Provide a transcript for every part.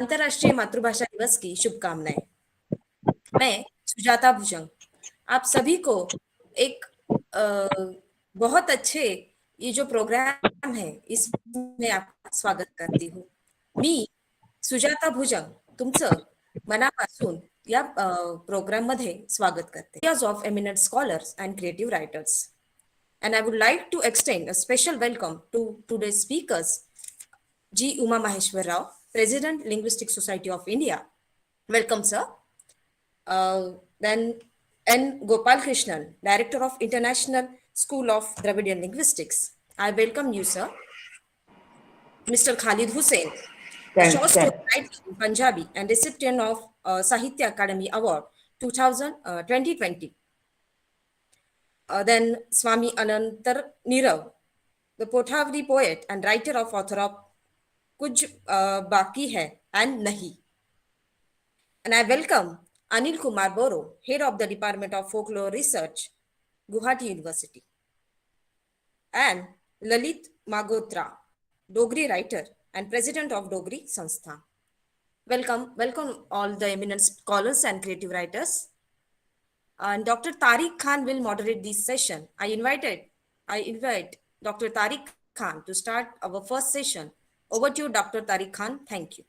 अंतर्राष्ट्रीय मातृभाषा दिवस की शुभकामनाएं। मैं सुजाता भुजंग आप सभी को एक बहुत अच्छे ये जो प्रोग्राम है इसमें आपका स्वागत करती हूँ। मी सुजाता भुजंग तुमचं मनापासून या प्रोग्राम मध्ये स्वागत करते। Of eminent scholars and creative writers and I would like to extend a special welcome to today's speakers, G. Uma Maheshwar Rao, President, Linguistic Society of India. Welcome, sir. Then N. Gopal Krishnan, Director of International School of Dravidian Linguistics. I welcome you, sir. Mr. Khalid Hussain, the short story writer in Punjabi and recipient of Sahitya Academy Award 2020. Then Swami Anantar Nirav, the Pothavri poet and writer of author of Kuch Baki Hai and Nahi. And I welcome Anil Kumar Baro, Head of the Department of Folklore Research, Guwahati University. And Lalit Magotra, Dogri writer and President of Dogri Sanstha. Welcome all the eminent scholars and creative writers. And Dr. Tariq Khan will moderate this session. I invite Dr. Tariq Khan to start our first session. Over to you, Dr. Tariq Khan. Thank you.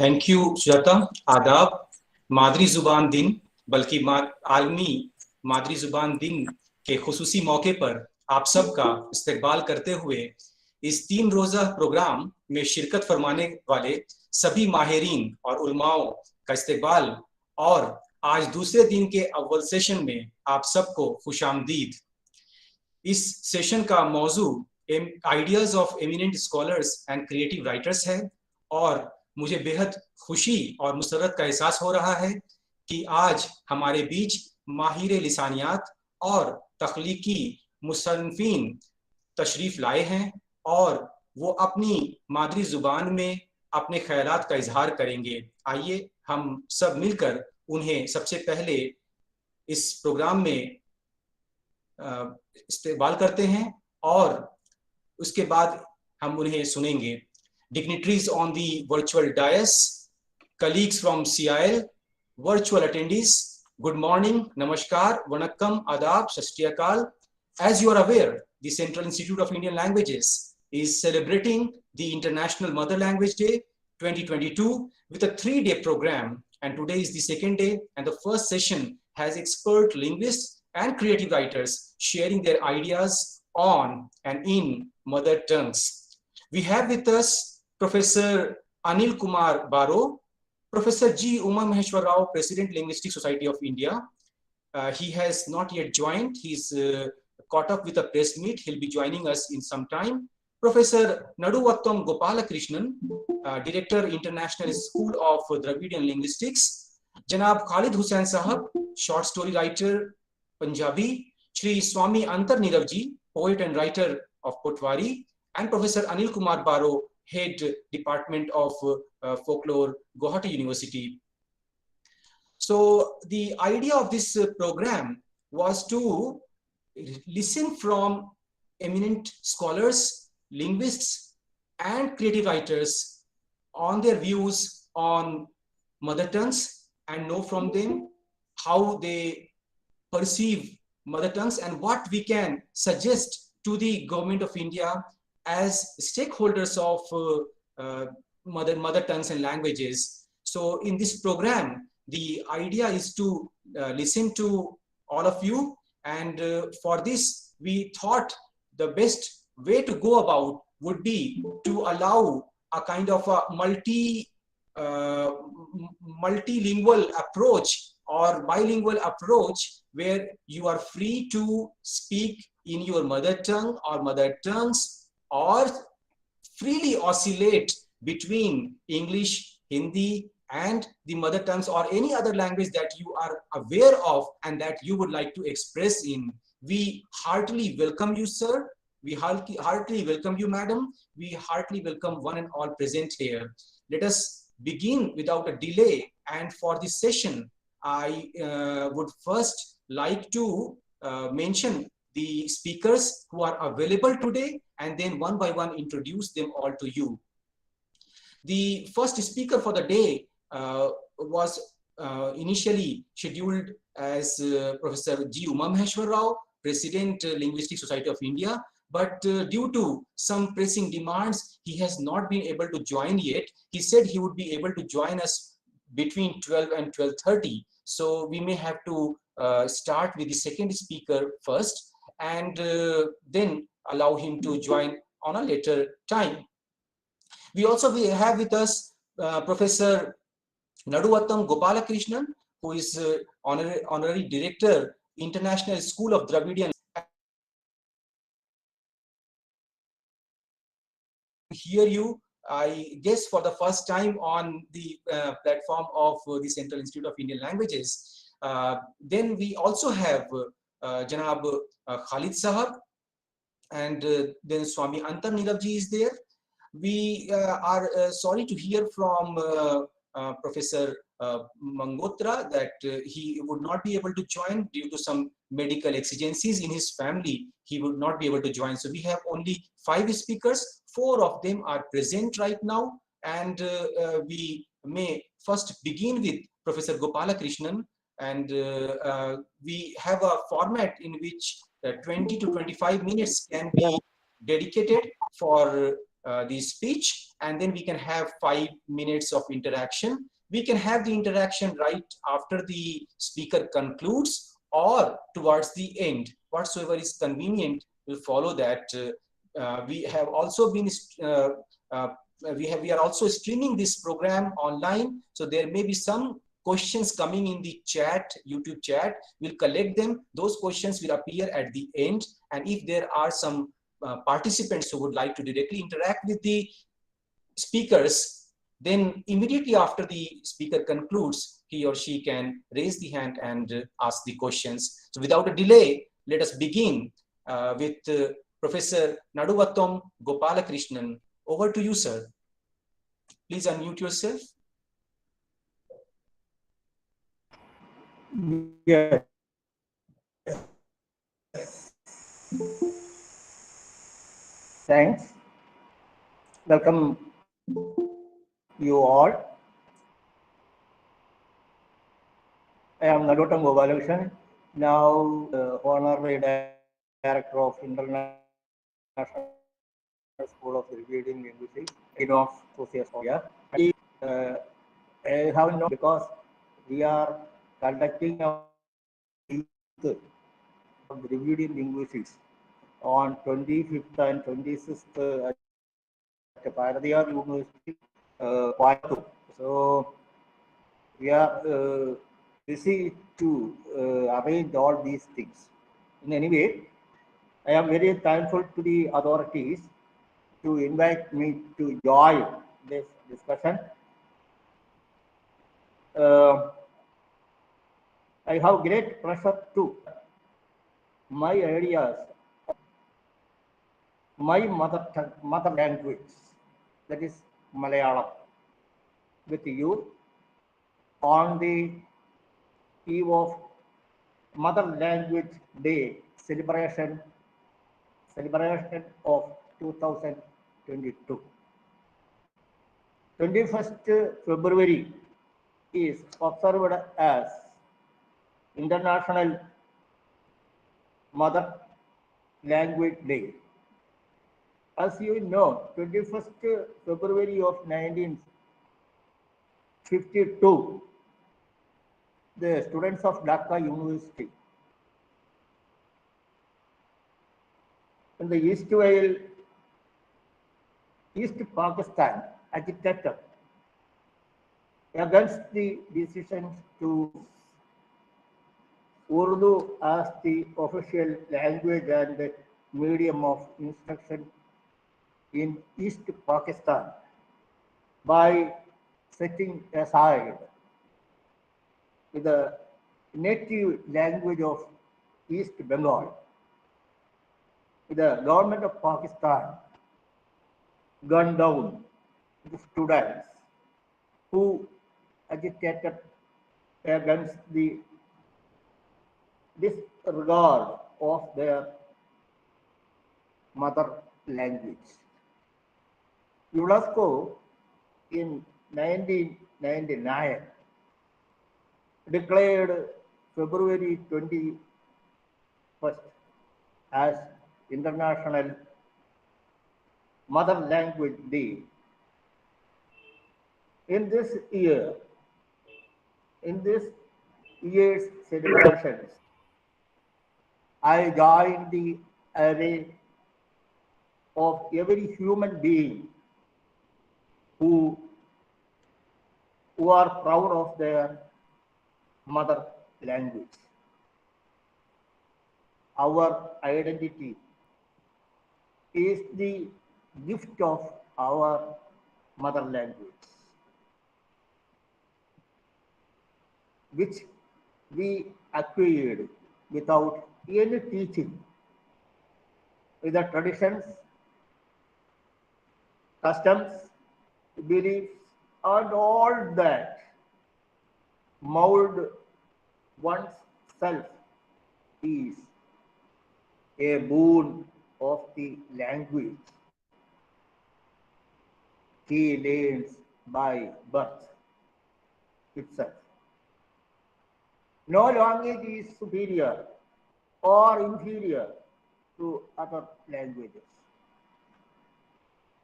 Thank you Sujata. आदाब। मादरी जुबान दिन बल्कि आलमी मादरी जुबान दिन के खुसूसी मौके पर आप सबका इस्तकबाल करते हुए इस 3 रोज़ा प्रोग्राम में शिरकत फरमाने वाले सभी माहिरीन और उलमाओं का इस्तकबाल और आज दूसरे दिन के अव्वल सेशन में आप सबको खुशामदीद। इस सेशन का मौजू ideas of eminent scholars and creative writers है और मुझे बेहद खुशी और मुसरत का एहसास हो रहा है कि आज हमारे बीच माहिर लिसानियात और तख्लीकी मुसन्निफीन तशरीफ लाए हैं और वो अपनी मादरी जुबान में अपने ख्यालात का इजहार करेंगे। आइए हम सब मिलकर उन्हें सबसे पहले इस प्रोग्राम में इस्तेमाल करते हैं और उसके बाद हम उन्हें सुनेंगे। Dignitaries on the virtual dais, colleagues from CIL, virtual attendees, good morning, namaskar, vanakkam, adab, sat shri akal. As you are aware, the Central Institute of Indian Languages is celebrating the International Mother Language Day 2022 with a 3-day program, and today is the second day, and the first session has expert linguists and creative writers sharing their ideas on and in mother tongues. We have with us Professor Anil Kumar Baro, Professor G. Uma Maheshwar Rao, President, Linguistic Society of India. He has not yet joined. He's caught up with a press meet. He'll be joining us in some time. Professor Naduvattam Gopalakrishnan, Director, International School of Dravidian Linguistics. Janab Khalid Sahab, short story writer, Punjabi. Shri Swami Antar Nirav ji, poet and writer of Potwari. And Professor Anil Kumar Baro, Head Department of Folklore, Guwahati University. So the idea of this program was to listen from eminent scholars, linguists, and creative writers on their views on mother tongues and know from them how they perceive mother tongues and what we can suggest to the government of India as stakeholders of mother tongues and languages. So in this program, the idea is to listen to all of you, and for this we thought the best way to go about would be to allow a kind of a multilingual approach or bilingual approach where you are free to speak in your mother tongue or mother tongues or freely oscillate between English, Hindi, and the mother tongues or any other language that you are aware of and that you would like to express in. We heartily welcome you, sir. We heartily welcome you, madam. We heartily welcome one and all present here. Let us begin without a delay. And for this session, I would first like to mention the speakers who are available today and then one by one introduce them all to you. The first speaker for the day was initially scheduled as Professor G. Umamheshwar Rao, President, Linguistic Society of India. But due to some pressing demands, he has not been able to join yet. He said he would be able to join us between 12 and 12:30. So we may have to start with the second speaker first, and then allow him to join on a later time. We also have with us Professor Naduvattam Gopalakrishnan, who is honorary director, International School of Dravidian. Hear you, I guess, for the first time on the platform of the Central Institute of Indian Languages. Then we also have Janab Khalid Sahab, and then Swami Antar Niravji is there. We are sorry to hear from Professor Mangotra that he would not be able to join due to some medical exigencies in his family. He would not be able to join. So we have only 5 speakers. 4 of them are present right now, and we may first begin with Professor Gopalakrishnan, and we have a format in which 20 to 25 minutes can be dedicated for the speech, and then we can have 5 minutes of interaction. We can have the interaction right after the speaker concludes or towards the end. Whatsoever is convenient will follow that. We have also been we are also streaming this program online, so there may be some questions coming in the chat, YouTube chat. We'll collect them. Those questions will appear at the end, and if there are some participants who would like to directly interact with the speakers, then immediately after the speaker concludes, he or she can raise the hand and ask the questions. So without a delay, let us begin with Professor Naduvattam Gopalakrishnan. Over to you, sir. Please unmute yourself. Yes. Thanks. Welcome you all. I am Naduvattam Gopalakrishnan, now honorary director of International School of Reading Linguistics, Dean of Socius India. I have known because we are conducting a reviewing linguistics on 25th and 26th at Paradiyar University, Coimbatore. So we are busy to arrange all these things. In any way, I am very thankful to the authorities to invite me to join this discussion. I have great pleasure to my ideas, my mother language, that is Malayalam, with you on the eve of Mother Language Day celebration of 2022. 21st February is observed as International Mother Language Day. As you know, 21st February of 1952, the students of Dhaka University in the East Pakistan agitated against the decision to Urdu as the official language and medium of instruction in East Pakistan by setting aside the native language of East Bengal. The government of Pakistan gunned down the students who agitated against the disregard of their mother language. UNESCO in 1999 declared February 21st as International Mother Language Day. In this year, in this year's celebrations, I joined the array of every human being who, who are proud of their mother language. Our identity is the gift of our mother language, which we acquired without any teaching, with the traditions, customs, beliefs, and all that mold one's self is a boon of the language he learns by birth itself. No language is superior or inferior to other languages.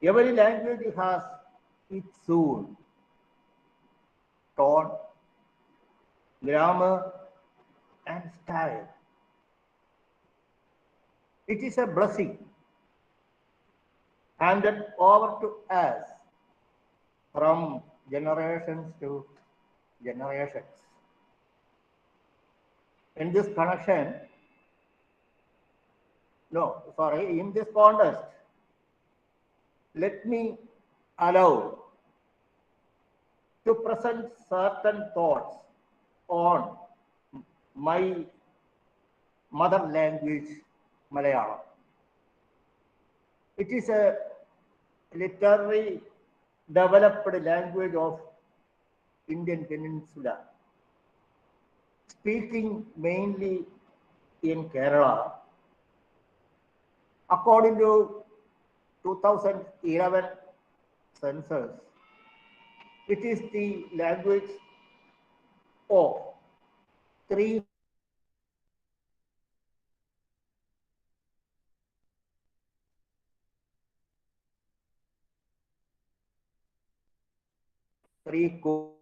Every language has its own tone, grammar, and style. It is a blessing handed over to us from generations to generations. In this connection, in this context, let me allow to present certain thoughts on my mother language, Malayalam. It is a literary developed language of Indian Peninsula, speaking mainly in Kerala. According to 2011 census, it is the language of 3 crore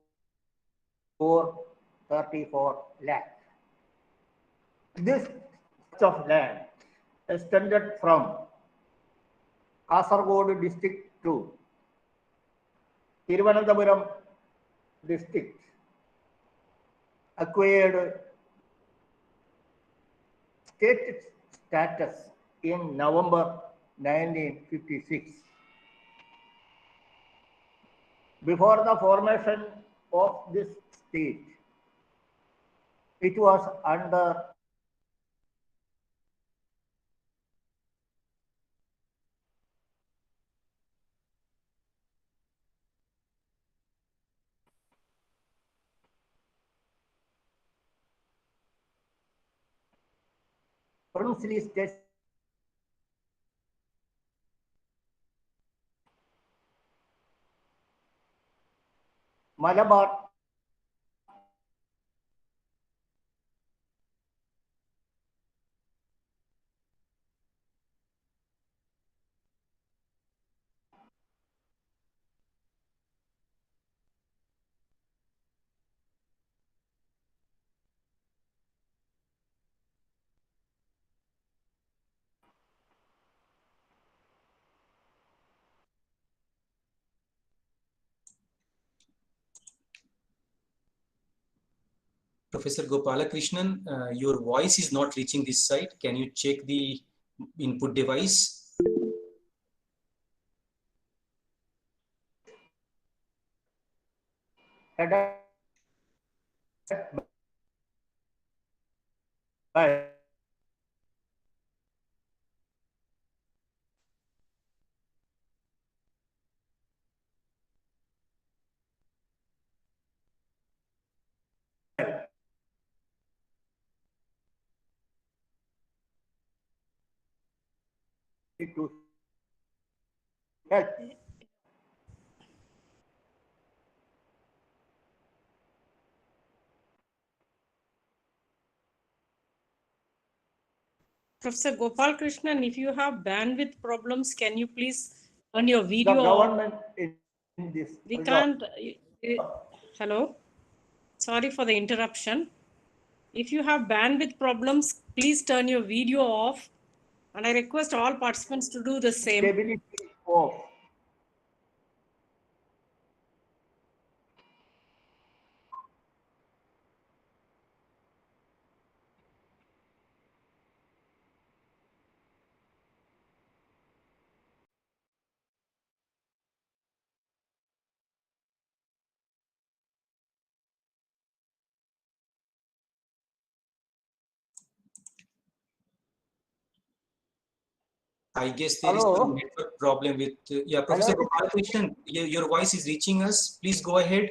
34 lakh. This stretch of land extended from Kasaragod district to Thiruvananthapuram district acquired state status in November 1956. Before the formation of this state, it was under princely state Malabar Professor Gopalakrishnan, your voice is not reaching this side. Can you check the input device? headed by to help Professor Gopal Krishnan, if you have bandwidth problems, can you please turn your The video government off? in this. We can't. Hello. Sorry for the interruption. If you have bandwidth problems, please turn your video off. And I request all participants to do the same. Stability of I guess there is some hello. network problem with, yeah, Professor Hello. Gopalakrishnan, your voice is reaching us. Please go ahead.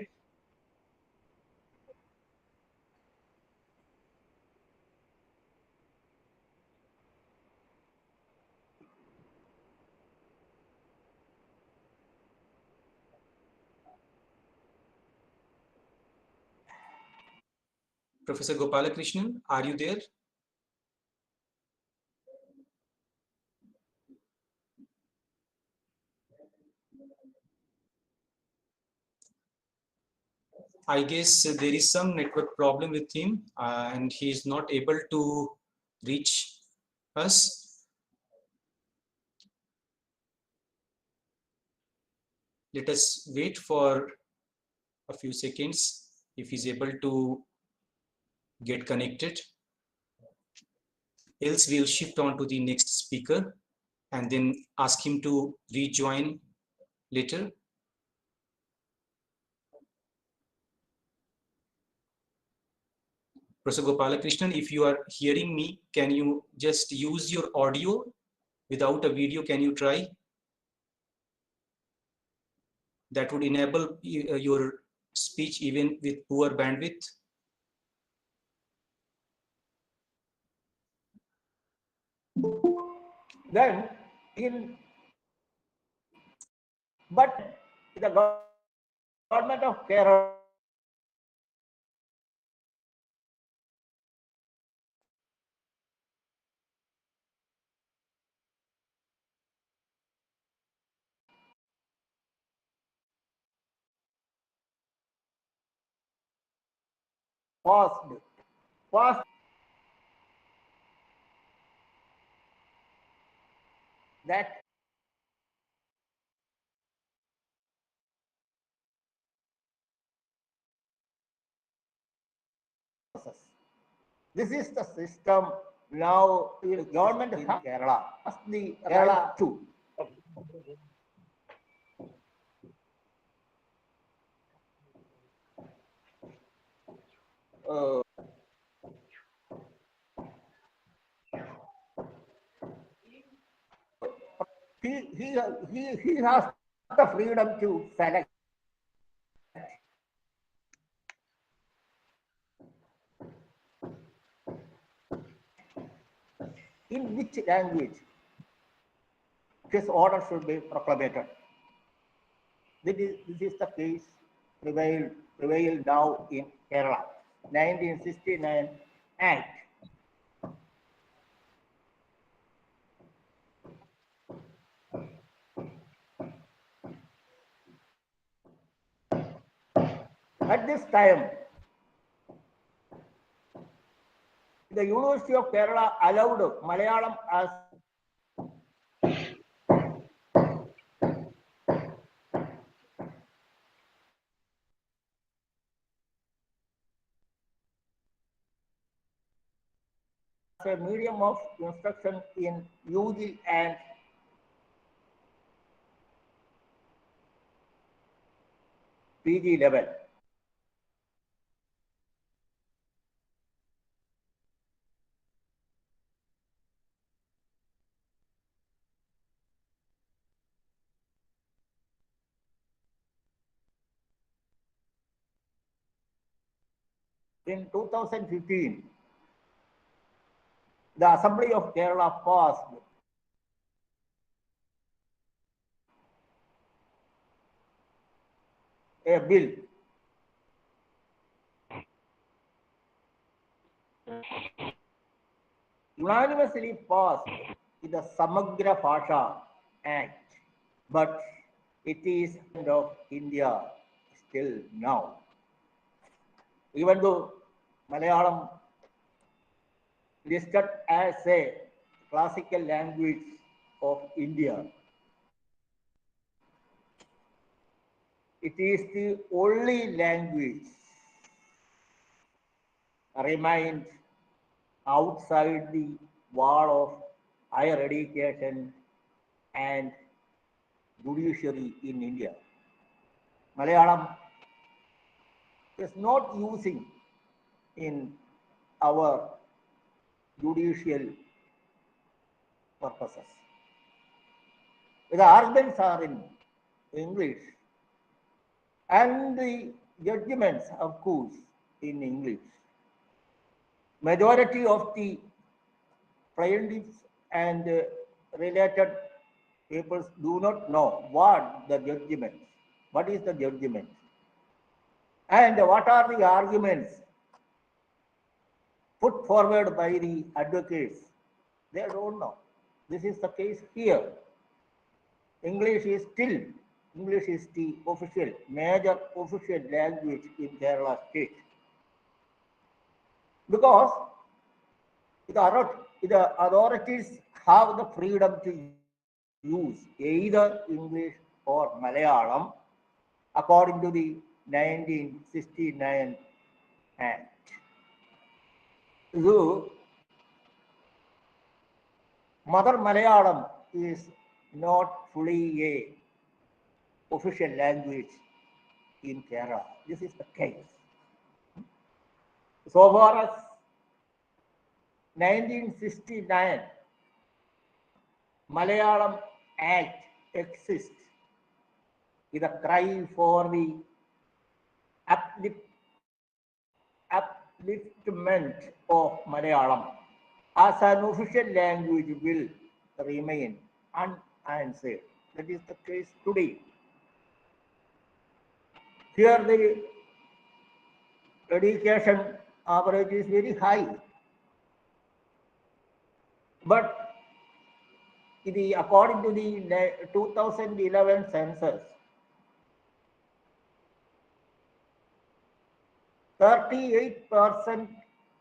Professor Gopalakrishnan, are you there? I guess there is some network problem with him and he is not able to reach us. Let us wait for a few seconds if he's able to get connected. Else we'll shift on to the next speaker and then ask him to rejoin later. Professor Gopalakrishnan, if you are hearing me, can you just use your audio without a video? Can you try? That would enable your speech even with poor bandwidth. Then in but the government of Kerala passed that process. This is the system now. The government of Kerala has the Kerala too. He has the freedom to select in which language his order should be proclaimed. This is the case prevailed now in Kerala. 1969 Act. At this time, the University of Kerala allowed Malayalam as a medium of instruction in UG and PG level. In 2015, the Assembly of Kerala passed a bill unanimously passed in the Samagra Bhasha Act, but it is of India still now. Even though Malayalam listed as a classical language of India, it is the only language remained outside the wall of higher education and judiciary in India. Malayalam is not using in our judicial purposes. The arguments are in English and the judgments, of course, in English. Majority of the plaintiffs and related peoples do not know what the judgment, what is the judgment, and what are the arguments put forward by the advocates. They don't know. This is the case here. English is the official, major official language in Kerala state. Because the authorities have the freedom to use either English or Malayalam according to the 1969 Act. So, Mother Malayalam is not fully a official language in Kerala. This is the case. So far as 1969 Malayalam Act exists with a cry for the upliftment of Malayalam as an official language will remain unanswered. That is the case today. Here the education average is very high. But according to the 2011 census, 38%,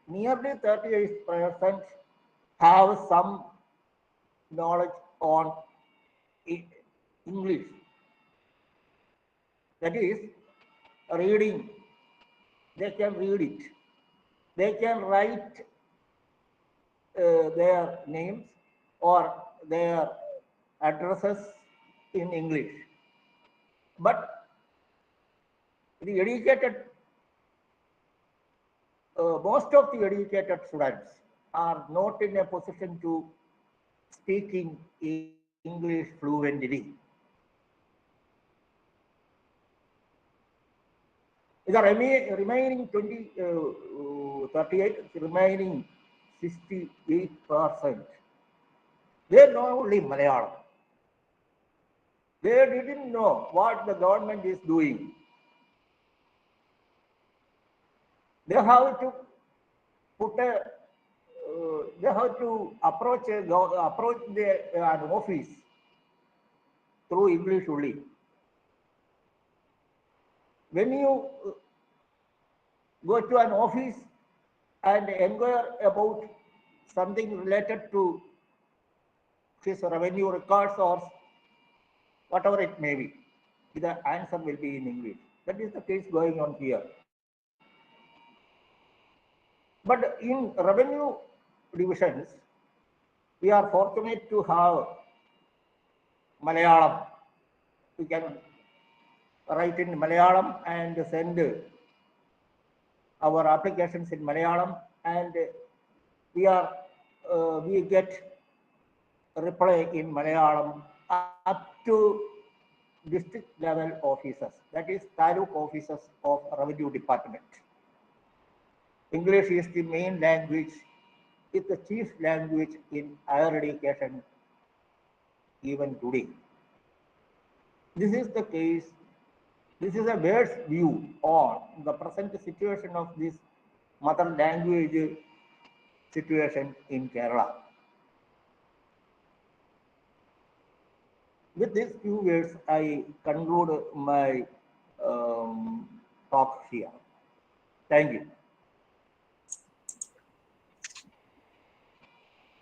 nearly 38% have some knowledge on English. That is, reading. They can read it. They can write their names or their addresses in English. But the educated, most of the educated students are not in a position to speaking English fluently. The remaining 38, remaining 68%, they know only Malayalam. They didn't know what the government is doing. They have to approach an office through English only. When you go to an office and inquire about something related to his revenue records or whatever it may be, the answer will be in English. That is the case going on here. But in revenue divisions, we are fortunate to have Malayalam. We can write in Malayalam and send our applications in Malayalam, and we get a reply in Malayalam up to district level officers, that is Taluk officers of Revenue Department. English is the main language, it's the chief language in higher education even today. This is the case. This is a bird's view on the present situation of this mother language situation in Kerala. With these few words, I conclude my talk here. Thank you.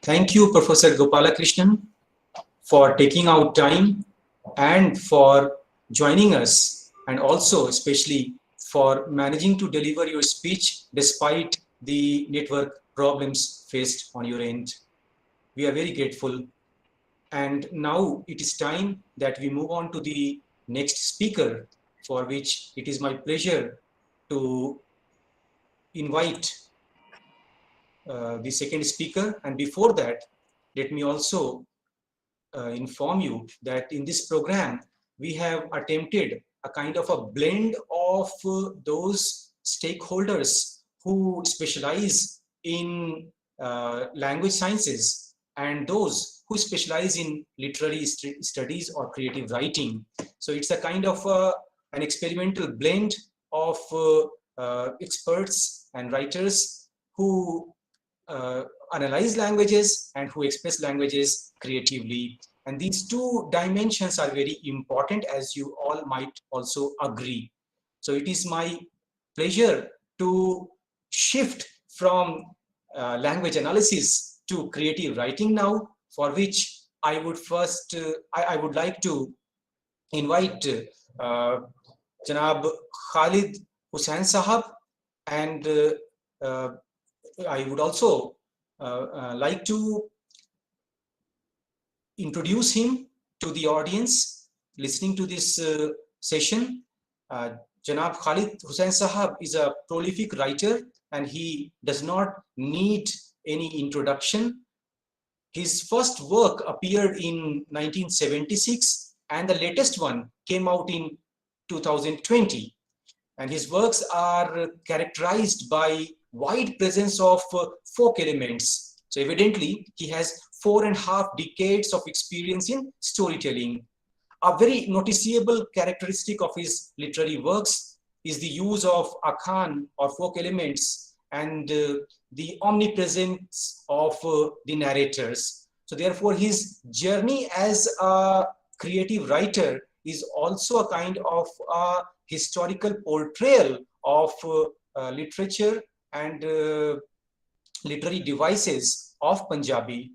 Thank you, Professor Gopalakrishnan, for taking out time and for joining us, and also especially for managing to deliver your speech despite the network problems faced on your end. We are very grateful. And now it is time that we move on to the next speaker, for which it is my pleasure to invite the second speaker. And before that, let me also inform you that in this program, we have attempted a kind of a blend of those stakeholders who specialize in language sciences and those who specialize in literary studies or creative writing. So it's a kind of an experimental blend of experts and writers who analyze languages and who express languages creatively. And these two dimensions are very important, as you all might also agree. So it is my pleasure to shift from language analysis to creative writing now, for which I would first, I would like to invite Janab Khalid Sahab, and I would also like to introduce him to the audience listening to this session. Janab Khalid Sahab is a prolific writer, and he does not need any introduction. His first work appeared in 1976, and the latest one came out in 2020. And his works are characterized by wide presence of folk elements. So evidently, he has 4.5 decades of experience in storytelling. A very noticeable characteristic of his literary works is the use of akhan or folk elements and the omnipresence of the narrators. So therefore, his journey as a creative writer is also a kind of a historical portrayal of literature and literary devices of Punjabi.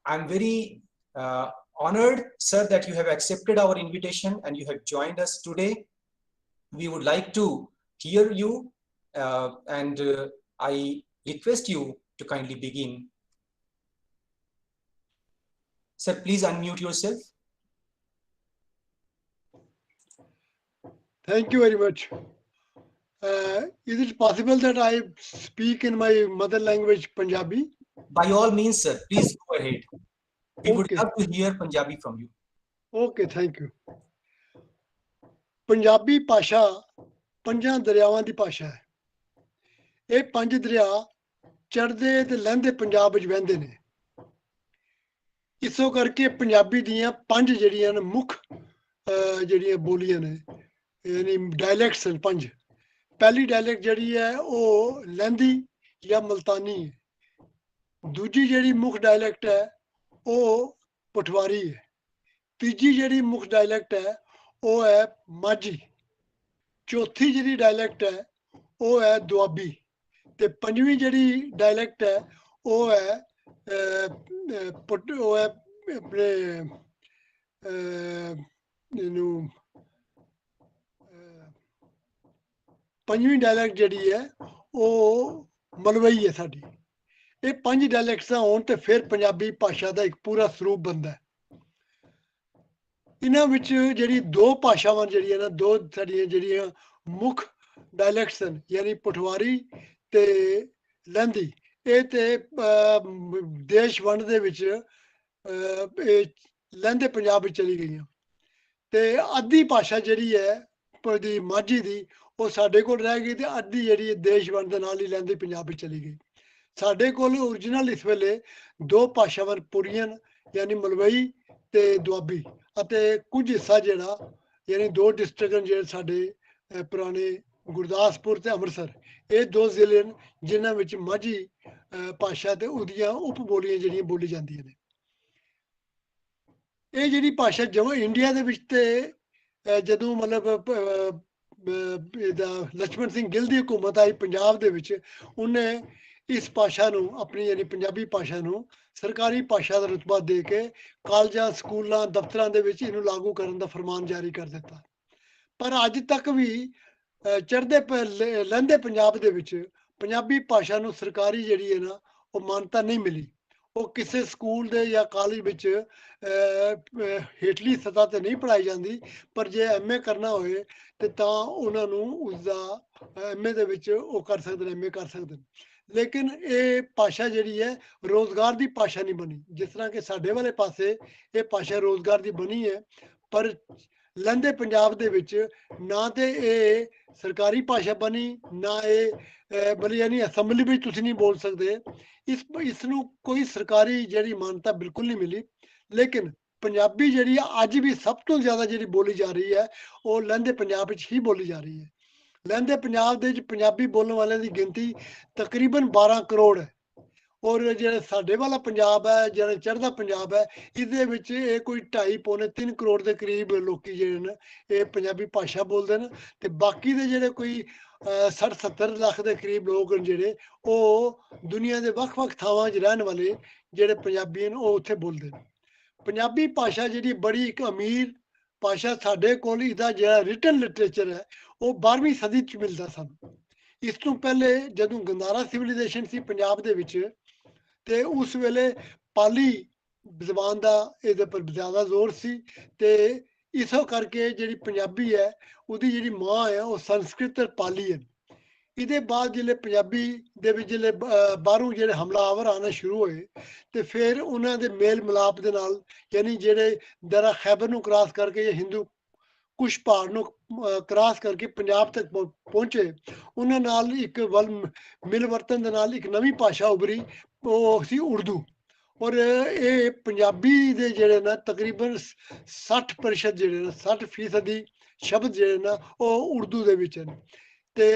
I'm very honored, sir, that you have accepted our invitation and you have joined us today. We would like to hear you, and I request you to kindly begin. Sir, please unmute yourself. Thank you very much. Is it possible that I speak in my mother language, Punjabi? By all means, sir, please go ahead. We would Okay. love to hear Punjabi from you. Okay, thank you. Punjabi ਭਾਸ਼ਾ ਪੰਜਾਂ ਦਰਿਆਵਾਂ ਦੀ ਭਾਸ਼ਾ ਹੈ। ਇਹ 5 ਦਰਿਆ ਚੜ੍ਹਦੇ ਤੇ ਲਹਿੰਦੇ ਪੰਜਾਬ ਵਿੱਚ ਵਹਿੰਦੇ ਨੇ। ਇਸੋ ਕਰਕੇ ਪੰਜਾਬੀ ਦੀਆਂ 5 ਜਿਹੜੀਆਂ ਨੇ ਮੁੱਖ ਜਿਹੜੀਆਂ ਬੋਲੀਆਂ ਨੇ, ਯਾਨੀ ਡਾਇਲੈਕਟਸ ਹਨ 5। ਪਹਿਲੀ ਡਾਇਲੈਕਟ ਜਿਹੜੀ ਹੈ ਉਹ ਲਹਿੰਦੀ ਜਾਂ ਮਲਤਾਨੀ ਹੈ। ਦੂਜੀ ਜਿਹੜੀ ਮੁੱਖ ਡਾਇਲੈਕਟ ਹੈ ਉਹ ਪਟਵਾਰੀ ਹੈ। ਤੀਜੀ ਜਿਹੜੀ ਮੁੱਖ ਡਾਇਲੈਕਟ ਹੈ ਉਹ ਹੈ ਮਾਝੀ। ਚੌਥੀ ਜਿਹੜੀ ਡਾਇਲੈਕਟ ਹੈ ਉਹ ਹੈ ਦੁਆਬੀ। ਤੇ ਪੰਜਵੀਂ ਜਿਹੜੀ ਡਾਇਲੈਕਟ ਹੈ ਉਹ ਹੈ ਆਪਣੇ ਇਹਨੂੰ ਪੰਜਵੀਂ ਡਾਇਲੈਕਟ ਜਿਹੜੀ ਹੈ ਉਹ ਮਲਵਈ ਹੈ ਸਾਡੀ। ਇਹ 5 ਡਾਇਲੈਕਟਸ ਹੋਣ ਤੇ ਫਿਰ ਪੰਜਾਬੀ ਭਾਸ਼ਾ ਦਾ ਇੱਕ ਪੂਰਾ ਸਰੂਪ ਬਣਦਾ ਹੈ। ਇਹਨਾਂ ਵਿੱਚ ਜਿਹੜੀ 2 ਭਾਸ਼ਾਵਾਂ ਜਿਹੜੀਆਂ ਨਾ, 2 ਸਾਡੀਆਂ ਜਿਹੜੀਆਂ ਮੁੱਖ ਡਾਇਲੈਕਟਸ ਹਨ, ਯਾਨੀ ਪਟਵਾਰੀ ਤੇ ਲਹਿੰਦੀ, ਇਹ ਤੇ ਦੇਸ਼ ਵੰਡ ਦੇ ਵਿੱਚ ਲਹਿੰਦੇ ਪੰਜਾਬ ਵਿੱਚ ਚਲੀ ਗਈਆਂ। ਤੇ ਅੱਧੀ ਭਾਸ਼ਾ ਜਿਹੜੀ ਹੈ ਦੀ ਮਾਝੀ ਦੀ ਉਹ ਸਾਡੇ ਕੋਲ ਰਹਿ ਗਈ, ਤੇ ਅੱਧੀ ਜਿਹੜੀ ਦੇਸ਼ ਵੰਡ ਦੇ ਨਾਲ ਹੀ ਲਹਿੰਦੀ ਪੰਜਾਬ ਵਿੱਚ ਚਲੀ ਗਈ। ਸਾਡੇ ਕੋਲ ਓਰੀਜਨਲ ਇਸ ਵੇਲੇ 2 ਭਾਸ਼ਾਵਾਂ ਪੂਰੀਆਂ, ਯਾਨੀ ਮਲਵਈ ਤੇ ਦੁਆਬੀ, ਅਤੇ ਕੁਝ ਹਿੱਸਾ ਜਿਹੜਾ ਯਾਨੀ 2 ਡਿਸਟ੍ਰਿਕਟ ਜਿਹੜੇ ਸਾਡੇ ਪੁਰਾਣੇ ਗੁਰਦਾਸਪੁਰ ਤੇ ਅੰਮ੍ਰਿਤਸਰ, ਇਹ 2 ਜ਼ਿਲ੍ਹੇ ਨੇ ਜਿਨ੍ਹਾਂ ਵਿੱਚ ਮਾਝੀ ਭਾਸ਼ਾ ਤੇ ਉਹਦੀਆਂ ਉਪ ਬੋਲੀਆਂ ਜਿਹੜੀਆਂ ਬੋਲੀ ਜਾਂਦੀਆਂ ਨੇ। ਇਹ ਜਿਹੜੀ ਭਾਸ਼ਾ ਜਮਾ ਇੰਡੀਆ ਦੇ ਵਿੱਚ ਤੇ ਜਦੋਂ ਮਤਲਬ ਇਹਦਾ ਲక్ష్మణ ਸਿੰਘ ਗਿੱਲ ਦੀ ਹਕੂਮਤ ਆਈ ਪੰਜਾਬ ਦੇ ਵਿੱਚ, ਉਹਨੇ ਇਸ ਭਾਸ਼ਾ ਨੂੰ, ਆਪਣੀ ਯਾਨੀ ਪੰਜਾਬੀ ਭਾਸ਼ਾ ਨੂੰ ਸਰਕਾਰੀ ਭਾਸ਼ਾ ਦਾ ਰੁਤਬਾ ਦੇ ਕੇ ਕਾਲਜਾਂ, ਸਕੂਲਾਂ, ਦਫ਼ਤਰਾਂ ਦੇ ਵਿੱਚ ਇਹਨੂੰ ਲਾਗੂ ਕਰਨ ਦਾ ਫਰਮਾਨ ਜਾਰੀ ਕਰ ਦਿੱਤਾ। ਪਰ ਅੱਜ ਤੱਕ ਵੀ ਚੜ੍ਹਦੇ ਲਹਿੰਦੇ ਪੰਜਾਬ ਦੇ ਵਿੱਚ ਪੰਜਾਬੀ ਭਾਸ਼ਾ ਨੂੰ ਸਰਕਾਰੀ ਜਿਹੜੀ ਹੈ ਨਾ ਉਹ ਮਾਨਤਾ ਨਹੀਂ ਮਿਲੀ। ਉਹ ਕਿਸੇ ਸਕੂਲ ਦੇ ਜਾਂ ਕਾਲਜ ਵਿੱਚ ਹੇਠਲੀ ਸਤਹ ਤੇ ਨਹੀਂ ਪੜ੍ਹਾਈ ਜਾਂਦੀ, ਪਰ ਜੇ MA ਕਰਨਾ ਹੋਏ ਤੇ ਤਾਂ ਉਹਨਾਂ ਨੂੰ ਉਸਦਾ MA ਦੇ ਵਿੱਚ ਉਹ ਕਰ ਸਕਦੇ ਨੇ, MA ਕਰ ਸਕਦੇ ਨੇ। ਲੇਕਿਨ ਇਹ ਭਾਸ਼ਾ ਜਿਹੜੀ ਹੈ ਰੋਜ਼ਗਾਰ ਦੀ ਭਾਸ਼ਾ ਨਹੀਂ ਬਣੀ। ਜਿਸ ਤਰ੍ਹਾਂ ਕਿ ਸਾਡੇ ਵਾਲੇ ਪਾਸੇ ਇਹ ਭਾਸ਼ਾ ਰੋਜ਼ਗਾਰ ਦੀ ਬਣੀ ਹੈ, ਪਰ ਲਹਿੰਦੇ ਪੰਜਾਬ ਦੇ ਵਿੱਚ ਨਾ ਤੇ ਇਹ ਸਰਕਾਰੀ ਭਾਸ਼ਾ ਬਣੀ, ਨਾ ਇਹ ਬਲੀ ਯਾਨੀ ਅਸੈਂਬਲੀ ਵਿੱਚ ਤੁਸੀਂ ਨਹੀਂ ਬੋਲ ਸਕਦੇ। ਇਸ ਨੂੰ ਕੋਈ ਸਰਕਾਰੀ ਜਿਹੜੀ ਮਾਨਤਾ ਬਿਲਕੁਲ ਨਹੀਂ ਮਿਲੀ। ਲੇਕਿਨ ਪੰਜਾਬੀ ਜਿਹੜੀ ਅੱਜ ਵੀ ਸਭ ਤੋਂ ਜ਼ਿਆਦਾ ਜਿਹੜੀ ਬੋਲੀ ਜਾ ਰਹੀ ਹੈ ਉਹ ਲਹਿੰਦੇ ਪੰਜਾਬ ਵਿੱਚ ਹੀ ਬੋਲੀ ਜਾ ਰਹੀ ਹੈ। ਲਹਿੰਦੇ ਪੰਜਾਬ ਦੇ ਵਿੱਚ ਪੰਜਾਬੀ ਬੋਲਣ ਵਾਲਿਆਂ ਦੀ ਗਿਣਤੀ ਤਕਰੀਬਨ 12 ਕਰੋੜ ਹੈ। ਔਰ ਜਿਹੜਾ ਸਾਡੇ ਵਾਲਾ ਪੰਜਾਬ ਹੈ, ਜਿਹੜਾ ਚੜ੍ਹਦਾ ਪੰਜਾਬ ਹੈ, ਇਹਦੇ ਵਿੱਚ ਇਹ ਕੋਈ 2.5 ਪੌਣੇ 3 ਕਰੋੜ ਦੇ ਕਰੀਬ ਲੋਕੀ ਜਿਹੜੇ ਨੇ ਇਹ ਪੰਜਾਬੀ ਭਾਸ਼ਾ ਬੋਲਦੇ ਨੇ, ਤੇ ਬਾਕੀ ਦੇ ਜਿਹੜੇ ਕੋਈ 60-70 ਲੱਖ ਦੇ ਕਰੀਬ ਲੋਕ ਜਿਹੜੇ ਉਹ ਦੁਨੀਆ ਦੇ ਵੱਖ-ਵੱਖ ਥਾਵਾਂ 'ਚ ਰਹਿਣ ਵਾਲੇ ਜਿਹੜੇ ਪੰਜਾਬੀ ਨੇ ਉਹ ਉੱਥੇ ਬੋਲਦੇ ਨੇ। ਪੰਜਾਬੀ ਭਾਸ਼ਾ ਜਿਹੜੀ ਬੜੀ ਇੱਕ ਅਮੀਰ ਭਾਸ਼ਾ, ਸਾਡੇ ਕੋਲ ਇਹਦਾ ਜਿਹੜਾ ਰਿਟਨ ਲਿਟਰੇਚਰ ਹੈ ਉਹ 12ਵੀਂ ਸਦੀ 'ਚ ਮਿਲਦਾ ਸਾਨੂੰ। ਇਸ ਤੋਂ ਪਹਿਲੇ ਜਦੋਂ ਗੰਦਾਰਾ ਸਿਵਲਾਈਜੇਸ਼ਨ ਸੀ ਪੰਜਾਬ ਦੇ ਵਿੱਚ, ਤੇ ਉਸ ਵੇਲੇ ਪਾਲੀ ਜ਼ਬਾਨ ਦਾ ਇਹਦੇ ਪਰ ਜ਼ਿਆਦਾ ਜ਼ੋਰ ਸੀ, ਤੇ ਇਸੋ ਕਰਕੇ ਜਿਹੜੀ ਪੰਜਾਬੀ ਹੈ ਉਹਦੀ ਜਿਹੜੀ ਮਾਂ ਹੈ ਉਹ ਸੰਸਕ੍ਰਿਤ ਤੇ ਪਾਲੀ ਹੈ। ਇਹਦੇ ਬਾਅਦ ਜਿਹੜੇ ਪੰਜਾਬੀ ਦੇ ਵਿੱਚ ਜਿਹੜੇ ਬਾਹਰੋਂ ਜਿਹੜੇ ਹਮਲਾਵਰ ਆਉਣਾ ਸ਼ੁਰੂ ਹੋਏ, ਤੇ ਫਿਰ ਉਹਨਾਂ ਦੇ ਮੇਲ ਮਿਲਾਪ ਦੇ ਨਾਲ, ਯਾਨੀ ਜਿਹੜੇ ਦਰਾ ਖੈਬਰ ਨੂੰ ਕ੍ਰਾਸ ਕਰਕੇ ਜਾਂ ਹਿੰਦੂ ਕੁਸ਼ ਪਹਾੜ ਨੂੰ ਕ੍ਰਾਸ ਕਰਕੇ ਪੰਜਾਬ ਤੱਕ ਪਹੁੰਚੇ, ਉਹਨਾਂ ਨਾਲ ਇੱਕ ਮਿਲ ਵਰਤਨ ਦੇ ਨਾਲ ਇੱਕ ਨਵੀਂ ਭਾਸ਼ਾ ਉਭਰੀ, ਉਹ ਸੀ ਉਰਦੂ। ਔਰ ਇਹ ਪੰਜਾਬੀ ਦੇ ਜਿਹੜੇ ਨਾ ਤਕਰੀਬਨ 60% ਜਿਹੜੇ ਨੇ 60% ਸ਼ਬਦ ਜਿਹੜੇ ਨਾ ਉਹ ਉਰਦੂ ਦੇ ਵਿੱਚ ਹਨ। ਤੇ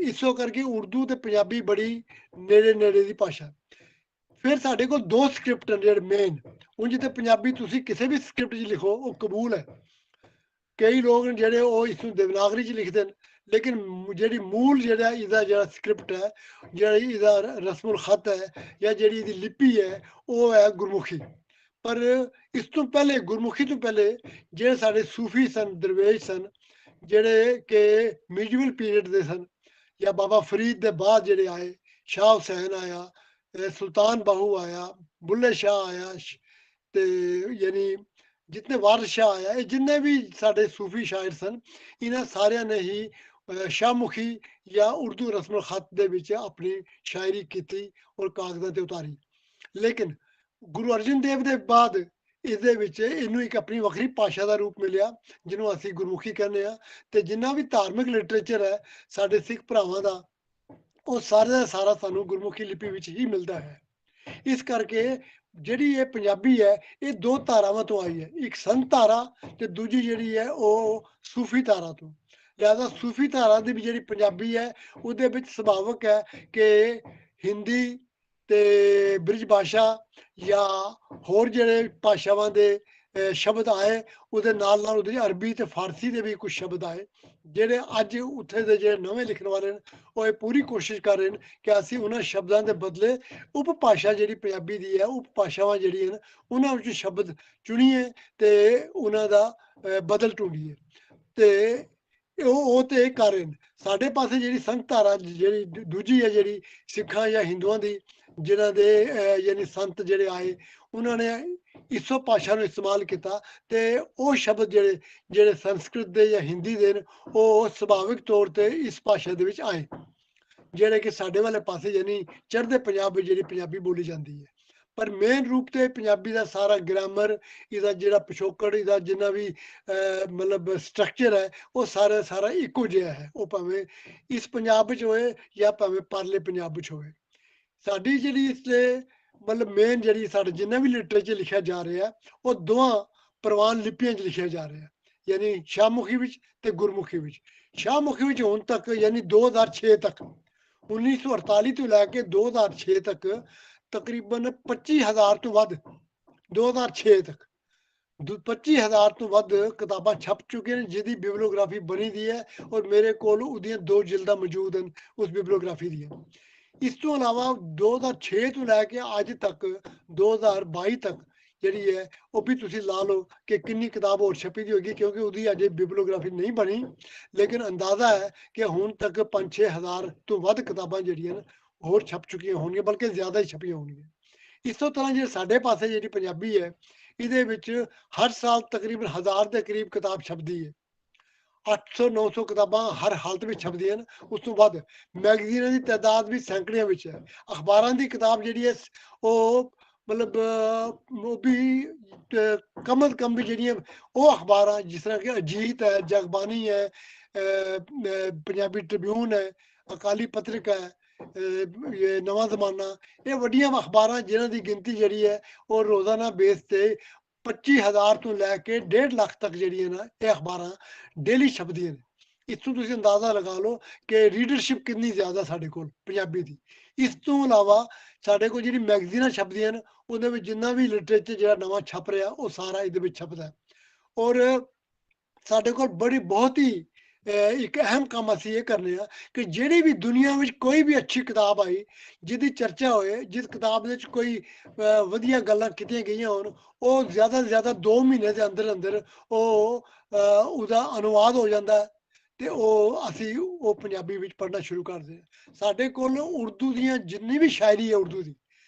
ਇਸੋ ਕਰਕੇ ਉਰਦੂ ਤੇ ਪੰਜਾਬੀ ਬੜੀ ਨੇੜੇ ਨੇੜੇ ਦੀ ਭਾਸ਼ਾ। ਫਿਰ ਸਾਡੇ ਕੋਲ 2 ਸਕ੍ਰਿਪਟ ਨੇ ਜਿਹੜੇ ਮੇਨ। ਉਂਝ ਤੇ ਪੰਜਾਬੀ ਤੁਸੀਂ ਕਿਸੇ ਵੀ ਸਕ੍ਰਿਪਟ 'ਚ ਲਿਖੋ ਉਹ ਕਬੂਲ ਹੈ। ਕਈ ਲੋਕ ਨੇ ਜਿਹੜੇ ਉਹ ਇਸ ਨੂੰ ਦੇਵਨਾਗਰੀ 'ਚ ਲਿਖਦੇ ਨੇ, ਲੇਕਿਨ ਜਿਹੜੀ ਮੂਲ ਜਿਹੜਾ ਇਹਦਾ ਜਿਹੜਾ ਸਕ੍ਰਿਪਟ ਹੈ, ਜਿਹੜਾ ਇਹਦਾ ਰਸਮੁਲ ਖਤ ਹੈ ਜਾਂ ਜਿਹੜੀ ਇਹਦੀ ਲਿਪੀ ਹੈ ਉਹ ਹੈ ਗੁਰਮੁਖੀ। ਪਰ ਇਸ ਤੋਂ ਪਹਿਲੇ, ਗੁਰਮੁਖੀ ਤੋਂ ਪਹਿਲੇ ਜਿਹੜੇ ਸਾਡੇ ਸੂਫੀ ਸਨ, ਦਰਵੇਸ਼ ਸਨ, ਜਿਹੜੇ ਕਿ ਮਿਡੀਵਲ ਪੀਰੀਅਡ ਦੇ ਸਨ, ਜਾਂ ਬਾਬਾ ਫਰੀਦ ਦੇ ਬਾਅਦ ਜਿਹੜੇ ਆਏ, ਸ਼ਾਹ ਹੁਸੈਨ ਆਇਆ, ਸੁਲਤਾਨ ਬਾਹੂ ਆਇਆ, ਬੁੱਲੇ ਸ਼ਾਹ ਆਇਆ, ਤੇ ਯਾਨੀ ਜਿਤਨੇ ਵਾਰਿਸ ਸ਼ਾਹ ਆਇਆ, ਇਹ ਜਿੰਨੇ ਵੀ ਸਾਡੇ ਸੂਫੀ ਸ਼ਾਇਰ ਸਨ, ਇਹਨਾਂ ਸਾਰਿਆਂ ਨੇ ਹੀ ਸ਼ਾਹਮੁਖੀ ਜਾਂ ਉਰਦੂ ਰਸਮੁਲ ਖਤ ਦੇ ਵਿੱਚ ਆਪਣੀ ਸ਼ਾਇਰੀ ਕੀਤੀ ਔਰ ਕਾਗਜ਼ਾਂ ਤੇ ਉਤਾਰੀ। ਲੇਕਿਨ ਗੁਰੂ ਅਰਜਨ ਦੇਵ ਦੇ ਬਾਅਦ ਇਹਦੇ ਵਿੱਚ ਇਹਨੂੰ ਇੱਕ ਆਪਣੀ ਵੱਖਰੀ ਭਾਸ਼ਾ ਦਾ ਰੂਪ ਮਿਲਿਆ, ਜਿਹਨੂੰ ਅਸੀਂ ਗੁਰਮੁਖੀ ਕਹਿੰਦੇ ਹਾਂ। ਤੇ ਜਿੰਨਾ ਵੀ ਧਾਰਮਿਕ ਲਿਟਰੇਚਰ ਹੈ ਸਾਡੇ ਸਿੱਖ ਭਰਾਵਾਂ ਦਾ, ਉਹ ਸਾਰਾ ਦਾ ਸਾਰਾ ਸਾਨੂੰ ਗੁਰਮੁਖੀ ਲਿਪੀ ਵਿੱਚ ਹੀ ਮਿਲਦਾ ਹੈ। ਇਸ ਕਰਕੇ ਜਿਹੜੀ ਇਹ ਪੰਜਾਬੀ ਹੈ ਇਹ 2 ਧਾਰਾਵਾਂ ਤੋਂ ਆਈ ਹੈ, ਇੱਕ ਸੰਤ ਧਾਰਾ ਤੇ ਦੂਜੀ ਜਿਹੜੀ ਹੈ ਉਹ ਸੂਫੀ ਧਾਰਾ ਤੋਂ। ਲਿਹਾਜ਼ਾ ਸੂਫੀ ਧਾਰਾ ਦੀ ਵੀ ਜਿਹੜੀ ਪੰਜਾਬੀ ਹੈ ਉਹਦੇ ਵਿੱਚ ਸੁਭਾਵਕ ਹੈ ਕਿ ਹਿੰਦੀ ਤੇ ਬ੍ਰਿਜ ਭਾਸ਼ਾ ਜਾਂ ਹੋਰ ਜਿਹੜੇ ਭਾਸ਼ਾਵਾਂ ਦੇ ਸ਼ਬਦ ਆਏ, ਉਹਦੇ ਨਾਲ ਨਾਲ ਉਹਦੇ ਅਰਬੀ ਤੇ ਫਾਰਸੀ ਦੇ ਵੀ ਕੁਝ ਸ਼ਬਦ ਆਏ, ਜਿਹੜੇ ਅੱਜ ਉੱਥੇ ਦੇ ਜਿਹੜੇ ਨਵੇਂ ਲਿਖਣ ਵਾਲੇ ਨੇ ਉਹ ਇਹ ਪੂਰੀ ਕੋਸ਼ਿਸ਼ ਕਰ ਰਹੇ ਨੇ ਕਿ ਅਸੀਂ ਉਹਨਾਂ ਸ਼ਬਦਾਂ ਦੇ ਬਦਲੇ ਉਪ ਭਾਸ਼ਾ ਜਿਹੜੀ ਪੰਜਾਬੀ ਦੀ ਹੈ, ਉਪ ਭਾਸ਼ਾਵਾਂ ਜਿਹੜੀਆਂ ਨੇ ਉਹਨਾਂ ਵਿੱਚੋਂ ਸ਼ਬਦ ਚੁਣੀਏ ਤੇ ਉਹਨਾਂ ਦਾ ਬਦਲ ਢੂੰਢੀਏ। ਤੇ ਉਹ ਤੇ ਇਹ ਕਰ ਰਹੇ ਨੇ। ਸਾਡੇ ਪਾਸੇ ਜਿਹੜੀ ਸੰਤ ਧਾਰਾ ਜਿਹੜੀ ਦੂਜੀ ਹੈ, ਜਿਹੜੀ ਸਿੱਖਾਂ ਜਾਂ ਹਿੰਦੂਆਂ ਦੀ, ਜਿਨ੍ਹਾਂ ਦੇ ਯਾਨੀ ਸੰਤ ਜਿਹੜੇ ਆਏ, ਉਹਨਾਂ ਨੇ ਇਸੋ ਭਾਸ਼ਾ ਨੂੰ ਇਸਤੇਮਾਲ ਕੀਤਾ, ਤੇ ਉਹ ਸ਼ਬਦ ਜਿਹੜੇ ਸੰਸਕ੍ਰਿਤ ਦੇ ਜਾਂ ਹਿੰਦੀ ਦੇ ਨੇ ਉਹ ਸੁਭਾਵਿਕ ਤੌਰ ਤੇ ਇਸ ਭਾਸ਼ਾ ਦੇ ਵਿੱਚ ਆਏ, ਜਿਹੜੇ ਕਿ ਸਾਡੇ ਵਾਲੇ ਪਾਸੇ ਯਾਨੀ ਚੜ੍ਹਦੇ ਪੰਜਾਬ ਵਿੱਚ ਜਿਹੜੀ ਪੰਜਾਬੀ ਬੋਲੀ ਜਾਂਦੀ ਹੈ। ਪਰ ਮੇਨ ਰੂਪ ਤੇ ਪੰਜਾਬੀ ਦਾ ਸਾਰਾ ਗ੍ਰਾਮਰ, ਇਹਦਾ ਜਿਹੜਾ ਪਿਛੋਕੜ, ਇਹਦਾ ਜਿੰਨਾ ਵੀ ਮਤਲਬ ਸਟਰਕਚਰ ਹੈ ਉਹ ਸਾਰਾ ਇੱਕੋ ਜਿਹਾ ਹੈ, ਉਹ ਭਾਵੇਂ ਇਸ ਪੰਜਾਬ ਵਿੱਚ ਹੋਏ ਜਾਂ ਭਾਵੇਂ ਪਰਲੇ ਪੰਜਾਬ ਵਿੱਚ ਹੋਵੇ। ਸਾਡੀ ਜਿਹੜੀ ਇਸ ਤੇ ਮਤਲਬ ਮੇਨ ਜਿਹੜੀ ਸਾਡੇ ਜਿੰਨਾ ਵੀ ਲਿਟਰੇਚਰ ਲਿਖਿਆ ਜਾ ਰਿਹਾ ਉਹ 2 ਪ੍ਰਵਾਨ ਲਿਪੀਆਂ 'ਚ ਲਿਖਿਆ ਜਾ ਰਿਹਾ, ਯਾਨੀ ਸ਼ਾਹਮੁਖੀ ਵਿੱਚ ਤੇ ਗੁਰਮੁਖੀ ਵਿੱਚ। ਸ਼ਾਹਮੁਖੀ ਵਿੱਚ ਹੁਣ ਤੱਕ ਯਾਨੀ 2006 ਤੱਕ 1948 ਤੋਂ ਲੈ ਕੇ 2006 ਤੱਕ ਤਕਰੀਬਨ 25,000 ਤੋਂ ਵੱਧ 2006 ਤੱਕ 25,000 ਤੋਂ ਵੱਧ ਕਿਤਾਬਾਂ ਛਪ ਚੁੱਕੀਆਂ ਨੇ ਜਿਹਦੀ ਬਿਬਲੀਓਗ੍ਰਾਫੀ ਬਣੀ ਦੀ ਹੈ ਔਰ ਮੇਰੇ ਕੋਲ ਉਹਦੀਆਂ 2 ਜਿਲਦਾਂ ਮੌਜੂਦ ਹਨ ਉਸ ਬਿਬਲੀਓਗ੍ਰਾਫੀ ਦੀਆਂ। ਇਸ ਤੋਂ ਇਲਾਵਾ 2006 ਤੋਂ ਲੈ ਕੇ ਅੱਜ ਤੱਕ 2022 ਤੱਕ ਜਿਹੜੀ ਹੈ ਉਹ ਵੀ ਤੁਸੀਂ ਲਾ ਲਓ ਕਿ ਕਿੰਨੀ ਕਿਤਾਬ ਹੋਰ ਛਪੀ ਦੀ ਹੋਗੀ, ਕਿਉਂਕਿ ਉਹਦੀ ਅਜੇ ਬਿਬਲੀਓਗ੍ਰਾਫੀ ਨਹੀਂ ਬਣੀ, ਲੇਕਿਨ ਅੰਦਾਜ਼ਾ ਹੈ ਕਿ ਹੁਣ ਤੱਕ 5-6 ਹਜ਼ਾਰ ਤੋਂ ਵੱਧ ਕਿਤਾਬਾਂ ਜਿਹੜੀਆਂ ਨੇ ਹੋਰ ਛਪ ਚੁੱਕੀਆਂ ਹੋਣਗੀਆਂ, ਬਲਕਿ ਜ਼ਿਆਦਾ ਹੀ ਛਪੀਆਂ ਹੋਣਗੀਆਂ। ਇਸ ਤੋਂ ਤਰ੍ਹਾਂ ਜਿਹੜੇ ਸਾਡੇ ਪਾਸੇ ਜਿਹੜੀ ਪੰਜਾਬੀ ਹੈ ਇਹਦੇ ਵਿੱਚ ਹਰ ਸਾਲ ਤਕਰੀਬਨ 1000 ਦੇ ਕਰੀਬ ਕਿਤਾਬ ਛਪਦੀ ਹੈ। 800-900 ਕਿਤਾਬਾਂ ਹਰ ਹਾਲਤ ਵਿੱਚ ਛਪਦੀਆਂ ਹਨ। ਉਸ ਤੋਂ ਬਾਅਦ ਮੈਗਜ਼ੀਨਾਂ ਦੀ ਤਾਦਾਦ ਵੀ ਸੈਂਕੜਿਆਂ ਵਿੱਚ ਹੈ। ਅਖਬਾਰਾਂ ਦੀ ਕਿਤਾਬ ਜਿਹੜੀ ਹੈ ਉਹ ਮਤਲਬ ਉਹ ਵੀ ਕਮ ਅਜ਼ ਕਮ ਵੀ ਜਿਹੜੀਆਂ ਉਹ ਅਖਬਾਰਾਂ ਜਿਸ ਤਰ੍ਹਾਂ ਕਿ ਅਜੀਤ ਹੈ, ਜਗਬਾਣੀ ਹੈ, ਪੰਜਾਬੀ ਟ੍ਰਿਬਿਊਨ ਹੈ, ਅਕਾਲੀ ਪੱਤਰਿਕਾ ਹੈ, ਇਹ ਨਵਾਂ ਜ਼ਮਾਨਾ, ਇਹ ਵੱਡੀਆਂ ਅਖਬਾਰਾਂ ਜਿਨ੍ਹਾਂ ਦੀ ਗਿਣਤੀ ਜਿਹੜੀ ਹੈ ਉਹ ਰੋਜ਼ਾਨਾ ਬੇਸ ਤੇ 25,000 ਤੋਂ ਲੈ ਕੇ 1.5 ਲੱਖ ਤੱਕ ਜਿਹੜੀਆਂ ਨੇ ਇਹ ਅਖਬਾਰਾਂ ਡੇਲੀ ਛਪਦੀਆਂ ਨੇ। ਇੱਥੋਂ ਤੁਸੀਂ ਅੰਦਾਜ਼ਾ ਲਗਾ ਲਓ ਕਿ ਰੀਡਰਸ਼ਿਪ ਕਿੰਨੀ ਜ਼ਿਆਦਾ ਸਾਡੇ ਕੋਲ ਪੰਜਾਬੀ ਦੀ। ਇਸ ਤੋਂ ਇਲਾਵਾ ਸਾਡੇ ਕੋਲ ਜਿਹੜੀ ਮੈਗਜ਼ੀਨਾਂ ਛਪਦੀਆਂ ਨੇ ਉਹਦੇ ਵਿੱਚ ਜਿੰਨਾ ਵੀ ਲਿਟਰੇਚਰ ਜਿਹੜਾ ਨਵਾਂ ਛਪ ਰਿਹਾ ਉਹ ਸਾਰਾ ਇਹਦੇ ਵਿੱਚ ਛਪਦਾ। ਔਰ ਸਾਡੇ ਕੋਲ ਬਹੁਤ ਹੀ ਇੱਕ ਅਹਿਮ ਕੰਮ ਅਸੀਂ ਇਹ ਕਰਨੇ ਆ ਕਿ ਜਿਹੜੀ ਵੀ ਦੁਨੀਆ ਵਿੱਚ ਕੋਈ ਵੀ ਅੱਛੀ ਕਿਤਾਬ ਆਈ ਜਿਹਦੀ ਚਰਚਾ ਹੋਏ, ਜਿਸ ਕਿਤਾਬ ਵਿੱਚ ਕੋਈ ਵਧੀਆ ਗੱਲਾਂ ਕੀਤੀਆਂ ਗਈਆਂ ਹੋਣ, ਉਹ ਜ਼ਿਆਦਾ ਤੋਂ ਜ਼ਿਆਦਾ 2 ਮਹੀਨੇ ਦੇ ਅੰਦਰ ਅੰਦਰ ਉਹ ਉਹਦਾ ਅਨੁਵਾਦ ਹੋ ਜਾਂਦਾ ਤੇ ਉਹ ਅਸੀਂ ਉਹ ਪੰਜਾਬੀ ਵਿੱਚ ਪੜ੍ਹਨਾ ਸ਼ੁਰੂ ਕਰਦੇ ਹਾਂ। ਸਾਡੇ ਕੋਲ ਉਰਦੂ ਦੀਆਂ ਜਿੰਨੀ ਵੀ ਸ਼ਾਇਰੀ ਹੈ ਉਰਦੂ ਦੀ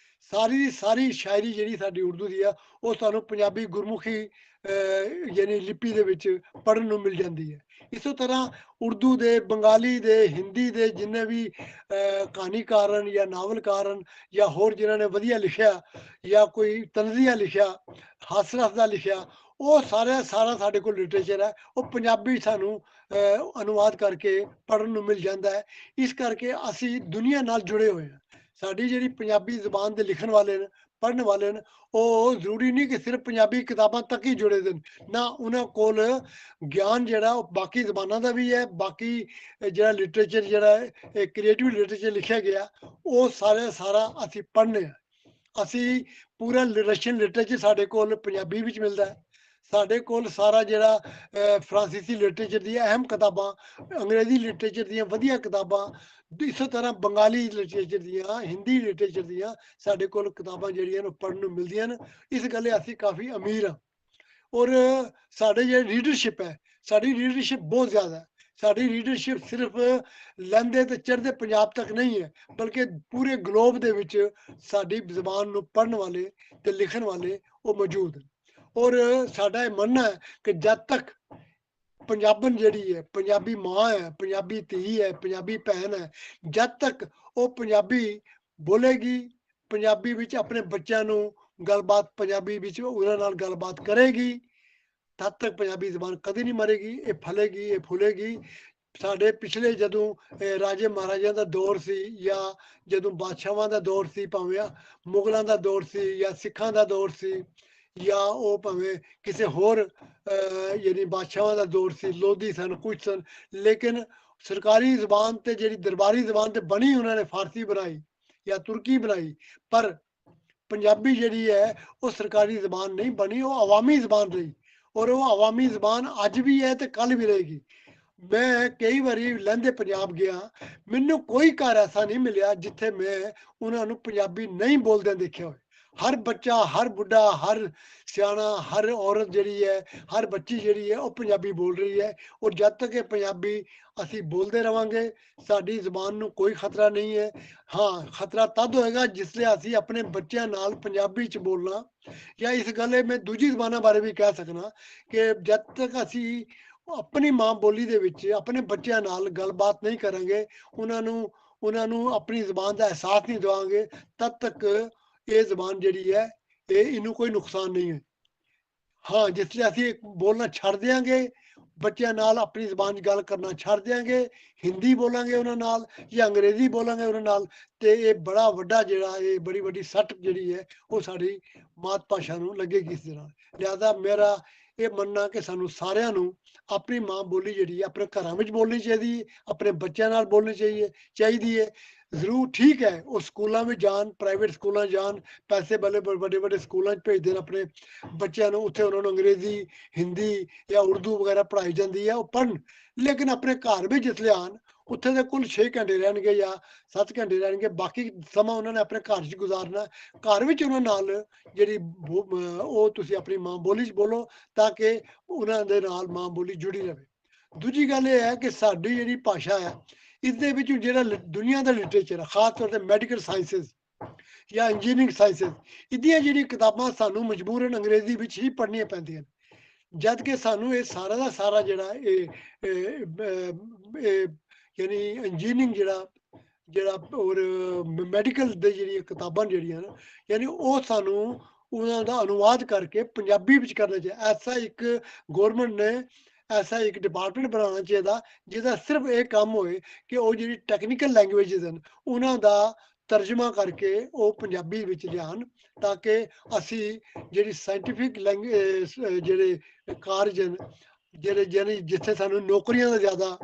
ਸਾਰੀ ਦੀ ਸਾਰੀ ਸ਼ਾਇਰੀ ਜਿਹੜੀ ਸਾਡੀ ਉਰਦੂ ਦੀ ਆ ਉਹ ਸਾਨੂੰ ਪੰਜਾਬੀ ਗੁਰਮੁਖੀ ਯਾਨੀ ਲਿਪੀ ਦੇ ਵਿੱਚ ਪੜ੍ਹਨ ਨੂੰ ਮਿਲ ਜਾਂਦੀ ਹੈ। ਇਸੇ ਤਰ੍ਹਾਂ ਉਰਦੂ ਦੇ, ਬੰਗਾਲੀ ਦੇ, ਹਿੰਦੀ ਦੇ ਜਿੰਨੇ ਵੀ ਕਹਾਣੀਕਾਰ ਹਨ ਜਾਂ ਨਾਵਲਕਾਰ ਹਨ ਜਾਂ ਹੋਰ ਜਿਨ੍ਹਾਂ ਨੇ ਵਧੀਆ ਲਿਖਿਆ ਜਾਂ ਕੋਈ ਤਨਜ਼ੀਆ ਲਿਖਿਆ, ਹਾਸਰਸ ਦਾ ਲਿਖਿਆ, ਉਹ ਸਾਰਾ ਸਾਡੇ ਕੋਲ ਲਿਟਰੇਚਰ ਹੈ ਉਹ ਪੰਜਾਬੀ ਸਾਨੂੰ ਅਨੁਵਾਦ ਕਰਕੇ ਪੜ੍ਹਨ ਨੂੰ ਮਿਲ ਜਾਂਦਾ ਹੈ। ਇਸ ਕਰਕੇ ਅਸੀਂ ਦੁਨੀਆ ਨਾਲ ਜੁੜੇ ਹੋਏ ਹਾਂ। ਸਾਡੀ ਜਿਹੜੀ ਪੰਜਾਬੀ ਜ਼ੁਬਾਨ ਦੇ ਲਿਖਣ ਵਾਲੇ ਨੇ, ਪੜ੍ਹਨ ਵਾਲੇ ਨੇ, ਉਹ ਜ਼ਰੂਰੀ ਨਹੀਂ ਕਿ ਸਿਰਫ ਪੰਜਾਬੀ ਕਿਤਾਬਾਂ ਤੱਕ ਹੀ ਜੁੜੇ ਦੇ ਨਾ, ਉਹਨਾਂ ਕੋਲ ਗਿਆਨ ਜਿਹੜਾ ਉਹ ਬਾਕੀ ਜ਼ਬਾਨਾਂ ਦਾ ਵੀ ਹੈ, ਬਾਕੀ ਜਿਹੜਾ ਲਿਟਰੇਚਰ ਜਿਹੜਾ ਹੈ ਕ੍ਰੀਏਟਿਵ ਲਿਟਰੇਚਰ ਲਿਖਿਆ ਗਿਆ ਉਹ ਸਾਰਾ ਅਸੀਂ ਪੜ੍ਹਨੇ ਆ। ਅਸੀਂ ਪੂਰਾ ਰਸ਼ੀਅਨ ਲਿਟਰੇਚਰ ਸਾਡੇ ਕੋਲ ਪੰਜਾਬੀ ਵਿੱਚ ਮਿਲਦਾ ਹੈ। ਸਾਡੇ ਕੋਲ ਸਾਰਾ ਜਿਹੜਾ ਫਰਾਂਸੀਸੀ ਲਿਟਰੇਚਰ ਦੀਆਂ ਅਹਿਮ ਕਿਤਾਬਾਂ, ਅੰਗਰੇਜ਼ੀ ਲਿਟਰੇਚਰ ਦੀਆਂ ਵਧੀਆ ਕਿਤਾਬਾਂ, ਇਸੇ ਤਰ੍ਹਾਂ ਬੰਗਾਲੀ ਲਿਟਰੇਚਰ ਦੀਆਂ, ਹਿੰਦੀ ਲਿਟਰੇਚਰ ਦੀਆਂ ਸਾਡੇ ਕੋਲ ਕਿਤਾਬਾਂ ਜਿਹੜੀਆਂ ਨੇ ਪੜ੍ਹਨ ਨੂੰ ਮਿਲਦੀਆਂ ਨੇ। ਇਸ ਗੱਲੇ ਅਸੀਂ ਕਾਫੀ ਅਮੀਰ ਹਾਂ। ਔਰ ਸਾਡੇ ਜਿਹੜੀ ਰੀਡਰਸ਼ਿਪ ਹੈ, ਸਾਡੀ ਰੀਡਰਸ਼ਿਪ ਬਹੁਤ ਜ਼ਿਆਦਾ ਹੈ। ਸਾਡੀ ਰੀਡਰਸ਼ਿਪ ਸਿਰਫ ਲਹਿੰਦੇ ਤੇ ਚੜ੍ਹਦੇ ਪੰਜਾਬ ਤੱਕ ਨਹੀਂ ਹੈ, ਬਲਕਿ ਪੂਰੇ ਗਲੋਬ ਦੇ ਵਿੱਚ ਸਾਡੀ ਜ਼ਬਾਨ ਨੂੰ ਪੜ੍ਹਨ ਵਾਲੇ ਤੇ ਲਿਖਣ ਵਾਲੇ ਉਹ ਮੌਜੂਦ ਹਨ। ਔਰ ਸਾਡਾ ਇਹ ਮੰਨਣਾ ਹੈ ਕਿ ਜਦ ਤੱਕ ਪੰਜਾਬਣ ਜਿਹੜੀ ਹੈ, ਪੰਜਾਬੀ ਮਾਂ ਹੈ, ਪੰਜਾਬੀ ਧੀ ਹੈ, ਪੰਜਾਬੀ ਭੈਣ ਹੈ, ਜਦ ਤੱਕ ਉਹ ਪੰਜਾਬੀ ਬੋਲੇਗੀ, ਪੰਜਾਬੀ ਵਿੱਚ ਆਪਣੇ ਬੱਚਿਆਂ ਨੂੰ ਗੱਲਬਾਤ ਪੰਜਾਬੀ ਵਿੱਚ ਉਹਨਾਂ ਨਾਲ ਗੱਲਬਾਤ ਕਰੇਗੀ, ਤਦ ਤੱਕ ਪੰਜਾਬੀ ਜ਼ਬਾਨ ਕਦੇ ਨਹੀਂ ਮਰੇਗੀ। ਇਹ ਫਲੇਗੀ, ਇਹ ਫੁੱਲੇਗੀ। ਸਾਡੇ ਪਿਛਲੇ ਜਦੋਂ ਰਾਜੇ ਮਹਾਰਾਜਿਆਂ ਦਾ ਦੌਰ ਸੀ ਜਾਂ ਜਦੋਂ ਬਾਦਸ਼ਾਹਾਂ ਦਾ ਦੌਰ ਸੀ, ਭਾਵੇਂ ਮੁਗਲਾਂ ਦਾ ਦੌਰ ਸੀ ਜਾਂ ਸਿੱਖਾਂ ਦਾ ਦੌਰ ਸੀ ਜਾਂ ਉਹ ਭਾਵੇਂ ਕਿਸੇ ਹੋਰ ਯਾਨੀ ਬਾਦਸ਼ਾਹਾਂ ਦਾ ਦੌਰ ਸੀ, ਲੋਧੀ ਸਨ, ਕੁਛ ਸਨ, ਲੇਕਿਨ ਸਰਕਾਰੀ ਜ਼ਬਾਨ ਤੇ ਜਿਹੜੀ ਦਰਬਾਰੀ ਜ਼ਬਾਨ ਤੇ ਬਣੀ ਉਹਨਾਂ ਨੇ ਫਾਰਸੀ ਬਣਾਈ ਜਾਂ ਤੁਰਕੀ ਬਣਾਈ, ਪਰ ਪੰਜਾਬੀ ਜਿਹੜੀ ਹੈ ਉਹ ਸਰਕਾਰੀ ਜ਼ਬਾਨ ਨਹੀਂ ਬਣੀ, ਉਹ ਅਵਾਮੀ ਜ਼ਬਾਨ ਰਹੀ। ਔਰ ਉਹ ਅਵਾਮੀ ਜ਼ਬਾਨ ਅੱਜ ਵੀ ਹੈ ਤੇ ਕੱਲ ਵੀ ਰਹੇਗੀ। ਮੈਂ ਕਈ ਵਾਰੀ ਲਹਿੰਦੇ ਪੰਜਾਬ ਗਿਆ, ਮੈਨੂੰ ਕੋਈ ਘਰ ਐਸਾ ਨਹੀਂ ਮਿਲਿਆ ਜਿੱਥੇ ਮੈਂ ਉਹਨਾਂ ਨੂੰ ਪੰਜਾਬੀ ਨਹੀਂ ਬੋਲਦਿਆਂ ਦੇਖਿਆ ਹੋਵੇ। ਹਰ ਬੱਚਾ, ਹਰ ਬੁੱਢਾ, ਹਰ ਸਿਆਣਾ, ਹਰ ਔਰਤ ਜਿਹੜੀ ਹੈ, ਹਰ ਬੱਚੀ ਜਿਹੜੀ ਹੈ ਉਹ ਪੰਜਾਬੀ ਬੋਲ ਰਹੀ ਹੈ। ਔਰ ਜਦ ਤੱਕ ਇਹ ਪੰਜਾਬੀ ਅਸੀਂ ਬੋਲਦੇ ਰਵਾਂਗੇ ਸਾਡੀ ਜ਼ਬਾਨ ਨੂੰ ਕੋਈ ਖਤਰਾ ਨਹੀਂ ਹੈ। ਹਾਂ, ਖਤਰਾ ਤਦ ਹੋਏਗਾ ਜਿਸ ਲਈ ਅਸੀਂ ਆਪਣੇ ਬੱਚਿਆਂ ਨਾਲ ਪੰਜਾਬੀ 'ਚ ਬੋਲਣਾ, ਜਾਂ ਇਸ ਗੱਲ ਮੈਂ ਦੂਜੀ ਜ਼ਬਾਨਾਂ ਬਾਰੇ ਵੀ ਕਹਿ ਸਕਦਾ ਕਿ ਜਦ ਤੱਕ ਅਸੀਂ ਆਪਣੀ ਮਾਂ ਬੋਲੀ ਦੇ ਵਿੱਚ ਆਪਣੇ ਬੱਚਿਆਂ ਨਾਲ ਗੱਲਬਾਤ ਨਹੀਂ ਕਰਾਂਗੇ, ਉਹਨਾਂ ਨੂੰ ਆਪਣੀ ਜ਼ਬਾਨ ਦਾ ਅਹਿਸਾਸ ਨਹੀਂ ਦਵਾਂਗੇ, ਤਦ ਤੱਕ ਇਹ ਜ਼ਬਾਨ ਜਿਹੜੀ ਹੈ ਇਹਨੂੰ ਕੋਈ ਨੁਕਸਾਨ ਨਹੀਂ ਹੈ। ਹਾਂ, ਜਿਸ ਲਈ ਅਸੀਂ ਬੋਲਣਾ ਛੱਡ ਦਿਆਂਗੇ, ਬੱਚਿਆਂ ਨਾਲ ਆਪਣੀ ਜ਼ਬਾਨ 'ਚ ਗੱਲ ਕਰਨਾ ਛੱਡ ਦਿਆਂਗੇ, ਹਿੰਦੀ ਬੋਲਾਂਗੇ ਉਹਨਾਂ ਨਾਲ ਜਾਂ ਅੰਗਰੇਜ਼ੀ ਬੋਲਾਂਗੇ ਉਹਨਾਂ ਨਾਲ, ਤੇ ਇਹ ਬੜਾ ਵੱਡਾ ਜਿਹੜਾ ਇਹ ਬੜੀ ਵੱਡੀ ਸੱਟ ਜਿਹੜੀ ਹੈ ਉਹ ਸਾਡੀ ਮਾਤ ਭਾਸ਼ਾ ਨੂੰ ਲੱਗੇਗੀ ਇਸ ਦੇ ਨਾਲ। ਲਿਹਾਜ਼ਾ ਮੇਰਾ ਇਹ ਮੰਨਣਾ ਕਿ ਸਾਨੂੰ ਸਾਰਿਆਂ ਨੂੰ ਆਪਣੀ ਮਾਂ ਬੋਲੀ ਜਿਹੜੀ ਆਪਣੇ ਘਰਾਂ ਵਿੱਚ ਬੋਲਣੀ ਚਾਹੀਦੀ ਹੈ, ਆਪਣੇ ਬੱਚਿਆਂ ਨਾਲ ਬੋਲਣੀ ਚਾਹੀਦੀ ਹੈ। ਜ਼ਰੂਰ ਠੀਕ ਹੈ ਉਹ ਸਕੂਲਾਂ ਵਿੱਚ ਜਾਣ, ਪ੍ਰਾਈਵੇਟ ਸਕੂਲਾਂ ਜਾਣ, ਪੈਸੇ ਵਾਲੇ ਵੱਡੇ ਵੱਡੇ ਸਕੂਲਾਂ 'ਚ ਭੇਜਦੇ ਨੇ ਆਪਣੇ ਬੱਚਿਆਂ ਨੂੰ, ਉੱਥੇ ਉਹਨਾਂ ਨੂੰ ਅੰਗਰੇਜ਼ੀ, ਹਿੰਦੀ ਜਾਂ ਉਰਦੂ ਵਗੈਰਾ ਪੜ੍ਹਾਈ ਜਾਂਦੀ ਹੈ, ਉਹ ਪੜ੍ਹਨ। ਲੇਕਿਨ ਆਪਣੇ ਘਰ ਵਿੱਚ ਜਿਸ ਲਈ ਆਉਣ, ਉੱਥੇ ਦੇ ਕੁੱਲ 6 ਘੰਟੇ ਰਹਿਣਗੇ ਜਾਂ 7 ਘੰਟੇ ਰਹਿਣਗੇ, ਬਾਕੀ ਸਮਾਂ ਉਹਨਾਂ ਨੇ ਆਪਣੇ ਘਰ 'ਚ ਗੁਜ਼ਾਰਨਾ। ਘਰ ਵਿੱਚ ਉਹਨਾਂ ਨਾਲ ਜਿਹੜੀ ਉਹ ਤੁਸੀਂ ਆਪਣੀ ਮਾਂ ਬੋਲੀ 'ਚ ਬੋਲੋ ਤਾਂ ਕਿ ਉਹਨਾਂ ਦੇ ਨਾਲ ਮਾਂ ਬੋਲੀ ਜੁੜੀ ਰਹੇ। ਦੂਜੀ ਗੱਲ ਇਹ ਹੈ ਕਿ ਸਾਡੀ ਜਿਹੜੀ ਭਾਸ਼ਾ ਹੈ, ਇਸ ਦੇ ਵਿੱਚ ਜਿਹੜਾ ਦੁਨੀਆ ਦਾ ਲਿਟਰੇਚਰ ਹੈ, ਖਾਸ ਤੌਰ ਤੇ ਮੈਡੀਕਲ ਸਾਇੰਸਿਸ ਜਾਂ ਇੰਜੀਨੀਅਰਿੰਗ ਸਾਇੰਸਿਸ, ਇਹਦੀਆਂ ਜਿਹੜੀਆਂ ਕਿਤਾਬਾਂ ਸਾਨੂੰ ਮਜਬੂਰਨ ਅੰਗਰੇਜ਼ੀ ਵਿੱਚ ਹੀ ਪੜ੍ਹਨੀਆਂ ਪੈਂਦੀਆਂ ਨੇ, ਜਦ ਕਿ ਸਾਨੂੰ ਇਹ ਸਾਰਾ ਦਾ ਸਾਰਾ ਜਿਹੜਾ ਯਾਨੀ ਇੰਜੀਨੀਅਰਿੰਗ ਜਿਹੜਾ ਔਰ ਮੈਡੀਕਲ ਦੇ ਜਿਹੜੀਆਂ ਕਿਤਾਬਾਂ ਜਿਹੜੀਆਂ ਨਾ, ਯਾਨੀ ਉਹ ਸਾਨੂੰ ਉਹਨਾਂ ਦਾ ਅਨੁਵਾਦ ਕਰਕੇ ਪੰਜਾਬੀ ਵਿੱਚ ਕਰਨਾ ਚਾਹੀਦਾ। ਐਸਾ ਇੱਕ ਗੌਰਮੈਂਟ ਨੇ ਐਸਾ ਇੱਕ ਡਿਪਾਰਟਮੈਂਟ ਬਣਾਉਣਾ ਚਾਹੀਦਾ ਜਿਹਦਾ ਸਿਰਫ ਇਹ ਕੰਮ ਹੋਏ ਕਿ ਉਹ ਜਿਹੜੀ ਟੈਕਨੀਕਲ ਲੈਂਗੁਏਜਸ ਹਨ ਉਹਨਾਂ ਦਾ ਤਰਜਮਾ ਕਰਕੇ ਉਹ ਪੰਜਾਬੀ ਵਿੱਚ ਲਿਆਉਣ, ਤਾਂ ਕਿ ਅਸੀਂ ਜਿਹੜੀ ਸਾਇੰਟੀਫਿਕ ਜਿਹੜੇ ਕਾਰਜ ਹਨ, ਜਿਹੜੇ ਜਿੱਥੇ ਸਾਨੂੰ ਨੌਕਰੀਆਂ ਦਾ ਜ਼ਿਆਦਾ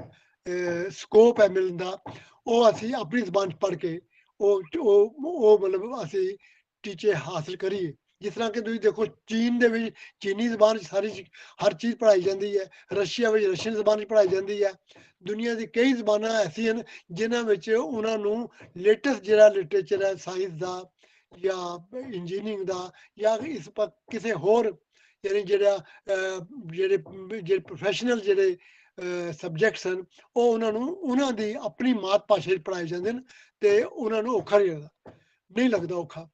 ਸਕੋਪ ਹੈ ਮਿਲਣ ਦਾ, ਉਹ ਅਸੀਂ ਆਪਣੀ ਜ਼ਬਾਨ 'ਚ ਪੜ੍ਹ ਕੇ ਉਹ ਮਤਲਬ ਅਸੀਂ ਟੀਚੇ ਹਾਸਲ ਕਰੀਏ। ਜਿਸ ਤਰ੍ਹਾਂ ਕਿ ਤੁਸੀਂ ਦੇਖੋ ਚੀਨ ਦੇ ਵਿੱਚ ਚੀਨੀ ਜ਼ਬਾਨ 'ਚ ਹਰ ਚੀਜ਼ ਪੜ੍ਹਾਈ ਜਾਂਦੀ ਹੈ, ਰਸ਼ੀਆ ਵਿੱਚ ਰਸ਼ੀਅਨ ਜ਼ਬਾਨ 'ਚ ਪੜ੍ਹਾਈ ਜਾਂਦੀ ਹੈ। ਦੁਨੀਆ ਦੀ ਕਈ ਜ਼ਬਾਨਾਂ ਐਸੀਆਂ ਹਨ ਜਿਨ੍ਹਾਂ ਵਿੱਚ ਉਹਨਾਂ ਨੂੰ ਲੇਟੈਸਟ ਜਿਹੜਾ ਲਿਟਰੇਚਰ ਹੈ ਸਾਇੰਸ ਦਾ ਜਾਂ ਇੰਜੀਨੀਅਰਿੰਗ ਦਾ ਜਾਂ ਕਿਸੇ ਹੋਰ ਯਾਨੀ ਜਿਹੜੇ ਪ੍ਰੋਫੈਸ਼ਨਲ ਜਿਹੜੇ ਸਬਜੈਕਟਸ ਹਨ, ਉਹ ਉਹਨਾਂ ਦੀ ਆਪਣੀ ਮਾਤ ਭਾਸ਼ਾ 'ਚ ਪੜ੍ਹਾਏ ਜਾਂਦੇ ਨੇ ਤੇ ਉਹਨਾਂ ਨੂੰ ਔਖਾ ਨਹੀਂ ਲੱਗਦਾ ਔਖਾ।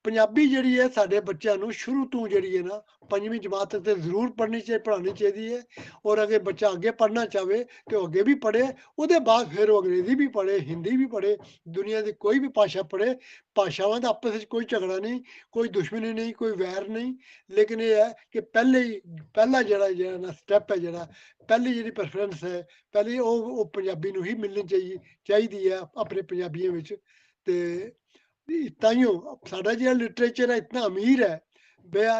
ਪੰਜਾਬੀ ਜਿਹੜੀ ਹੈ ਸਾਡੇ ਬੱਚਿਆਂ ਨੂੰ ਸ਼ੁਰੂ ਤੋਂ ਜਿਹੜੀ ਹੈ ਨਾ 5ਵੀਂ ਜਮਾਤ ਤੱਕ ਤੇ ਜ਼ਰੂਰ ਪੜ੍ਹਾਉਣੀ ਚਾਹੀਦੀ ਹੈ। ਔਰ ਅਗਰ ਬੱਚਾ ਅੱਗੇ ਪੜ੍ਹਨਾ ਚਾਹਵੇ ਤੇ ਉਹ ਅੱਗੇ ਵੀ ਪੜ੍ਹੇ, ਉਹਦੇ ਬਾਅਦ ਫਿਰ ਉਹ ਅੰਗਰੇਜ਼ੀ ਵੀ ਪੜ੍ਹੇ, ਹਿੰਦੀ ਵੀ ਪੜ੍ਹੇ, ਦੁਨੀਆ ਦੀ ਕੋਈ ਵੀ ਭਾਸ਼ਾ ਪੜ੍ਹੇ। ਭਾਸ਼ਾਵਾਂ ਦਾ ਆਪਸ ਵਿੱਚ ਕੋਈ ਝਗੜਾ ਨਹੀਂ, ਕੋਈ ਦੁਸ਼ਮਣੀ ਨਹੀਂ, ਕੋਈ ਵੈਰ ਨਹੀਂ। ਲੇਕਿਨ ਇਹ ਹੈ ਕਿ ਪਹਿਲਾ ਜਿਹੜਾ ਨਾ ਸਟੈਪ ਹੈ, ਪਹਿਲੀ ਜਿਹੜੀ ਪ੍ਰੈਫਰੈਂਸ ਹੈ, ਪਹਿਲੀ ਉਹ ਪੰਜਾਬੀ ਨੂੰ ਹੀ ਮਿਲਣੀ ਚਾਹੀਦੀ ਹੈ ਆਪਣੇ ਪੰਜਾਬੀਆਂ ਵਿੱਚ। ਤੇ ਤਾਈਓ ਸਾਡਾ ਜਿਹੜਾ ਲਿਟਰੇਚਰ ਹੈ ਇਤਨਾ ਅਮੀਰ ਹੈ,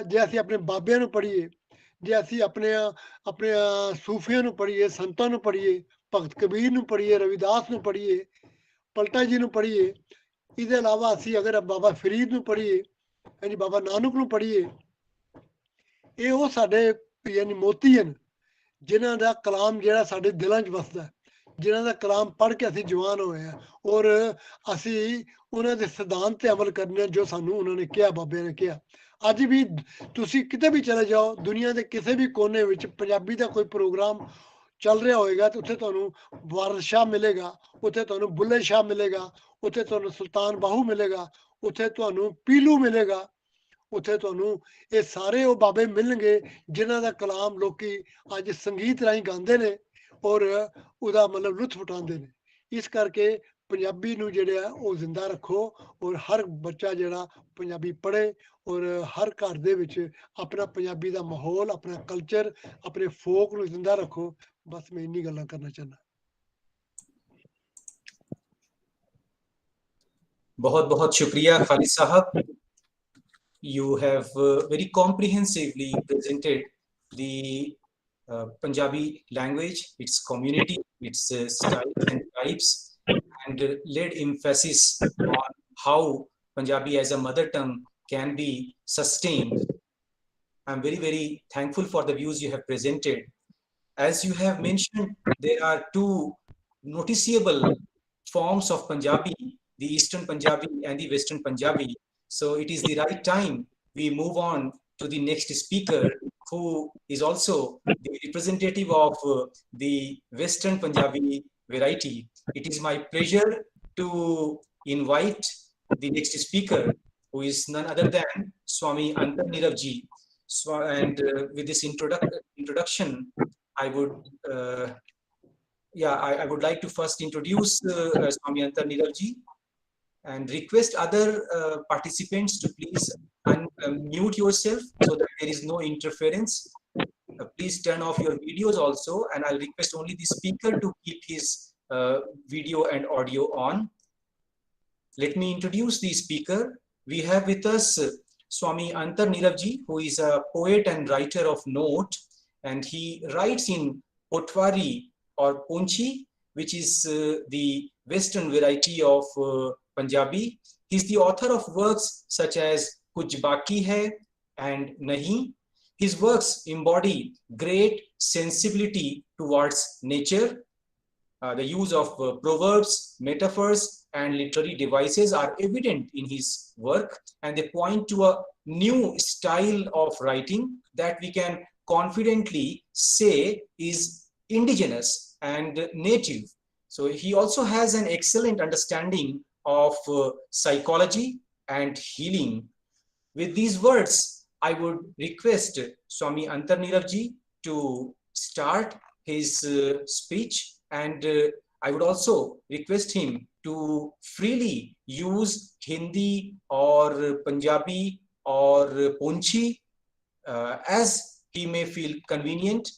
ਜੇ ਅਸੀਂ ਆਪਣੇ ਬਾਬਿਆਂ ਨੂੰ ਪੜ੍ਹੀਏ, ਜੇ ਅਸੀਂ ਆਪਣੇ ਸੂਫੀਆਂ ਨੂੰ ਪੜ੍ਹੀਏ, ਸੰਤਾਂ ਨੂੰ ਪੜ੍ਹੀਏ, ਭਗਤ ਕਬੀਰ ਨੂੰ ਪੜ੍ਹੀਏ, ਰਵਿਦਾਸ ਨੂੰ ਪੜ੍ਹੀਏ, ਪਲਟਾ ਜੀ ਨੂੰ ਪੜ੍ਹੀਏ, ਇਹਦੇ ਇਲਾਵਾ ਅਸੀਂ ਅਗਰ ਬਾਬਾ ਫਰੀਦ ਨੂੰ ਪੜ੍ਹੀਏ, ਯਾਨੀ ਬਾਬਾ ਨਾਨਕ ਨੂੰ ਪੜ੍ਹੀਏ, ਇਹ ਉਹ ਸਾਡੇ ਯਾਨੀ ਮੋਤੀ ਹਨ ਜਿਨ੍ਹਾਂ ਦਾ ਕਲਾਮ ਜਿਹੜਾ ਸਾਡੇ ਦਿਲਾਂ 'ਚ ਵਸਦਾ, ਜਿਨ੍ਹਾਂ ਦਾ ਕਲਾਮ ਪੜ੍ਹ ਕੇ ਅਸੀਂ ਜਵਾਨ ਹੋਏ ਹਾਂ ਔਰ ਅਸੀਂ ਉਹਨਾਂ ਦੇ ਸਿਧਾਂਤ ਤੇ ਅਮਲ ਕਰਨੇ ਜੋ ਸਾਨੂੰ ਉਹਨਾਂ ਨੇ ਕਿਹਾ, ਬਾਬਿਆਂ ਨੇ ਕਿਹਾ। ਅੱਜ ਵੀ ਤੁਸੀਂ ਕਿਤੇ ਵੀ ਚਲੇ ਜਾਓ, ਦੁਨੀਆ ਦੇ ਕਿਸੇ ਵੀ ਕੋਨੇ ਵਿੱਚ ਪੰਜਾਬੀ ਦਾ ਕੋਈ ਪ੍ਰੋਗਰਾਮ ਚੱਲ ਰਿਹਾ ਹੋਏਗਾ ਤੇ ਉੱਥੇ ਤੁਹਾਨੂੰ ਵਾਰਿਸ ਸ਼ਾਹ ਮਿਲੇਗਾ, ਉੱਥੇ ਤੁਹਾਨੂੰ ਬੁੱਲੇ ਸ਼ਾਹ ਮਿਲੇਗਾ, ਉੱਥੇ ਤੁਹਾਨੂੰ ਸੁਲਤਾਨ ਬਾਹੂ ਮਿਲੇਗਾ, ਉੱਥੇ ਤੁਹਾਨੂੰ ਪੀਲੂ ਮਿਲੇਗਾ, ਉੱਥੇ ਤੁਹਾਨੂੰ ਇਹ ਸਾਰੇ ਉਹ ਬਾਬੇ ਮਿਲਣਗੇ ਜਿਨ੍ਹਾਂ ਦਾ ਕਲਾਮ ਲੋਕੀ ਅੱਜ ਸੰਗੀਤ ਰਾਹੀਂ ਗਾਉਂਦੇ ਨੇ ਔਰ ਉਹਦਾ ਮਤਲਬ ਲੁਤਫ ਉਠਾਉਂਦੇ ਨੇ। ਇਸ ਕਰਕੇ ਪੰਜਾਬੀ ਨੂੰ ਜਿਹੜਾ ਉਹ ਜ਼ਿੰਦਾ ਰੱਖੋ ਔਰ ਹਰ ਬੱਚਾ ਜਿਹੜਾ ਪੰਜਾਬੀ ਪੜ੍ਹੇ ਔਰ ਹਰ ਘਰ ਦੇ ਵਿੱਚ ਆਪਣਾ ਪੰਜਾਬੀ ਦਾ ਮਾਹੌਲ, ਆਪਣਾ ਕਲਚਰ, ਆਪਣੇ ਫੋਕ ਨੂੰ ਜ਼ਿੰਦਾ ਰੱਖੋ। ਬਸ ਮੈਂ ਇੰਨੀ ਗੱਲਾਂ ਕਰਨਾ ਚਾਹੁੰਦਾ। बहुत बहुत शुक्रिया खालिद साहब. You have very comprehensively presented the Punjabi language, its community, its styles and types, and laid emphasis on how Punjabi as a mother tongue can be sustained. I'm very, very thankful for the views you have presented. As you have mentioned, there are two noticeable forms of Punjabi, the Eastern Punjabi and the Western Punjabi. So it is the right time we move on to the next speaker, who is also the representative of the Western Punjabi variety. It is my pleasure to invite the next speaker, who is none other than Swami Anil ji. And with this introduction, I would like to first introduce Swami Anil ji and request other participants to please unmute yourself so that there is no interference. Please turn off your videos also, and I'll request only the speaker to keep his video and audio on. Let me introduce the speaker. We have with us Swami Anil ji, who is a poet and writer of note. and he writes in Potwari or Ponchi, which is the Western variety of Punjabi. He's the author of works such as Kuch Baki Hai and Nahi. His works embody great sensibility towards nature. The use of proverbs, metaphors, and literary devices are evident in his work, and they point to a new style of writing that we can confidently say is indigenous and native. So he also has an excellent understanding of psychology and healing. With these words, I would request Swami Antarniravji to start his speech, and I would also request him to freely use Hindi or Punjabi or Ponchi as he may feel convenient.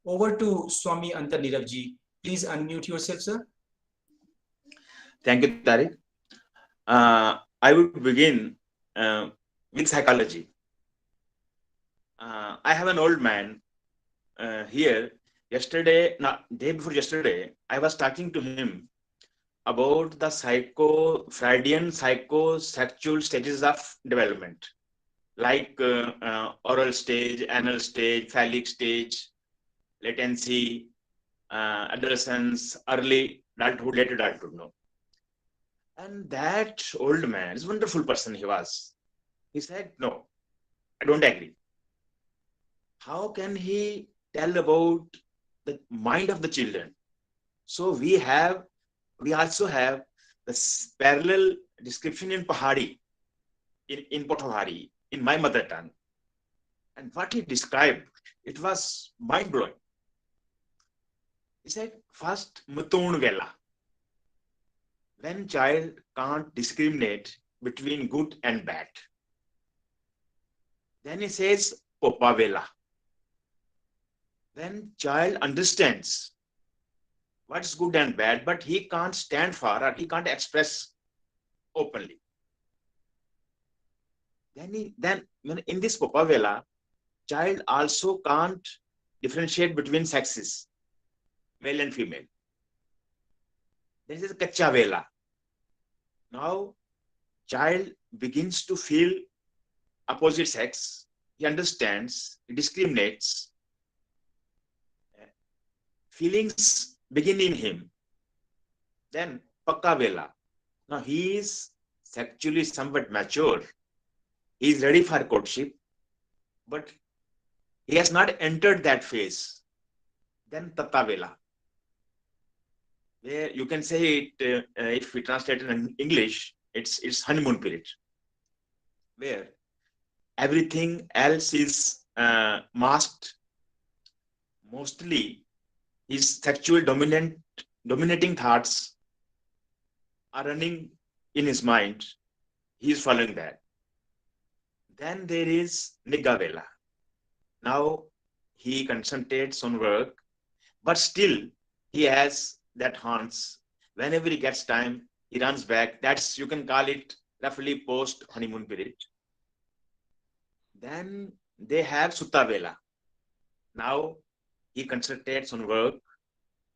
Over to Swami Antarniravji. Please unmute yourself, sir. Thank you, Tariq. I would begin with psychology. I have an old man here. Yesterday, day before yesterday, I was talking to him about the Freudian psychosexual stages of development, like oral stage, anal stage, phallic stage, latency, adolescence, early adulthood, late adulthood. No. And that old man is a wonderful person he was. He said, no, I don't agree. How can he tell about the mind of the children? So we also have this parallel description in Pahari, in Potawari, in my mother tongue. And what he described, it was mind-blowing. He said, first, Mutun Vela. When child can't discriminate between good and bad. Then he says, Popa Vela. When child understands what's good and bad, but he can't stand for or he can't express openly. Then in this Popa Vela, child also can't differentiate between sexes, male and female. This is Kacha Vela. Now, child begins to feel opposite sex. He understands, he discriminates. Feelings begin in him. Then Pakka Vela. Now, he is sexually somewhat mature. He is ready for courtship, but he has not entered that phase. Then Tatta Vela. Where you can say it, if we translate it in English, it's honeymoon period, where everything else is masked. Mostly, his sexual dominating thoughts are running in his mind. He is following that. Then there is Nigavela. Now he concentrates on work, but still he has that haunts. Whenever he gets time, he runs back. That's, you can call it roughly post honeymoon period. Then they have Sutta Vela. Now he concentrates on work,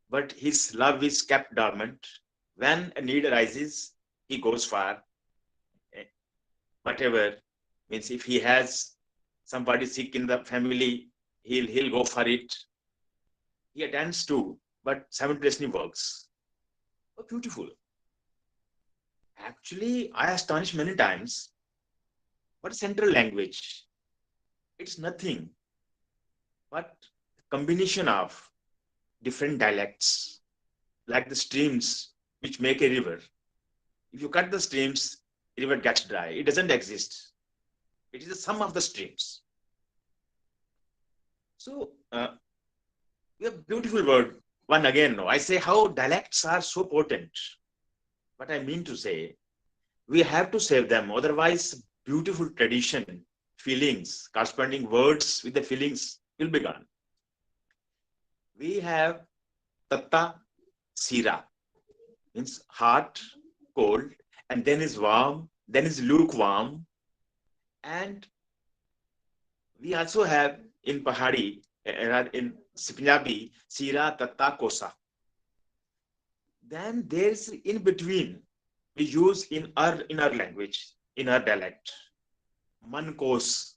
but his love is kept dormant. When a need arises, he goes for whatever. Means if he has somebody sick in the family, he'll go for it. He attends to, but simultaneously works. Oh, beautiful. Actually, I astonished many times. What is central language? It's nothing but combination of different dialects, like the streams which make a river. If you cut the streams, the river gets dry. It doesn't exist. It is the sum of the streams. So, we have beautiful word. One again, no, I say how dialects are so potent. What I mean to say, we have to save them. Otherwise, beautiful tradition, feelings, corresponding words with the feelings will be gone. We have Tatta Sira, means hot, cold, and then is warm, then is lukewarm. And we also have in Pahari, in Punjabi, Sira Tatta Kosa. Then there's in between, we use in our language, in our dialect, Man Kos.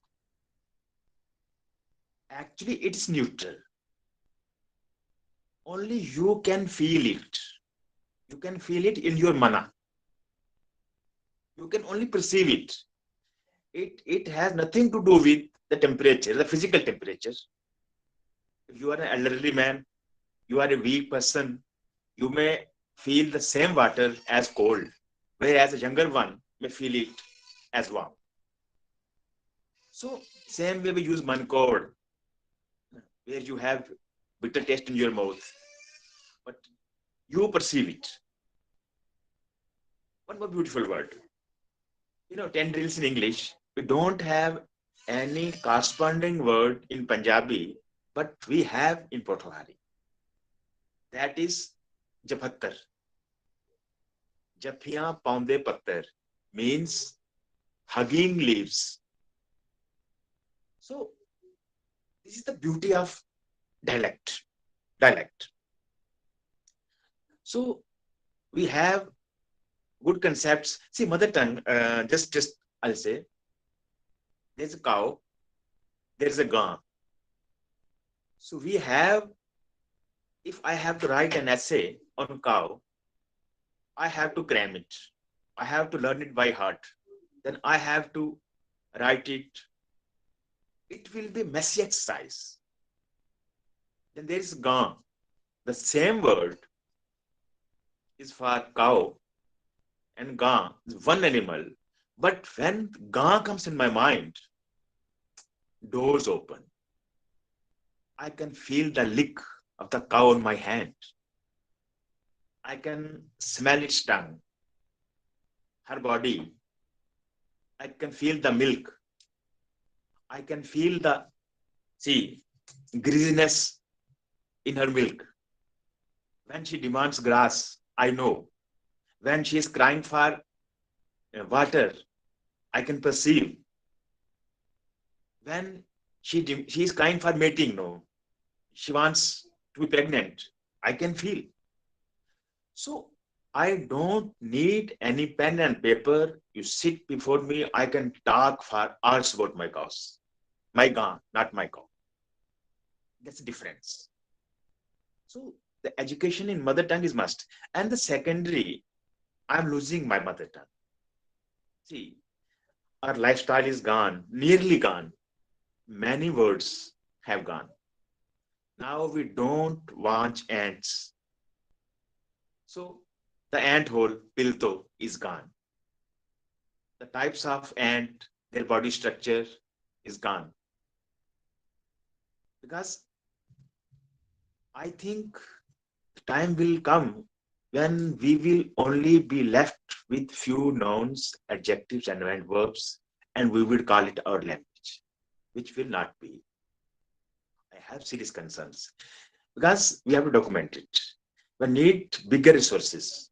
Actually, it's neutral. Only you can feel it. You can feel it in your mana. You can only perceive it. It has nothing to do with the temperature, the physical temperature. If you are an elderly man, you are a weak person, you may feel the same water as cold, whereas a younger one may feel it as warm. So, same way we use mankod, where you have bitter taste in your mouth, but you perceive it. One more beautiful word. 10 drills in English. We don't have any corresponding word in Punjabi, but we have in Potawari. That is Japattar. Jafiyan Paunde Pattar means hugging leaves. So, this is the beauty of dialect. So, we have good concepts. See, mother tongue, just I'll say, there's a cow, there's a gun. So we have, if I have to write an essay on cow, I have to cram it. I have to learn it by heart. Then I have to write it. It will be messy exercise. Then there is gun. The same word is for cow and gun is one animal. But when gun comes in my mind, doors open. I can feel the lick of the cow on my hand. I can smell its tongue, her body. I can feel the milk. I can feel the, greasiness in her milk. When she demands grass, I know. When she is crying for water, I can perceive. When she is crying for mating, no. She wants to be pregnant, I can feel. So I don't need any pen and paper. You sit before me, I can talk for hours about my cows. My gun, not my cow. That's the difference. So the education in mother tongue is must. And the secondary, I'm losing my mother tongue. See, our lifestyle is gone, nearly gone. Many words have gone. Now we don't want ants. So the ant hole, pilto, is gone. The types of ant, their body structure is gone. Because I think the time will come when we will only be left with few nouns, adjectives, and verbs, and we will call it our language, which will not be. I have serious concerns because we have to document it. We need bigger resources.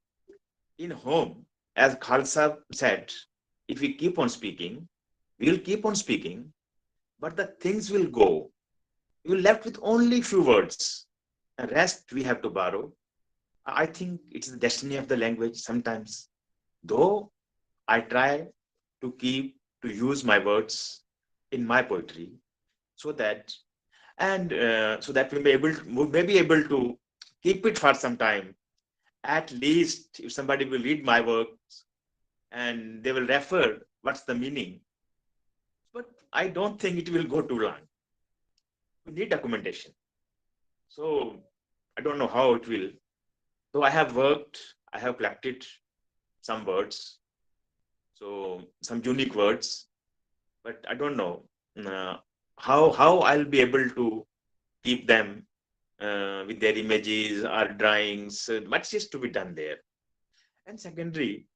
In home, as Khalid Sahab said, if we keep on speaking, we'll keep on speaking, but the things will go. You're left with only few words. The rest we have to borrow. I think it's the destiny of the language sometimes. Though I try to use my words in my poetry so that we may be able to keep it for some time. At least if somebody will read my works and they will refer what's the meaning. But I don't think it will go too long. We need documentation. So I don't know how it will. So I have collected some words, so some unique words, but I don't know how I'll be able to keep them with their images or drawings. Much is to be done there. And secondary,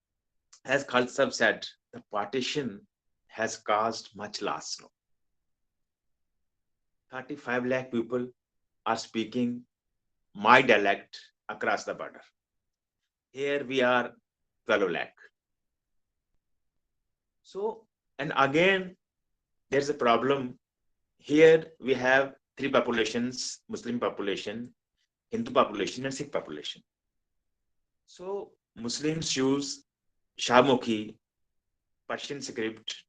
as Khalid Sahab said, the partition has caused much loss. 35 lakh people are speaking my dialect across the border. Here we are 12 lakh. So, and again, there's a problem here we have three populations: Muslim population, Hindu population, and Sikh population. So Muslims use Shahmukhi, Persian script,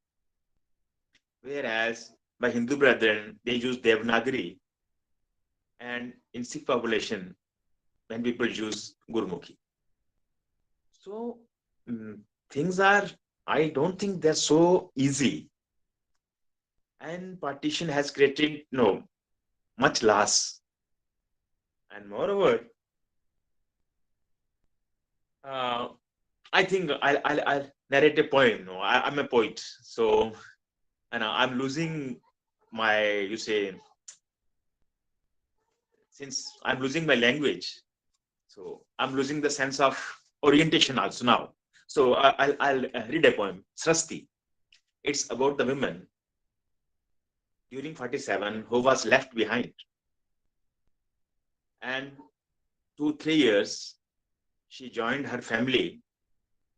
whereas my Hindu brethren, they use Devanagari, and in Sikh population, when people use Gurmukhi. So things are, I don't think they're so easy. And partition has created much loss. And moreover, I think I'll narrate a poem. No, I'm a poet, so and I'm losing my, since I'm losing my language, so I'm losing the sense of orientation also now. So I'll read a poem, Srasti. It's about the women during 47 who was left behind. And 2-3 years, she joined her family.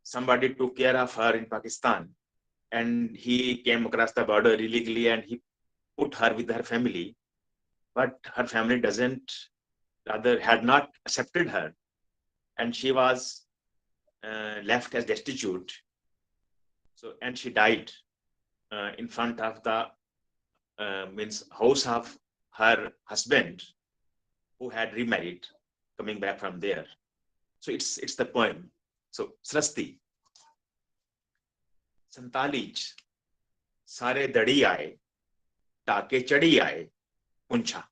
Somebody took care of her in Pakistan, and he came across the border illegally, and he put her with her family. But her family had not accepted her, and she was left as destitute. So, and she died in front of the house of her husband, who had remarried, coming back from there. So it's the poem. So Srasti. संतालीच सारे दड़ी आए, टाके चढ़ी आए, ऊंचा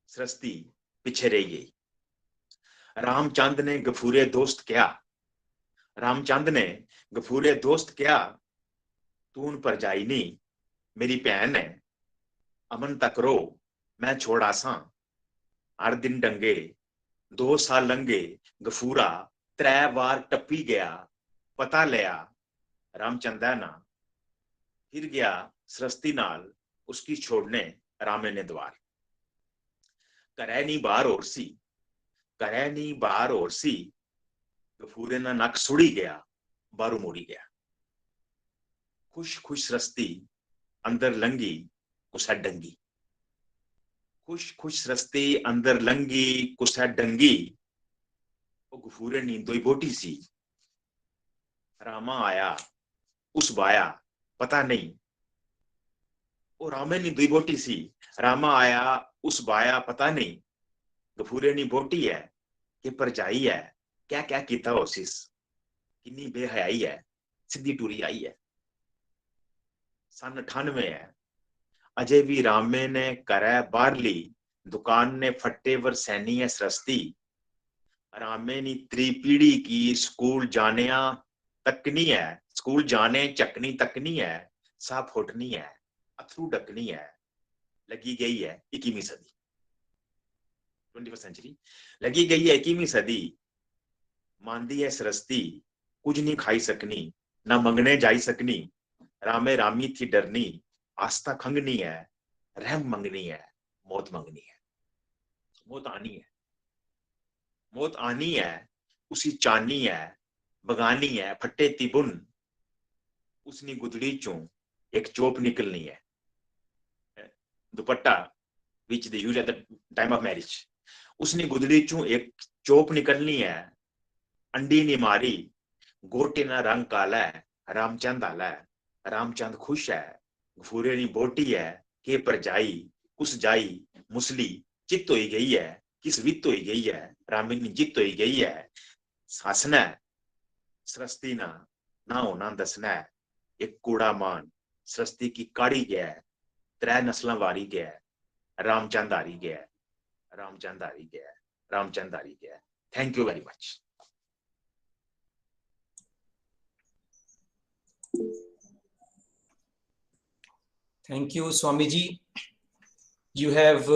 सृष्टि पीछे रह गई। रामचंद ने गफूरे दोस्त क्या, रामचंद ने गफूरे दोस्त क्या, तून पर जाई नहीं, मेरी भैन है, अमन तक रो, मैं छोड़ा सा, हर दिन डंगे, 2 साल लंघे, गफूरा 3 बार टप्पी गया, पता लिया रामचंदा ना, फिर गया सृष्टि नाल, उसकी छोड़ने रामे ने द्वार। करे नी बार और सी, करे नी बार और सी, गफूरे ना नक सुड़ी गया, बारू मोड़ी गया। खुश खुश सृष्टि अंदर लंगी, कुसा डंगी, खुश खुश सृष्टि अंदर लंगी, कुसा डंगी, वो गफूरे नींदो ही बोटी सी, रामा आया उस बाया पता नहीं, वो रामे नी दुई बोटी सी, रामा आया उस बाया पता नहीं, गफूरे नी बोटी है कि परजाई है, क्या क्या कीता होसिस, किन्नी बेहयाई है, सीधी टूरी आई है। सन 98 है, अजय भी रामे ने करे बारली, दुकान ने फट्टे वर सैनी है सृष्टि, रामे नी त्रिपीढ़ी की स्कूल जानिया तकनी है, स्कूल जाने चकनी तकनी है, सा फुटनी है, अथरू डकनी है, लगी गई है 21वीं सदी, 21st सेंचुरी, लगी गई है 21वीं सदी, मांदी है सृष्टि, कुछ नहीं खाई सकनी, ना मंगने जाई सकनी, रामे रामी थी डरनी, आस्था खंगनी है, रहम मंगनी है, मौत मंगनी है। मौत आनी है, मौत आनी है, उसी चानी है, बगानी है, फट्टे तिबुन, उसनी गुदड़ी चों एक चोप निकलनी है, दुपट्टा which they use at the time of marriage, उसनी गुदड़ी चों एक चोप निकलनी है, अंडी नी मारी, गोटे ना रंग काला है, रामचंद आला है, रामचंद खुश है, गफूरे नी बोटी है, के पर जाई, कुस जाई, मुसली, चित्त होई गई है, किस वित्त होई गई है, रामी नी जित्त होई गई है, हसना है, सृष्टि ना होना दसना है, एक कूड़ा मान सृष्टि की काढ़ी गया है, 3 नस्ल वारी गया है, रामचंद हारी गया है, रामचंद हारी गया है, रामचंद हारी गया है। Thank you very much. Thank you, Swamiji. You have,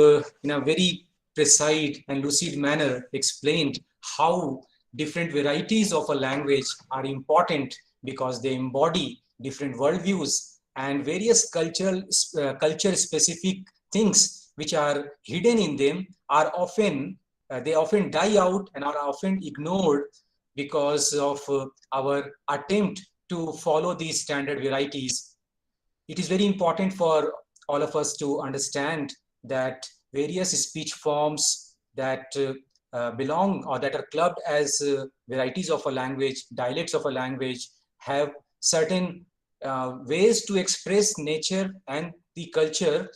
in a very precise and lucid manner, explained how different varieties of a language are important because they embody different worldviews and various culture-specific things which are hidden in them are often, they often die out and are often ignored because of our attempt to follow these standard varieties. it is very important for all of us to understand that various speech forms that belong or that are clubbed as varieties of a language, dialects of a language, have certain ways to express nature and the culture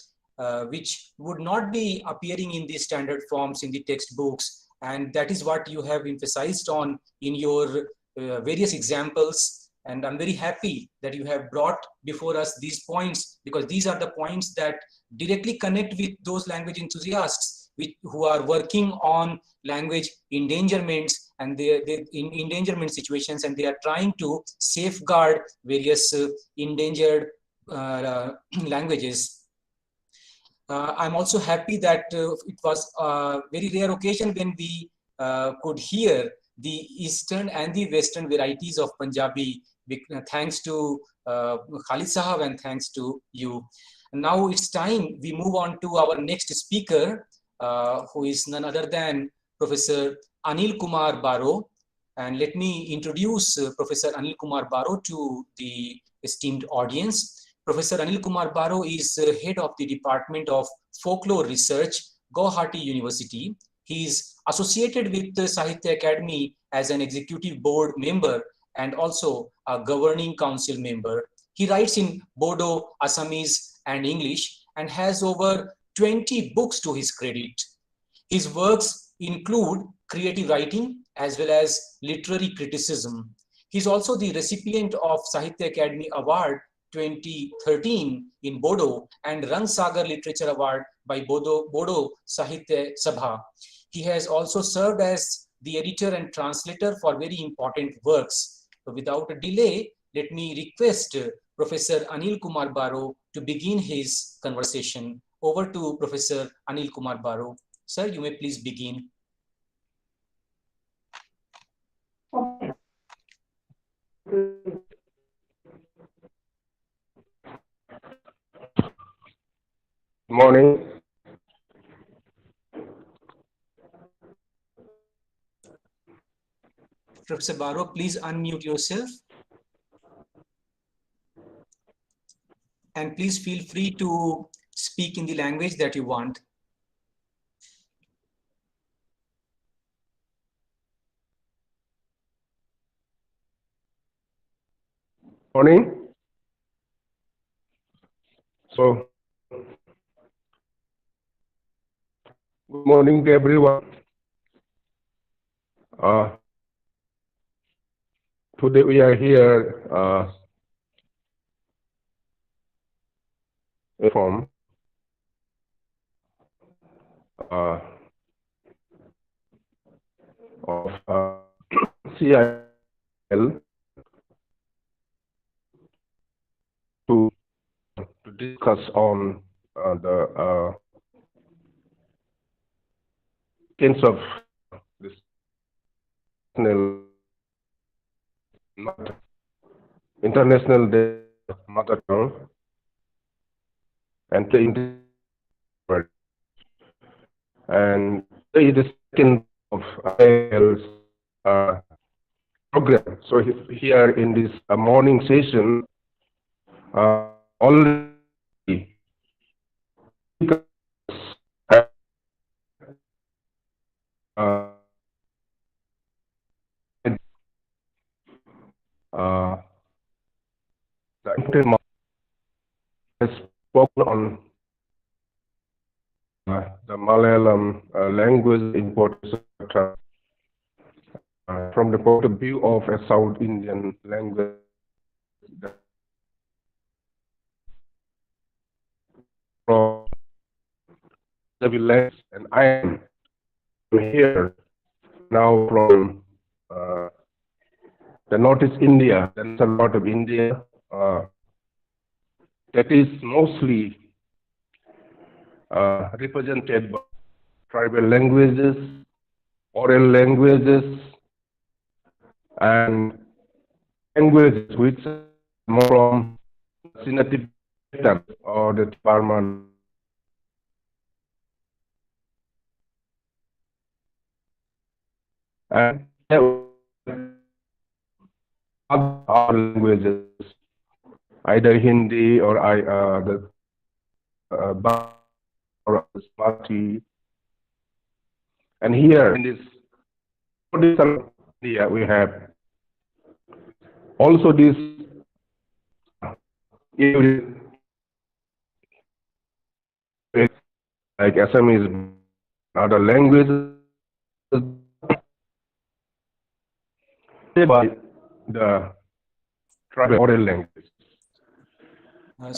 which would not be appearing in the standard forms in the textbooks. And that is what you have emphasized on in your various examples. And I'm very happy that you have brought before us these points, because these are the points that directly connect with those language enthusiasts who are working on language endangerments and in endangerment situations, and they are trying to safeguard various endangered languages. I'm also happy that it was a very rare occasion when we could hear the Eastern and the Western varieties of Punjabi, thanks to Khalid Sahab and thanks to you. Now it's time we move on to our next speaker, who is none other than Professor Anil Kumar Baro. And let me introduce Professor Anil Kumar Baro to the esteemed audience. Professor Anil Kumar Baro is head of the Department of Folklore Research, Guwahati University. He is associated with the Sahitya Academy as an executive board member and also a governing council member. He writes in Bodo, Assamese, and English and has over 20 books to his credit. His works include creative writing as well as literary criticism. He is also the recipient of Sahitya Academy Award 2013 in Bodo and Rang Sagar Literature Award by Bodo Sahitya Sabha. He has also served as the editor and translator for very important works. So without a delay, let me request Professor Anil Kumar Baro to begin his conversation. Over to Professor Anil Kumar Baro. Sir, you may please begin. Morning. Professor Baro, please unmute yourself. And please feel free to speak in the language that you want. Morning. So, good morning to everyone. Today we are here from of CIL to discuss on the kinds of this International Day of Mother Tongue and the and the second of IL's program. So here in this morning session, already the has spoken on the Malayalam language importance from the point of view of a South Indian language. From the village, and I am here now from the Northeast India. There's a lot of India that is mostly represented by tribal languages, oral languages, and languages which are more from Sinative or the Parman. And other languages either Hindi or the or Marathi. And here in this India, we have also this like Assamese, other languages by the tribal oral language.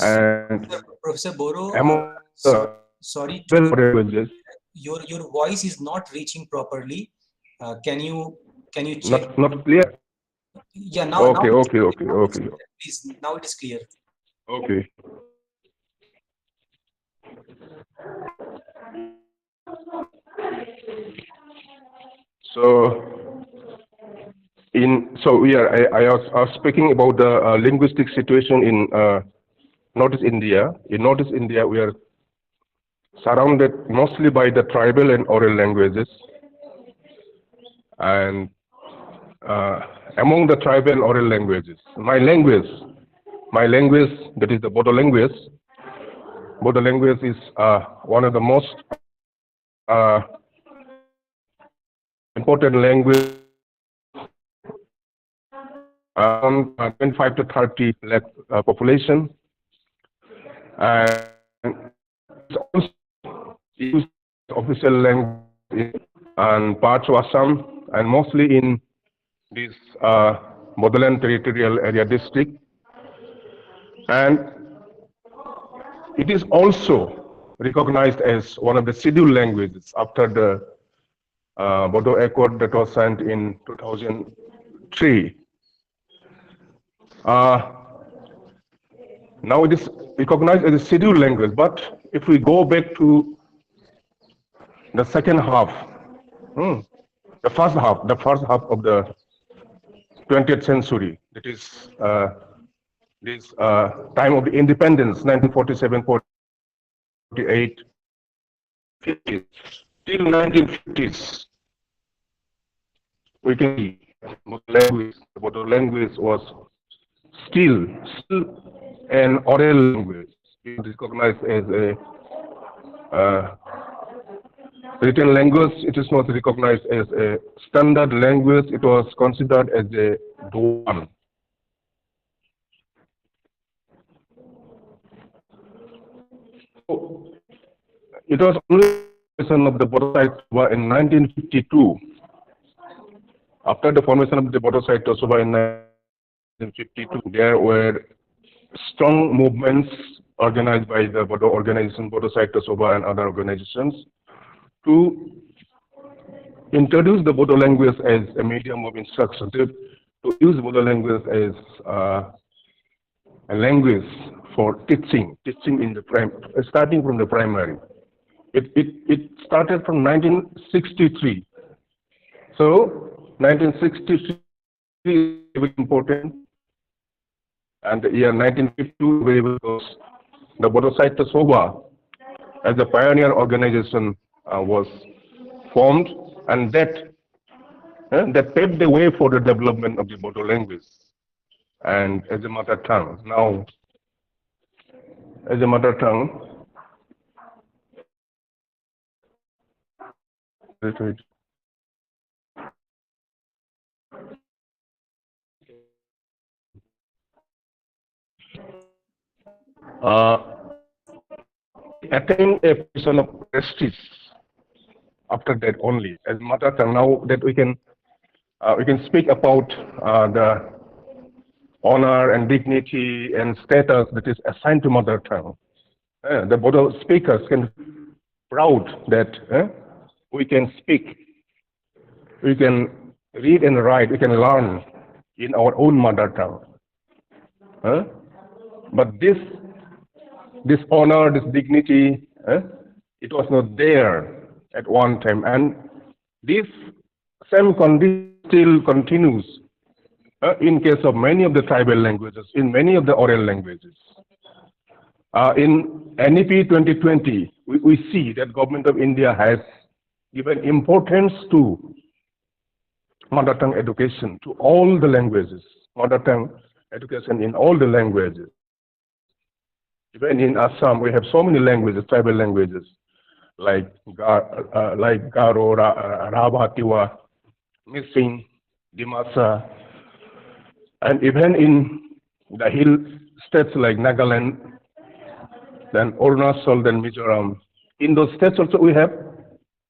And Professor Boro, among sorry the to languages, your voice is not reaching properly. Can you check? not clear. Yeah, now Okay, now okay, okay, okay, please, now it is clear. okay. So I was speaking about the linguistic situation in Northeast India. In Northeast India, we are surrounded mostly by the tribal and oral languages, and among the tribal and oral languages, my language, that is the Bodo language. Bodo language is one of the most important language. Around 25 to 30 lakh population, and it's also used official language in parts of Assam and mostly in this Bodoland territorial area district, and it is also recognized as one of the scheduled languages after the Bodo Accord that was signed in 2003. Now it is recognized as a scheduled language, but if we go back to the second half, the first half of the 20th century, that is this time of the independence, 1947, 48, 50s, till 1950s, we can see the Bodo language was still an oral language. It is recognized as a written language. It is not recognized as a standard language. It was considered as a Doan. It was only of the Bodo Sahib in 1952. After the formation of the Bodo Sahib in 1952, there were strong movements organized by the Bodo organization, Bodo Sahib and other organizations, to introduce the Bodo language as a medium of instruction, to use Bodo language as a language for teaching in the starting from the primary. It started from 1963. So 1963 is very important, and the year 1952 very because the Bodo Sahib as a pioneer organization was formed, and that paved the way for the development of the Bodo language and as a mother tongue. Now, as a mother tongue, attain a position of prestige after that only as mother tongue. Now that we can speak about the honor and dignity and status that is assigned to mother tongue. The Bodo speakers can be proud that we can speak, we can read and write, we can learn in our own mother tongue. But this honor, this dignity, it was not there at one time, and this same condition still continues in case of many of the tribal languages, in many of the oral languages. In NEP 2020, we see that Government of India has given importance to mother tongue education, to all the languages, mother tongue education in all the languages. Even in Assam, we have so many languages, tribal languages, like Garo, Rabha, Tiwa, Missing, Dimasa, and even in the hill states like Nagaland, then Arunachal, then Mizoram. In those states also we have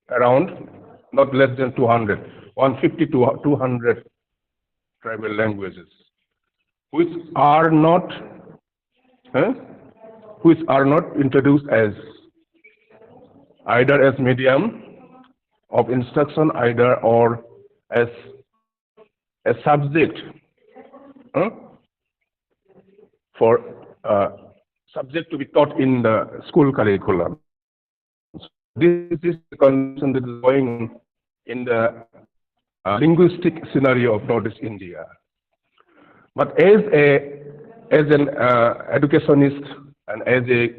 around not less than 200, 150 to 200 tribal languages, which are not introduced as either as medium of instruction, either or as a subject for subject to be taught in the school curriculum. This is the condition that is going in the linguistic scenario of Northeast India. But as an educationist and as a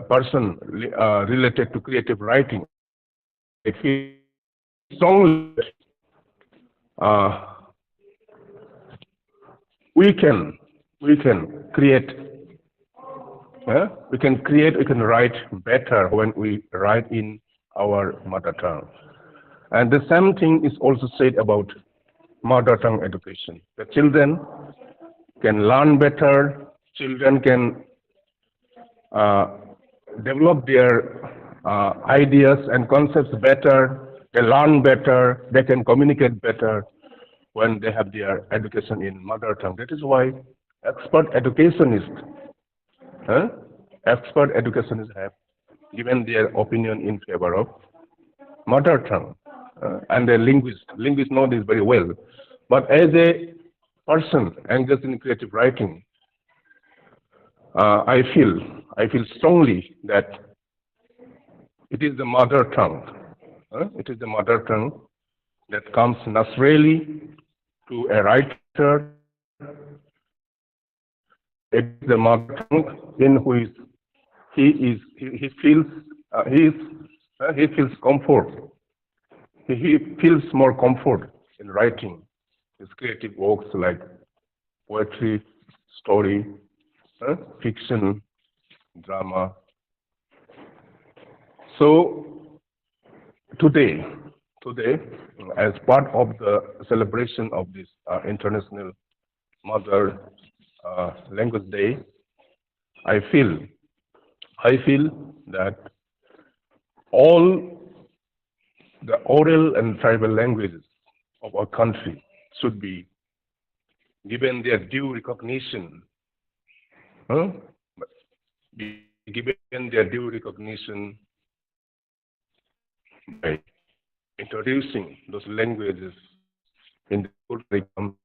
person related to creative writing, I feel strongly we can create. We can write better when we write in our mother tongue. And the same thing is also said about mother tongue education. The children can learn better, children can develop their ideas and concepts better, they learn better, they can communicate better when they have their education in mother tongue. That is why expert educationists have given their opinion in favor of mother tongue. And the linguists know this very well. But as a person engaged in creative writing, I feel strongly that it is the mother tongue. It is the mother tongue that comes naturally to a writer. It is the mother tongue in which he feels comfort. He feels more comfort in writing his creative works like poetry, story, fiction, drama. So today, as part of the celebration of this International Mother Language Day, I feel that all the oral and tribal languages of our country should be given their due recognition. Be given their due recognition by introducing those languages in the school curriculum,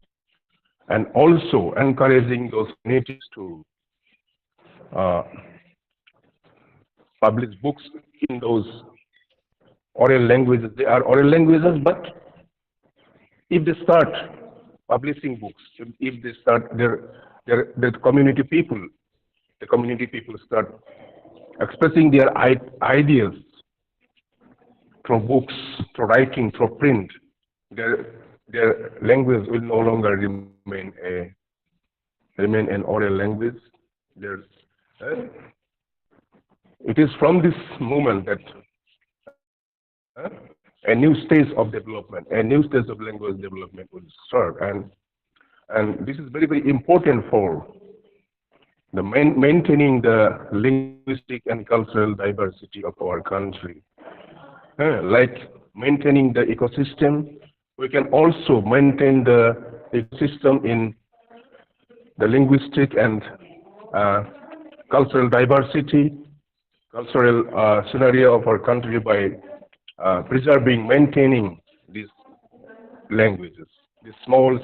and also encouraging those communities to publish books in those oral languages. They are oral languages, but if they start publishing books, if they start the community people start expressing their ideas through books, through writing, through print, their language will no longer remain an oral language. It is from this moment that a new stage of development, a new stage of language development will start, and this is very, very important for the maintaining the linguistic and cultural diversity of our country. Like maintaining the ecosystem, we can also maintain the ecosystem in the linguistic and cultural diversity, cultural scenario of our country by preserving, maintaining these languages, these small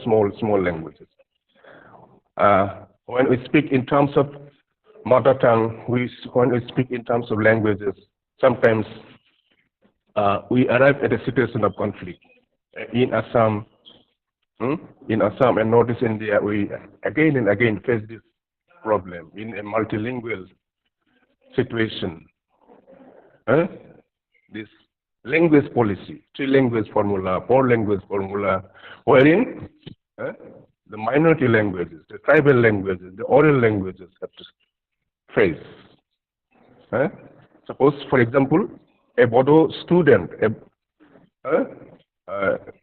languages. When we speak in terms of mother tongue, when we speak in terms of languages, sometimes we arrive at a situation of conflict. In Assam and Northeast India, we again and again face this problem in a multilingual situation. This language policy, 3-language formula, 4-language formula, wherein the minority languages, the tribal languages, the oral languages have to phrase. Suppose, for example, a Bodo student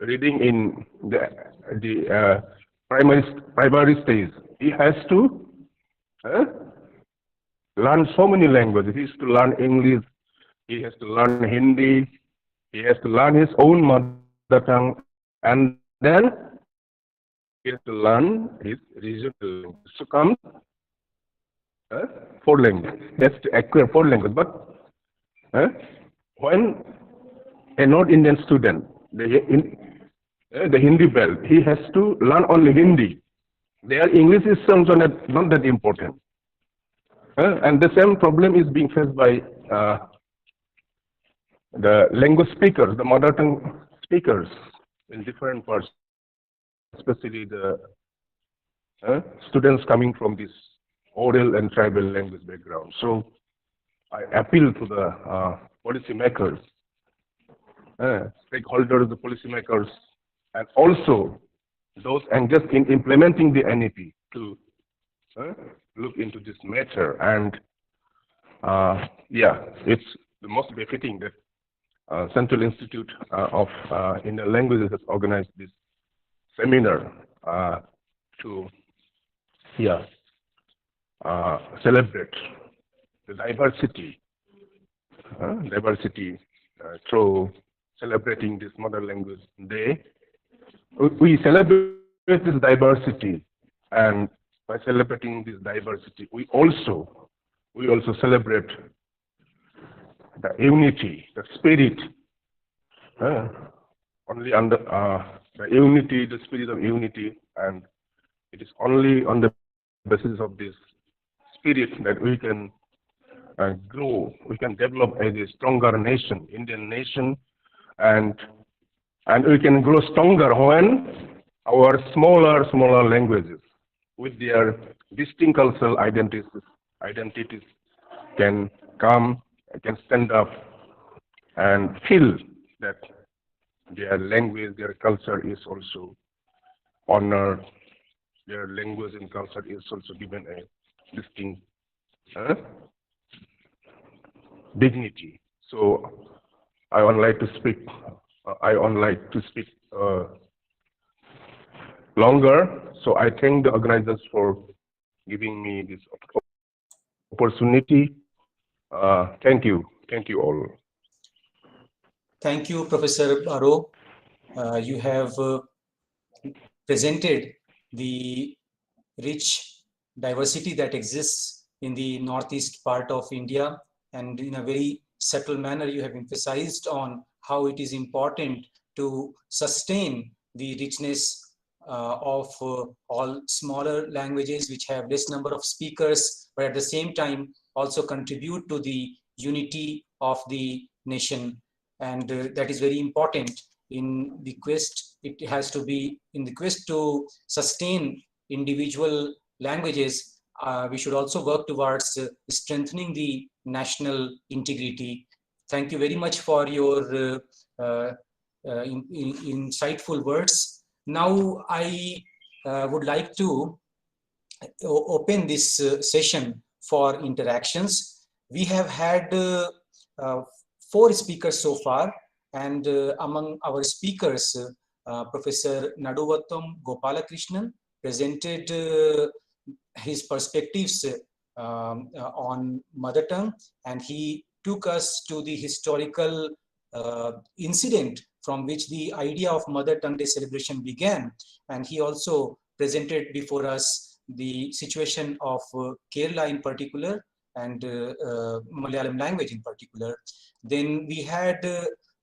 reading in the primary stage, he has to learn so many languages. He has to learn English, he has to learn Hindi, he has to learn his own mother tongue, and then he has to learn his regional language. So comes 4 languages. He has to acquire 4 languages. But when a North Indian student, the Hindi belt, he has to learn only Hindi. Their English is also not that important. And the same problem is being faced by the language speakers, the mother tongue speakers in different parts, especially the students coming from this oral and tribal language background. So I appeal to the policymakers, stakeholders, the policymakers, and also those engaged in implementing the NEP to look into this matter. And yeah, it's the most befitting that Central Institute of Indian Languages has organized this seminar to celebrate the diversity through celebrating this mother language day. We celebrate this diversity, and by celebrating this diversity, we also celebrate the unity, the spirit, only under the unity, the spirit of unity, and it is only on the basis of this spirit that we can grow, we can develop as a stronger nation, Indian nation, and we can grow stronger when our smaller languages with their distinct cultural identities can come, can stand up and feel that their language, their culture is also honored, their language and culture is also given a distinct dignity. So I would like to speak longer. So I thank the organizers for giving me this opportunity. Thank you all. Thank you, Professor Baro. You have presented the rich diversity that exists in the northeast part of India, and in a very subtle manner you have emphasized on how it is important to sustain the richness of all smaller languages which have less number of speakers, but at the same time also contribute to the unity of the nation. And that is very important in the quest. It has to be in the quest to sustain individual languages. We should also work towards strengthening the national integrity. Thank you very much for your insightful words. Now I would like to open this session for interactions. We have had 4 speakers so far, and among our speakers, Professor Naduvattam Gopalakrishnan presented his perspectives on mother tongue, and he took us to the historical incident from which the idea of Mother Tongue Day celebration began. And he also presented before us the situation of Kerala in particular, and Malayalam language in particular. Then we had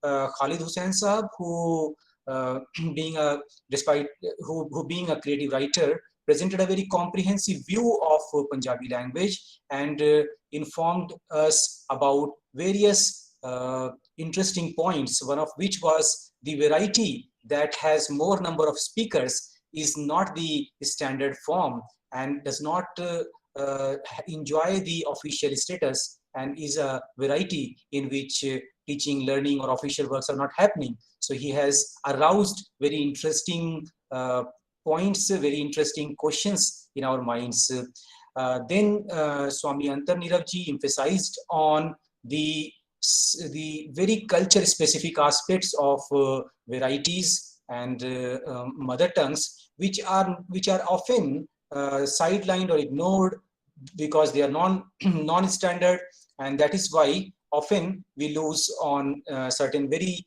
Khalid Sahab, who being a creative writer, presented a very comprehensive view of Punjabi language and informed us about various interesting points, one of which was the variety that has more number of speakers is not the standard form and does not enjoy the official status, and is a variety in which teaching, learning, or official works are not happening. So he has aroused very interesting points, very interesting questions in our minds. Then Swami Antarnirav ji emphasized on the very culture specific aspects of varieties and mother tongues, which are often sidelined or ignored because they are non-standard, and that is why often we lose on certain very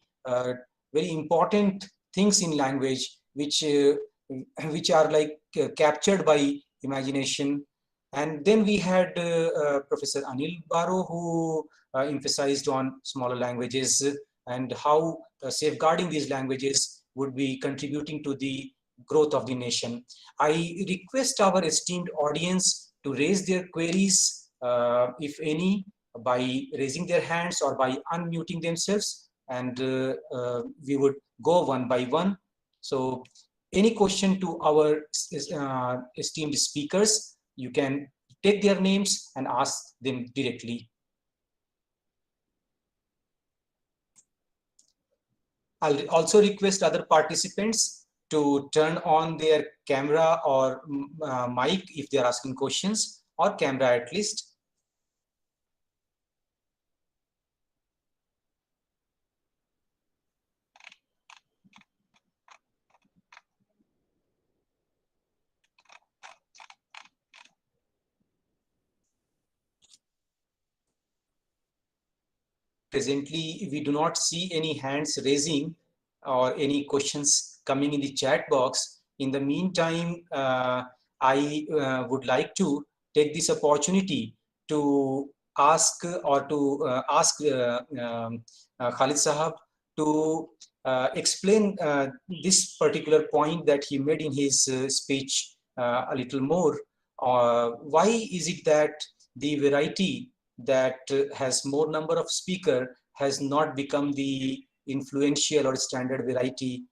important things in language, which are like captured by imagination. And then we had Professor Anil Baro, who emphasized on smaller languages and how safeguarding these languages would be contributing to the growth of the nation. I request our esteemed audience to raise their queries, if any, by raising their hands or by unmuting themselves, and we would go one by one. So any question to our esteemed speakers, you can take their names and ask them directly. I'll also request other participants to turn on their camera or mic if they're asking questions, or camera at least. Presently, we do not see any hands raising or any questions coming in the chat box. In the meantime, I would like to take this opportunity to ask Khalid Sahab to explain this particular point that he made in his speech a little more. Why is it that the variety that has more number of speaker has not become the influential or standard variety?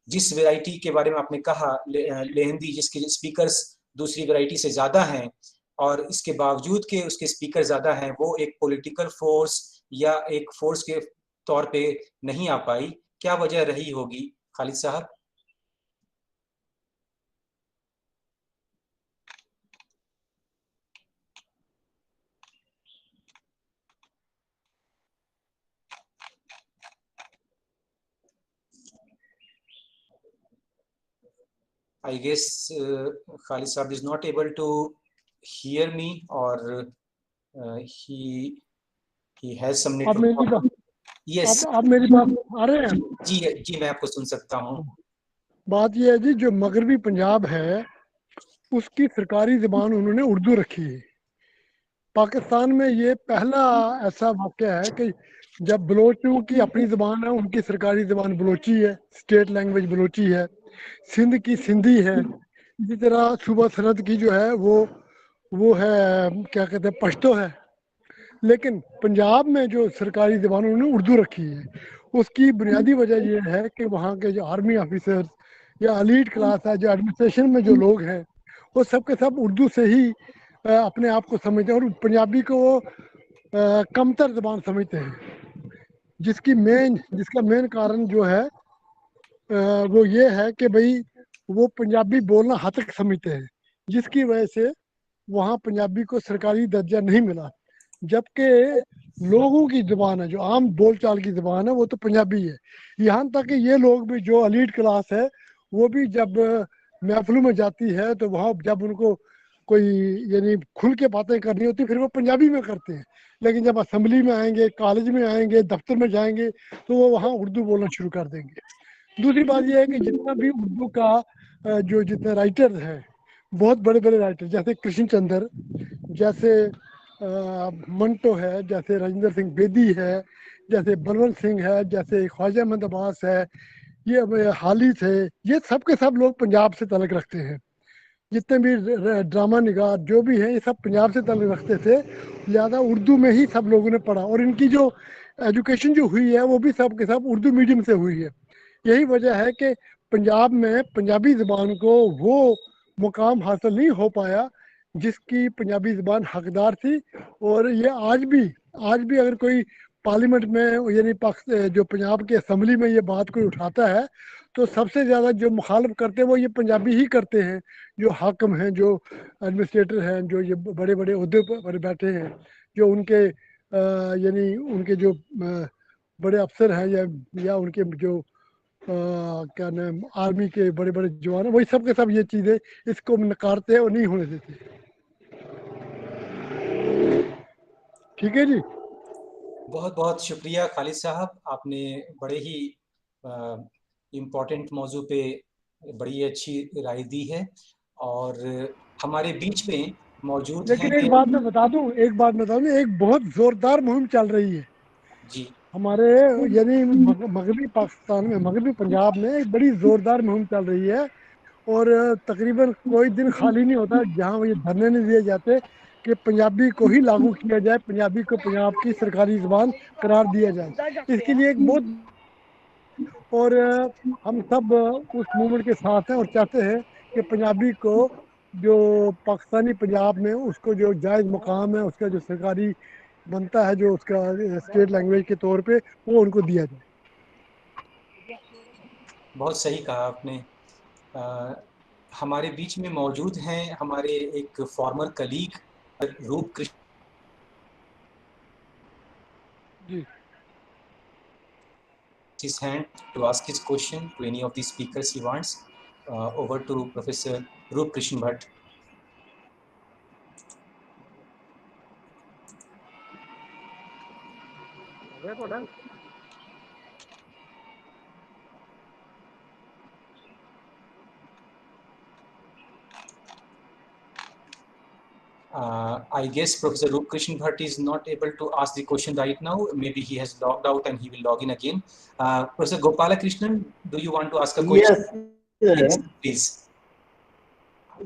जिस variety के बारे में आपने कहा, लेहंदी, जिसके speakers दूसरी variety से ज्यादा हैं और इसके बावजूद के उसके स्पीकर ज्यादा हैं, वो एक पॉलिटिकल फोर्स या एक फोर्स के तौर पे नहीं आ पाई, क्या वजह रही होगी खालिद साहब? I guess Khalid Sahab is not able to hear me, or he has some network. Yes. आप मेरी बात आ रहे हैं? जी मैं आपको सुन सकता हूँ. बात ये है जी, जो मगरबी पंजाब है उसकी सरकारी ज़बान उन्होंने उर्दू रखी है. पाकिस्तान में ये पहला ऐसा वाक़या है कि जब बलोचों की अपनी ज़बान है, उनकी सरकारी ज़बान बलोची है, स्टेट लैंग्वेज बलोची है, सिंध की सिंधी है, इसी तरह सूबा सरहद की जो है वो है क्या कहते हैं पश्तो है. लेकिन पंजाब में जो सरकारी ज़बान उन्होंने उर्दू रखी है, उसकी बुनियादी वजह ये है कि वहाँ के जो आर्मी ऑफिसर्स या एलीट क्लास है, जो एडमिनिस्ट्रेशन में जो लोग हैं, वो सब के सब उर्दू से ही अपने आप को समझते हैं और पंजाबी को वो कमतर ज़बान समझते हैं. जिसका मेन कारण जो है वो ये है कि भाई वो पंजाबी बोलना हतक समझते हैं, जिसकी वजह से वहाँ पंजाबी को सरकारी दर्जा नहीं मिला. जबकि लोगों की ज़बान है, जो आम बोलचाल की ज़बान है, वो तो पंजाबी है. यहाँ तक कि ये लोग भी जो एलीट क्लास है, वो भी जब महफिलों में जाती है तो वहाँ जब उनको कोई यानी खुल के बातें करनी होती फिर वो पंजाबी में करते हैं. लेकिन जब असेंबली में आएंगे, कॉलेज में आएंगे, दफ्तर में जाएंगे तो वो वहाँ उर्दू बोलना शुरू कर देंगे. दूसरी बात यह है कि जितना भी उर्दू का जो जितने राइटर्स हैं, बहुत बड़े बड़े राइटर जैसे कृष्ण चंद्र, जैसे मंटो है, जैसे राजेंद्र सिंह बेदी है, जैसे बलवंत सिंह है, जैसे ख्वाजा अहमद अब्बास है, ये हाली थे, ये सब के सब लोग पंजाब से ताल्लुक़ रखते हैं. जितने भी ड्रामा निगार जो भी हैं, ये सब पंजाब से ताल्लुक़ रखते थे. लिहाजा उर्दू में ही सब लोगों ने पढ़ा और इनकी जो एजुकेशन जो हुई है वो भी सब के सब उर्दू मीडियम से हुई है. यही वजह है कि पंजाब में पंजाबी ज़बान को वो मुकाम हासिल नहीं हो पाया जिसकी पंजाबी ज़बान हकदार थी. और ये आज भी अगर कोई पार्लियामेंट में यानी जो पंजाब की असम्बली में ये बात कोई उठाता है तो सबसे ज़्यादा जो मुखालफ करते हैं वो ये पंजाबी ही करते हैं, जो हाकम हैं, जो एडमिनिस्ट्रेटर हैं, जो ये बड़े बड़े अहदे पर बैठे हैं, जो उनके यानी उनके जो बड़े अफसर हैं या उनके जो क्या नाम आर्मी के बड़े बड़े जवान हैं, वही सब के सब ये चीज़ें इसको नकारते हैं और नहीं होने देते। ठीक है जी। बहुत बहुत शुक्रिया खालिद साहब, आपने बड़े ही इम्पोर्टेंट मौजू पे बड़ी अच्छी राय दी है। और हमारे बीच में मौजूद लेकिन हैं एक बात मैं बता दूं, एक बहुत जोरदार मुहिम चल रही है जी हमारे यानी मगरबी पाकिस्तान में, मगरबी पंजाब में एक बड़ी जोरदार मुहिम चल रही है। और तकरीबन कोई दिन खाली नहीं होता जहाँ ये धरने नहीं दिए जाते कि पंजाबी को ही लागू किया जाए, पंजाबी को पंजाब की सरकारी ज़बान करार दिया जाए। इसके लिए एक बहुत और हम सब उस मूवमेंट के साथ हैं और चाहते हैं कि पंजाबी को जो पाकिस्तानी पंजाब में उसको जो जायज़ मकाम है, उसका जो सरकारी बनता है, जो उसका स्टेट लैंग्वेज के तौर पे, वो उनको दिया जाए। बहुत सही कहा आपने। हमारे बीच में मौजूद हैं हमारे एक फॉर्मर कलीग रूप Krishna ji his hand to ask his question to any of the speakers he wants. Over to Professor Roop Krishan Bhatt. I guess Professor Roop Krishan Bhatt is not able to ask the question right now. Maybe he has logged out and he will log in again. Professor Gopala Krishnan, do you want to ask a question? Yes, please.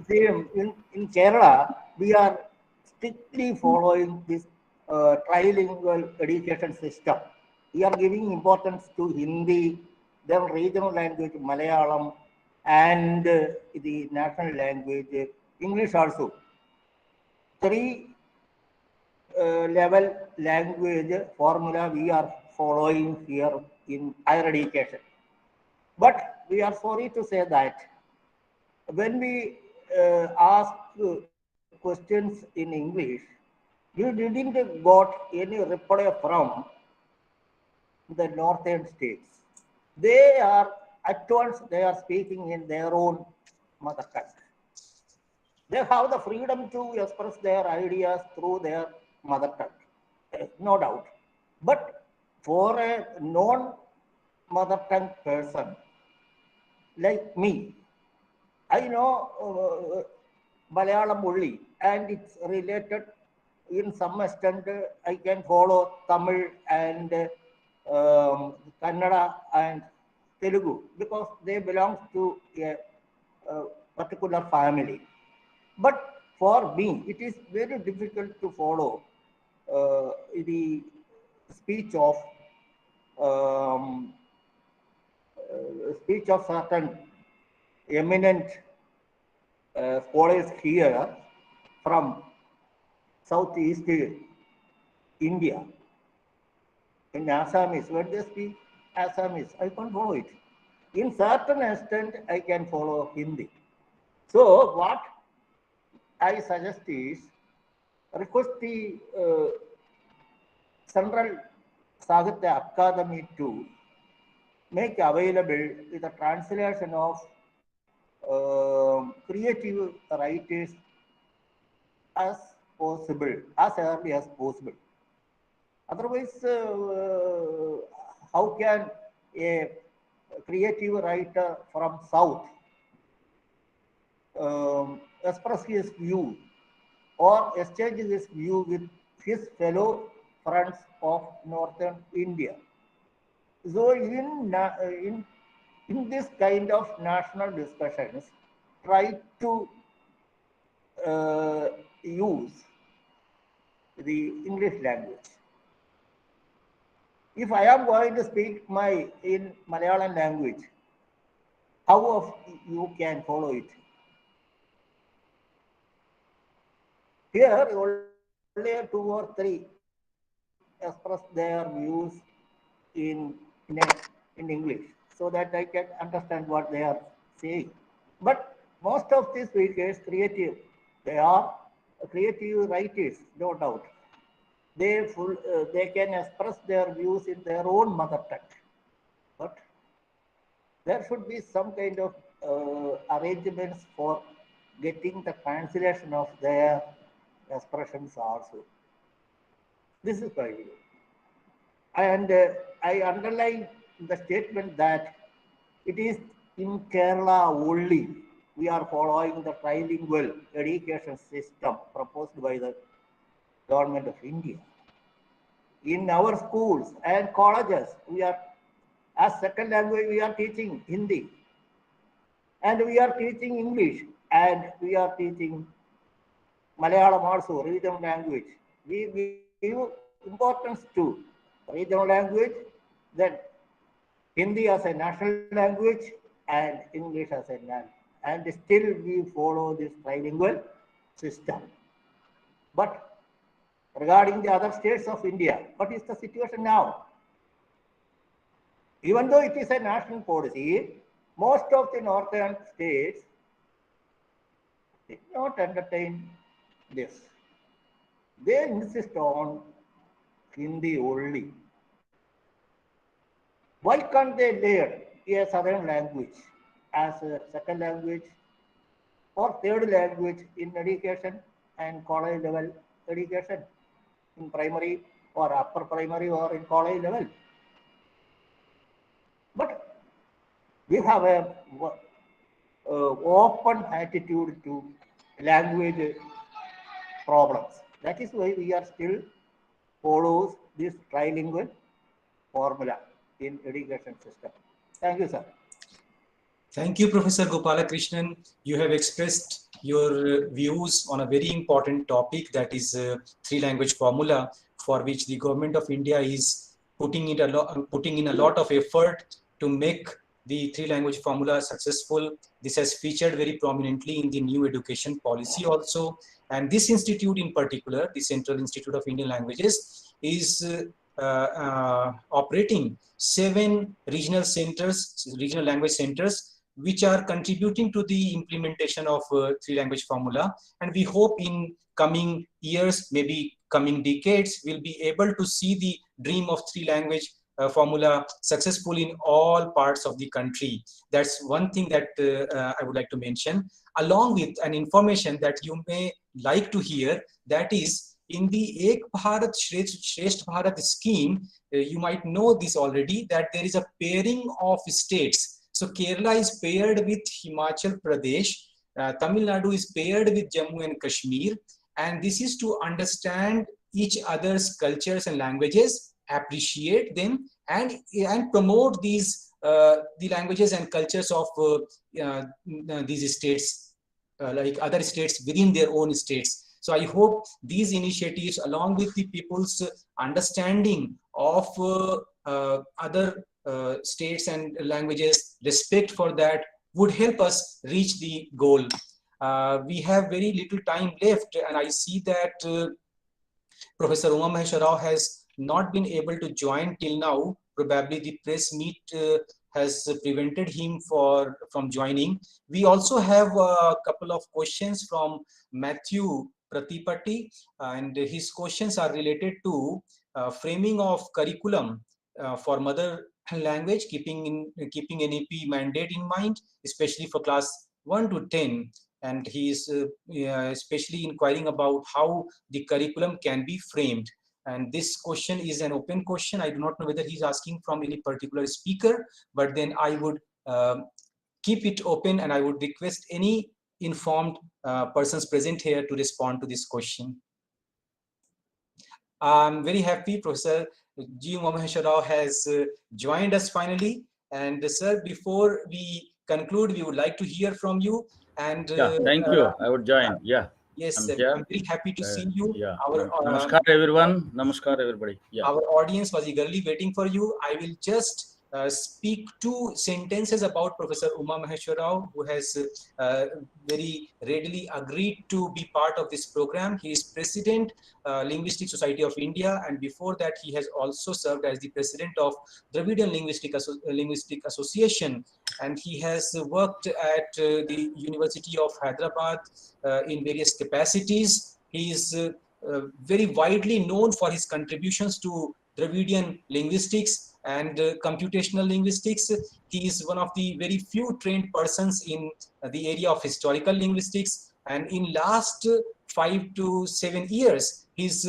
See, in Kerala, we are strictly following this trilingual education system. We are giving importance to Hindi, then regional language Malayalam, and the national language English also. Three level language formula we are following here in higher education. But we are sorry to say that when we ask questions in English, you didn't got any reply from the northern states. They are at once they are speaking in their own mother tongue. They have the freedom to express their ideas through their mother tongue, no doubt. But for a non-mother tongue person like me, I know Malayalam only, and it's related in some extent. I can follow Tamil and Kannada and Telugu because they belong to a particular family. But for me, it is very difficult to follow the speech of certain eminent scholars here from southeast India. In Assamese, when they speak Assamese, I can follow it. In certain extent, I can follow Hindi. So what I suggest is request the Central Sahitya Academy to make available the translation of creative writers as possible, as early as possible. Otherwise, how can a creative writer from South express his view or exchange his view with his fellow friends of Northern India? So in this kind of national discussions, try to use the English language. If I am going to speak in Malayalam language, how of you can follow it? Here, only 2 or 3 express their views in English. so that I can understand what they are saying. But most of these speakers, creative, they are creative writers, no doubt. They can express their views in their own mother tongue. But there should be some kind of arrangements for getting the translation of their expressions also. This is my view. And I underline the statement that it is in Kerala only we are following the trilingual education system proposed by the government of India. In our schools and colleges, we are, as second language, we are teaching Hindi, and we are teaching English, and we are teaching Malayalam also, regional language. We give importance to regional language, then Hindi as a national language, and English as a language. And still we follow this trilingual system. But regarding the other states of India, what is the situation now? Even though it is a national policy, most of the northern states did not entertain this. They insist on Hindi only. Why can't they learn a southern language as a second language or third language in education and college level education, in primary or upper primary or in college level? But we have a open attitude to language problems. That is why we are still follows this trilingual formula in education system. Thank you, sir. Thank you, Professor Gopalakrishnan. You have expressed your views on a very important topic, that is three-language formula, for which the government of India is putting in a lot of effort to make the three-language formula successful. This has featured very prominently in the new education policy also. And this institute in particular, the Central Institute of Indian Languages, is operating 7 regional centers, regional language centers, which are contributing to the implementation of three-language formula. And we hope in coming years, maybe coming decades, we'll be able to see the dream of three-language formula successful in all parts of the country. That's one thing that I would like to mention, along with an information that you may like to hear, that is in the Ek Bharat Shresth Bharat scheme. You might know this already, that there is a pairing of states. So Kerala is paired with Himachal Pradesh, Tamil Nadu is paired with Jammu and Kashmir, and this is to understand each other's cultures and languages, appreciate them, and promote these the languages and cultures of these states, like other states within their own states. So I hope these initiatives, along with the people's understanding of other states and languages, respect for that, would help us reach the goal. We have very little time left, and I see that Professor Uma Maheswar Rao has not been able to join till now. Probably the press meet has prevented him from joining. We also have a couple of questions from Matthew Pratipati, and his questions are related to framing of curriculum for mother language, keeping NEP mandate in mind, especially for class 1 to 10. And he is especially inquiring about how the curriculum can be framed. And this question is an open question. I do not know whether he's asking from any particular speaker, but then I would keep it open, and I would request any informed persons present here to respond to this question. I'm very happy Professor G. Uma Maheswar Rao has joined us finally. And sir, before we conclude, we would like to hear from you. And yeah, thank you. I would join. Yeah. Yes, I'm very happy to see you. Yeah. Namaskar everyone. Namaskar everybody. Yeah. Our audience was eagerly waiting for you. I will just speak two sentences about Professor Uma Maheshwar Rao, who has very readily agreed to be part of this program. He is President, Linguistic Society of India, and before that he has also served as the President of Dravidian Linguistic Association, and he has worked at the University of Hyderabad in various capacities. He is very widely known for his contributions to Dravidian linguistics and computational linguistics. He is one of the very few trained persons in the area of historical linguistics, and in last 5 to 7 years, his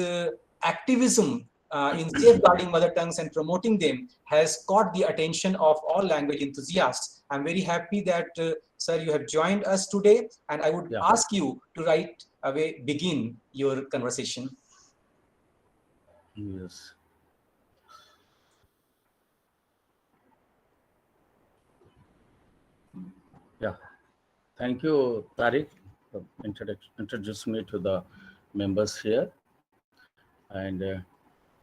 activism in safeguarding mother tongues and promoting them has caught the attention of all language enthusiasts. I'm very happy that, sir, you have joined us today, and I would ask you to right away begin your conversation. Yes. Yeah. Thank you, Tariq, for introducing me to the members here. And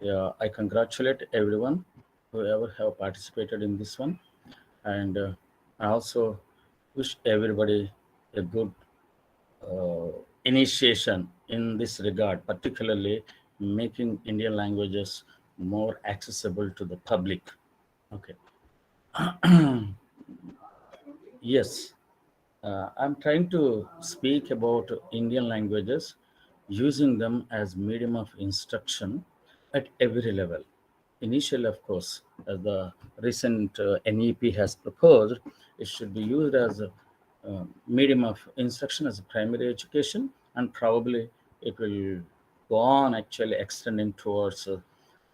yeah, I congratulate everyone whoever have participated in this one. And I also wish everybody a good initiation in this regard, particularly making Indian languages more accessible to the public. Okay. Yes, I'm trying to speak about Indian languages, using them as medium of instruction at every level. Initially, of course, as the recent NEP has proposed, it should be used as a medium of instruction as a primary education, and probably it will go on actually extending towards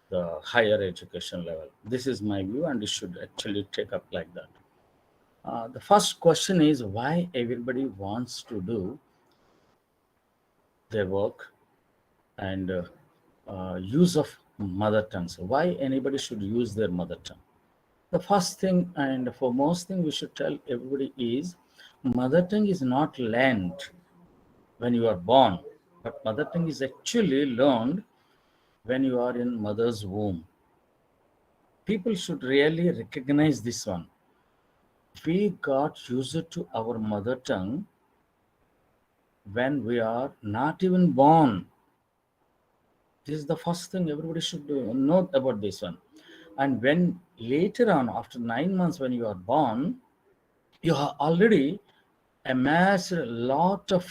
the higher education level. This is my view, and it should actually take up like that. The first question is why everybody wants to do their work and use of mother tongue. So why anybody should use their mother tongue? The first thing and foremost thing we should tell everybody is mother tongue is not learned when you are born, but mother tongue is actually learned when you are in mother's womb. People should really recognize this one. We got used to our mother tongue when we are not even born. This is the first thing everybody should know about this one. And when later on, after 9 months, when you are born, you have already amassed a lot of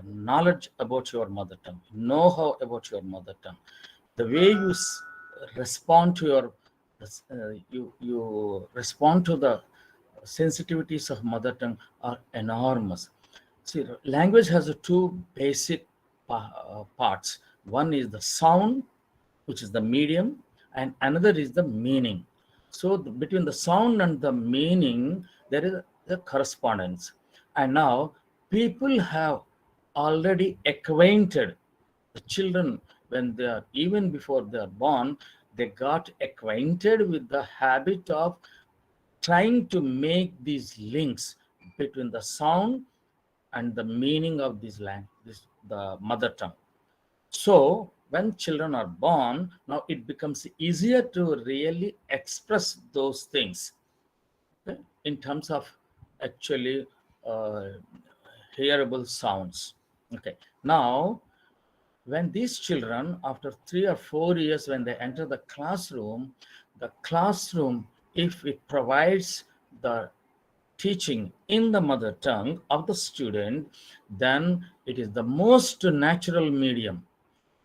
knowledge about your mother tongue, know-how about your mother tongue. The way you respond to your, you respond to the sensitivities of mother tongue are enormous. See, language has two basic parts. One is the sound, which is the medium, and another is the meaning. So between the sound and the meaning, there is a correspondence. And now people have already acquainted the children when they are, even before they are born, they got acquainted with the habit of trying to make these links between the sound and the meaning of this language, the mother tongue. So when children are born, now it becomes easier to really express those things, okay, in terms of actually hearable sounds. Okay. Now, when these children, after 3 or 4 years, when they enter the classroom, if it provides the teaching in the mother tongue of the student, then it is the most natural medium,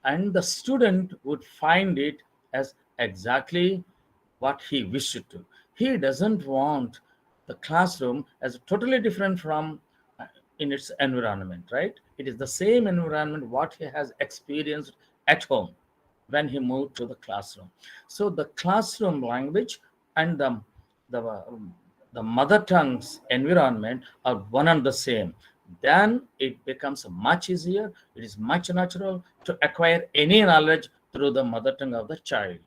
and the student would find it as exactly what he wished to. He doesn't want the classroom as totally different from in its environment, right? It is the same environment what he has experienced at home when he moved to the classroom. So the classroom language and the, the mother tongue's environment are one and the same. Then it becomes much easier, it is much natural to acquire any knowledge through the mother tongue of the child.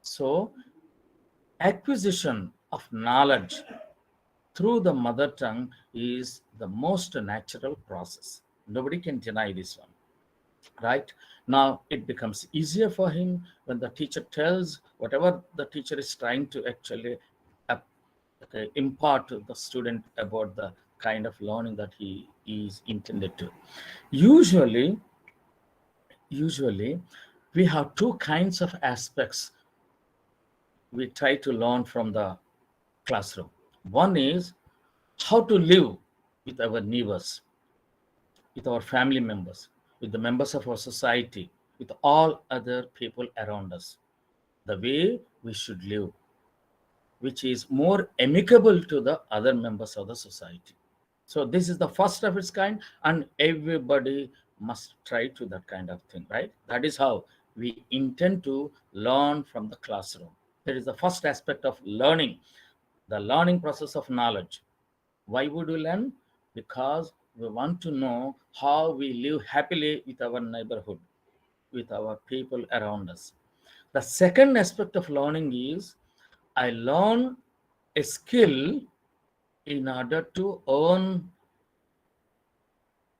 So acquisition of knowledge through the mother tongue is the most natural process. Nobody can deny this one. right? Now it becomes easier for him when the teacher tells whatever the teacher is trying to actually uh, impart to the student about the kind of learning that he is intended to. Usually, we have two kinds of aspects we try to learn from the classroom. One is how to live with our neighbors, with our family members, with the members of our society, with all other people around us. The way we should live, which is more amicable to the other members of the society. So this is the first of its kind, and everybody must try to that kind of thing, right? That is how we intend to learn from the classroom. That is the first aspect of learning, the learning process of knowledge. Why would we learn? Because we want to know how we live happily with our neighborhood, with our people around us. The second aspect of learning is I learn a skill in order to earn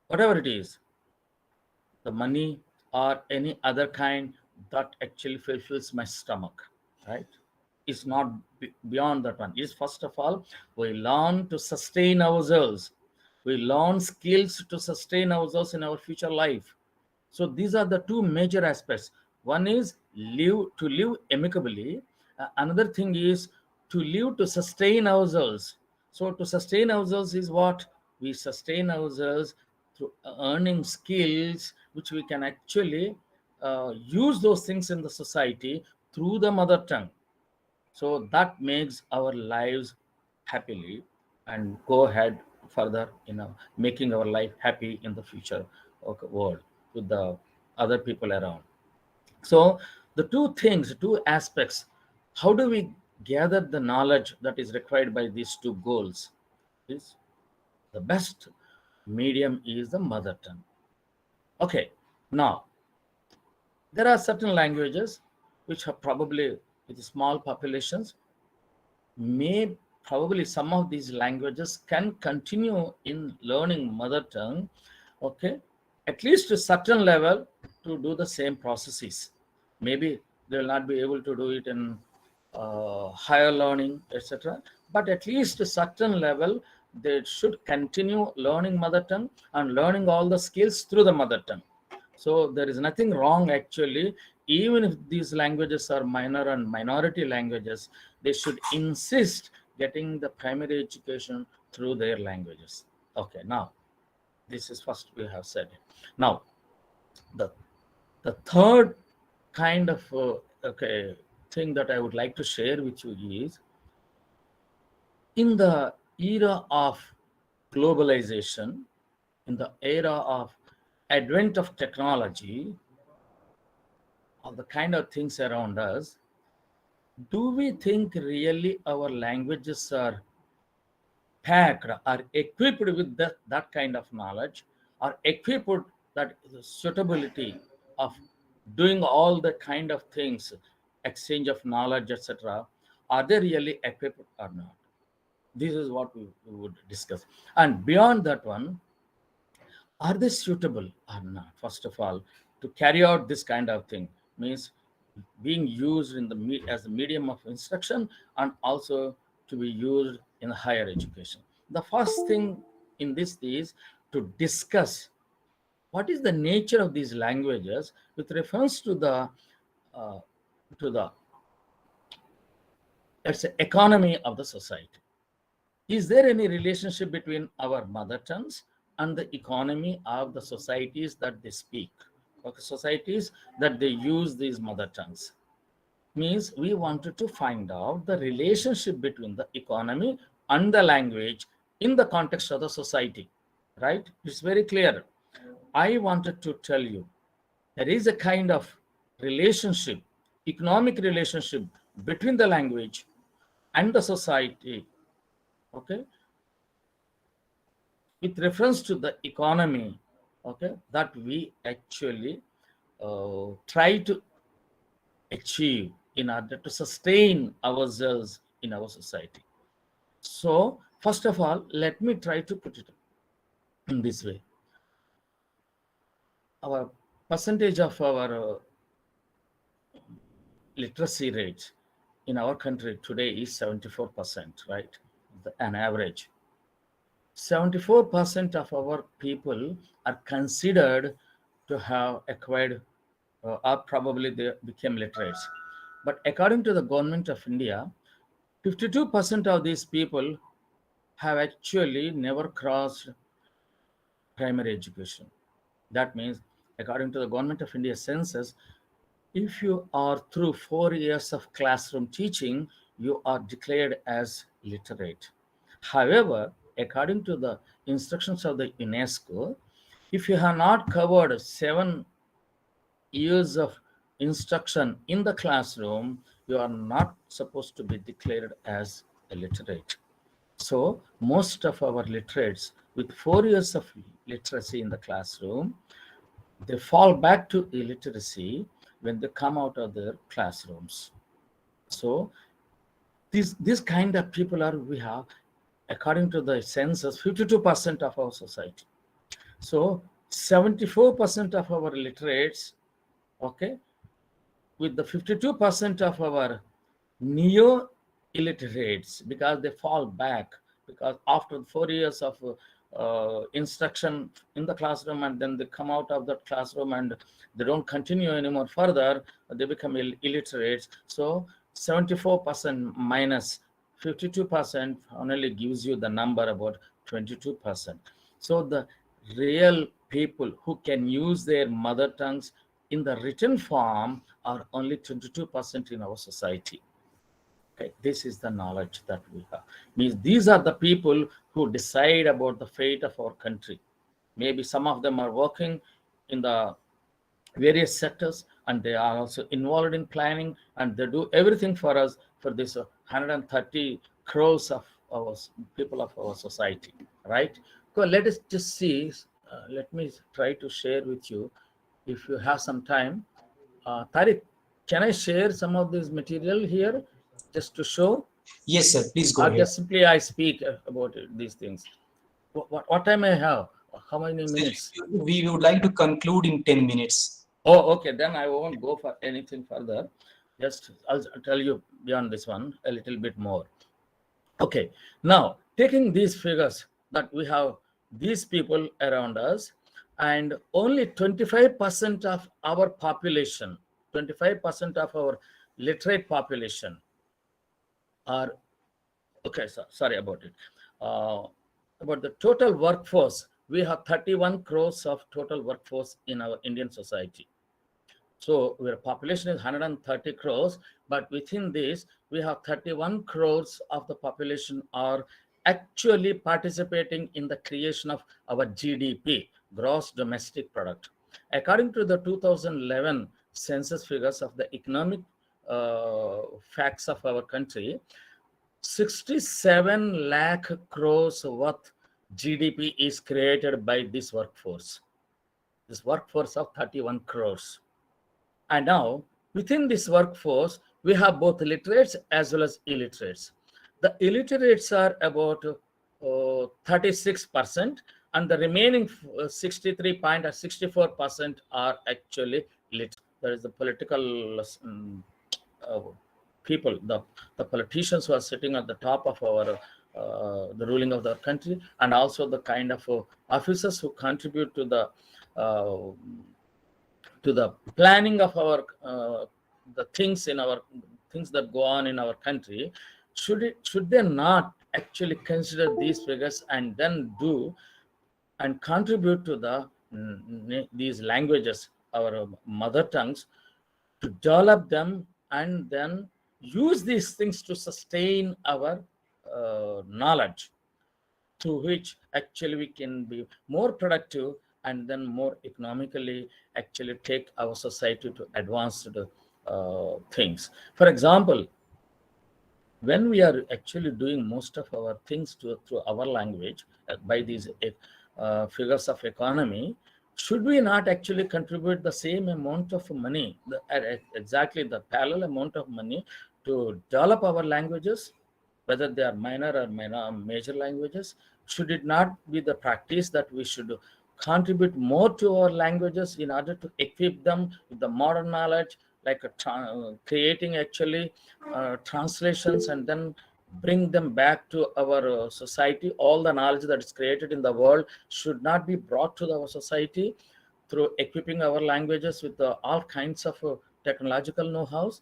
whatever it is, the money or any other kind that actually fulfills my stomach, right? It's not beyond that one. Is first of all, we learn to sustain ourselves. We learn skills to sustain ourselves in our future life. So these are the two major aspects. One is live amicably. Another thing is to live to sustain ourselves. So to sustain ourselves is what? We sustain ourselves through earning skills, which we can actually use those things in the society through the mother tongue. So that makes our lives happily and go ahead further, making our life happy in the future world with the other people around. So the two aspects, how do we gather the knowledge that is required by these two goals? Is the best medium is the mother tongue. Okay, now there are certain languages which are probably with small populations, may probably some of these languages can continue in learning mother tongue, okay, at least to certain level to do the same processes. Maybe they will not be able to do it in higher learning, etc. But at least a certain level, they should continue learning mother tongue and learning all the skills through the mother tongue. So there is nothing wrong actually, even if these languages are minor and minority languages, they should insist getting the primary education through their languages. Okay, now this is first we have said. Now the third kind of thing that I would like to share with you is, in the era of globalization, in the era of advent of technology, all the kind of things around us, do we think really our languages are packed or equipped with that kind of knowledge, or equipped that suitability of doing all the kind of things, exchange of knowledge, etc.? Are they really equipped or not? This is what we would discuss. And beyond that one, are they suitable or not? First of all, to carry out this kind of thing means being used in as a medium of instruction, and also to be used in higher education. The first thing in this is to discuss what is the nature of these languages with reference to the uh, to the let's say economy of the society. Is there any relationship between our mother tongues and the economy of the societies that they speak? Okay, societies that they use these mother tongues. Means we wanted to find out the relationship between the economy and the language in the context of the society, right? It's very clear. I wanted to tell you there is a kind of relationship, economic relationship between the language and the society, okay, with reference to the economy, okay, that we actually try to achieve in order to sustain ourselves in our society. So first of all, let me try to put it in this way. Our percentage of our literacy rate in our country today is 74%, right? An average. 74% of our people are considered to have acquired or probably they became literates. But according to the government of India, 52% of these people have actually never crossed primary education. That means, according to the government of India census, if you are through 4 years of classroom teaching, you are declared as literate. However, according to the instructions of the UNESCO, if you have not covered 7 years of instruction in the classroom, you are not supposed to be declared as a literate. So most of our literates with 4 years of literacy in the classroom, they fall back to illiteracy when they come out of their classrooms. So this kind of people are, we have, according to the census, 52% of our society. So 74% of our literates, okay, with the 52% of our neo illiterates, because they fall back, because after 4 years of instruction in the classroom, and then they come out of that classroom and they don't continue anymore further, they become illiterates. So 74% minus 52% only gives you the number about 22%. So the real people who can use their mother tongues in the written form are only 22% in our society. Okay, this is the knowledge that we have. Means these are the people who decide about the fate of our country. Maybe some of them are working in the various sectors, and they are also involved in planning, and they do everything for us, for this 130 crores of our people of our society, right? So let us just see. Let me try to share with you, if you have some time. Tariq, can I share some of this material here just to show? Yes, sir. Please go Or ahead. just simply I speak about these things? What time I have? How many minutes? We would like to conclude in 10 minutes. Oh, okay. Then I won't go for anything further. Just I'll tell you beyond this one a little bit more. Okay. Now, taking these figures that we have these people around us, and only 25% of our population, 25% of our literate population are, okay, sorry about it. About the total workforce, we have 31 crores of total workforce in our Indian society. So our population is 130 crores, but within this, we have 31 crores of the population are actually participating in the creation of our GDP, gross domestic product. According to the 2011 census figures of the economic facts of our country, 67 lakh crores worth GDP is created by this workforce of 31 crores. And now, within this workforce, we have both literates as well as illiterates. The illiterates are about 36%, and the remaining 63.64% are actually literate. That is the political people, the politicians who are sitting at the top of our the ruling of the country, and also the kind of officers who contribute to the planning of our the things in our things that go on in our country. Should they not actually consider these figures and then do and contribute to these languages, our mother tongues, to develop them, and then use these things to sustain our knowledge, through which actually we can be more productive and then more economically actually take our society to advanced things. For example, when we are actually doing most of our things through our language by these figures of economy, should we not actually contribute the same amount of money, exactly the parallel amount of money, to develop our languages, whether they are minor or major languages? Should it not be the practice that we should contribute more to our languages in order to equip them with the modern knowledge, like creating actually translations and then bring them back to our society. All the knowledge that is created in the world should not be brought to our society through equipping our languages with all kinds of technological know-hows.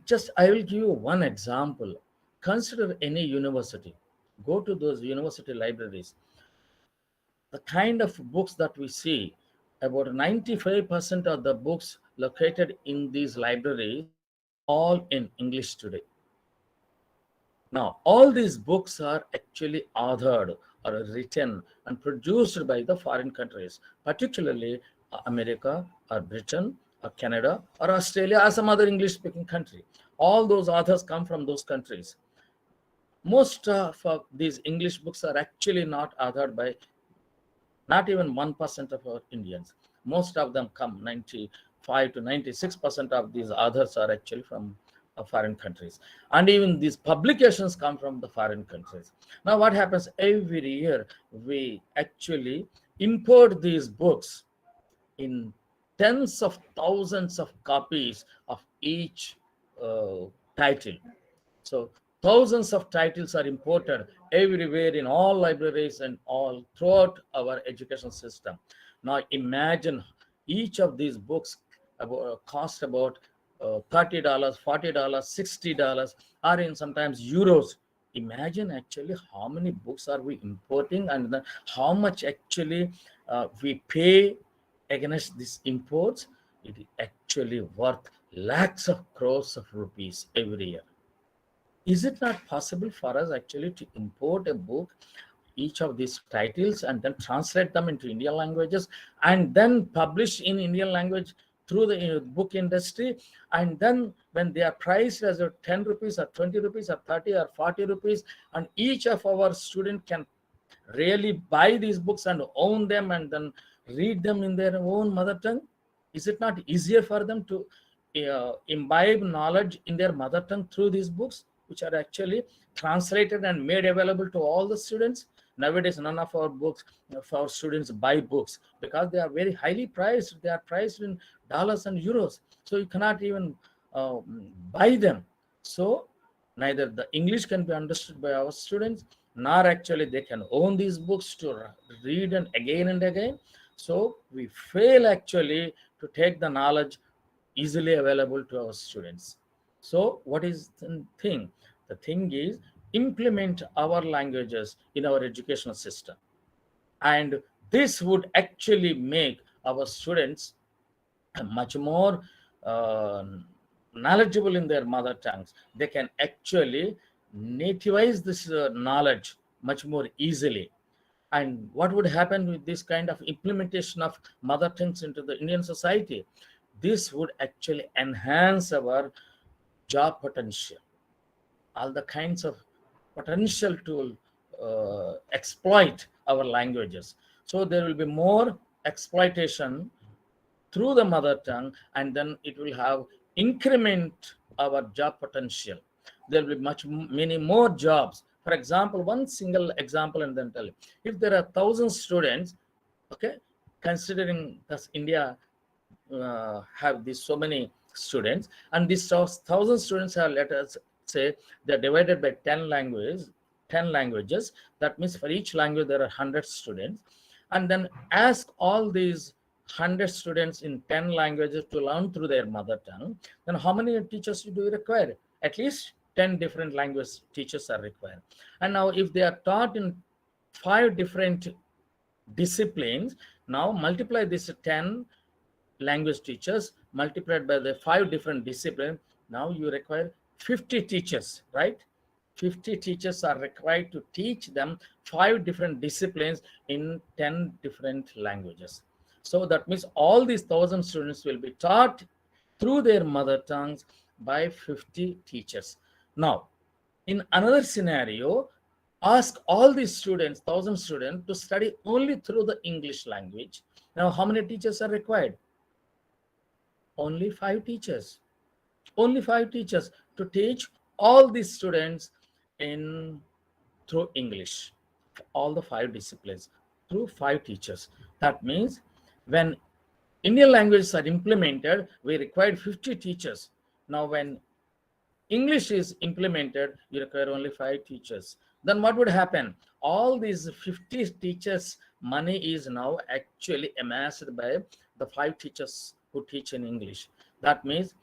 Just I will give you one example. Consider any university. Go to those university libraries. The kind of books that we see, about 95% of the books located in these libraries are all in English today. Now, all these books are actually authored or written and produced by the foreign countries, particularly America or Britain or Canada or Australia or some other English-speaking country. All those authors come from those countries. Most of these English books are actually not authored by not even 1% of our Indians. Most of them come, 95 to 96% of these authors are actually from foreign countries. And even these publications come from the foreign countries. Now, what happens every year? We actually import these books in tens of thousands of copies of each title. So thousands of titles are imported everywhere in all libraries and all throughout our education system. Now imagine each of these books cost about $30, $40, $60, or in sometimes euros. Imagine actually how many books are we importing and then how much actually we pay against these imports. It is actually worth lakhs of crores of rupees every year. Is it not possible for us actually to import a book, each of these titles, and then translate them into Indian languages and then publish in Indian language through the book industry? And then when they are priced as 10 rupees or 20 rupees or 30 or 40 rupees, and each of our student can really buy these books and own them and then read them in their own mother tongue, is it not easier for them to imbibe knowledge in their mother tongue through these books, which are actually translated and made available to all the students? Nowadays, none of our books, of our students buy books because they are very highly priced. They are priced in dollars and euros. So you cannot even buy them. So neither the English can be understood by our students, nor actually they can own these books to read and again. So we fail actually to take the knowledge easily available to our students. So what is the thing? The thing is implement our languages in our educational system. And this would actually make our students much more knowledgeable in their mother tongues. They can actually nativize this knowledge much more easily. And what would happen with this kind of implementation of mother tongues into the Indian society? This would actually enhance our job potential, all the kinds of potential to exploit our languages. So there will be more exploitation through the mother tongue, and then it will have increment our job potential. There will be many more jobs. For example, one single example, and then tell you, if there are 1,000 students, okay, considering that India have these so many students, and these 1,000 students are, let us say, they're divided by 10 languages. That means for each language there are 100 students, and then ask all these 100 students in 10 languages to learn through their mother tongue, then how many teachers do you require? At least 10 different language teachers are required. And now if they are taught in 5 different disciplines, now multiply this 10 language teachers multiplied by the 5 different disciplines. Now you require 50 teachers, right? 50 teachers are required to teach them 5 different disciplines in 10 different languages. So that means all these 1,000 students will be taught through their mother tongues by 50 teachers. Now, in another scenario, ask all these students, 1,000 students, to study only through the English language. Now, how many teachers are required? Only 5 teachers. Only 5 teachers to teach all these students in through English, all the 5 disciplines through 5 teachers. That means when Indian languages are implemented, we required 50 teachers. Now, when English is implemented, you require only 5 teachers. Then what would happen? All these 50 teachers, money is now actually amassed by the 5 teachers who teach in English. That means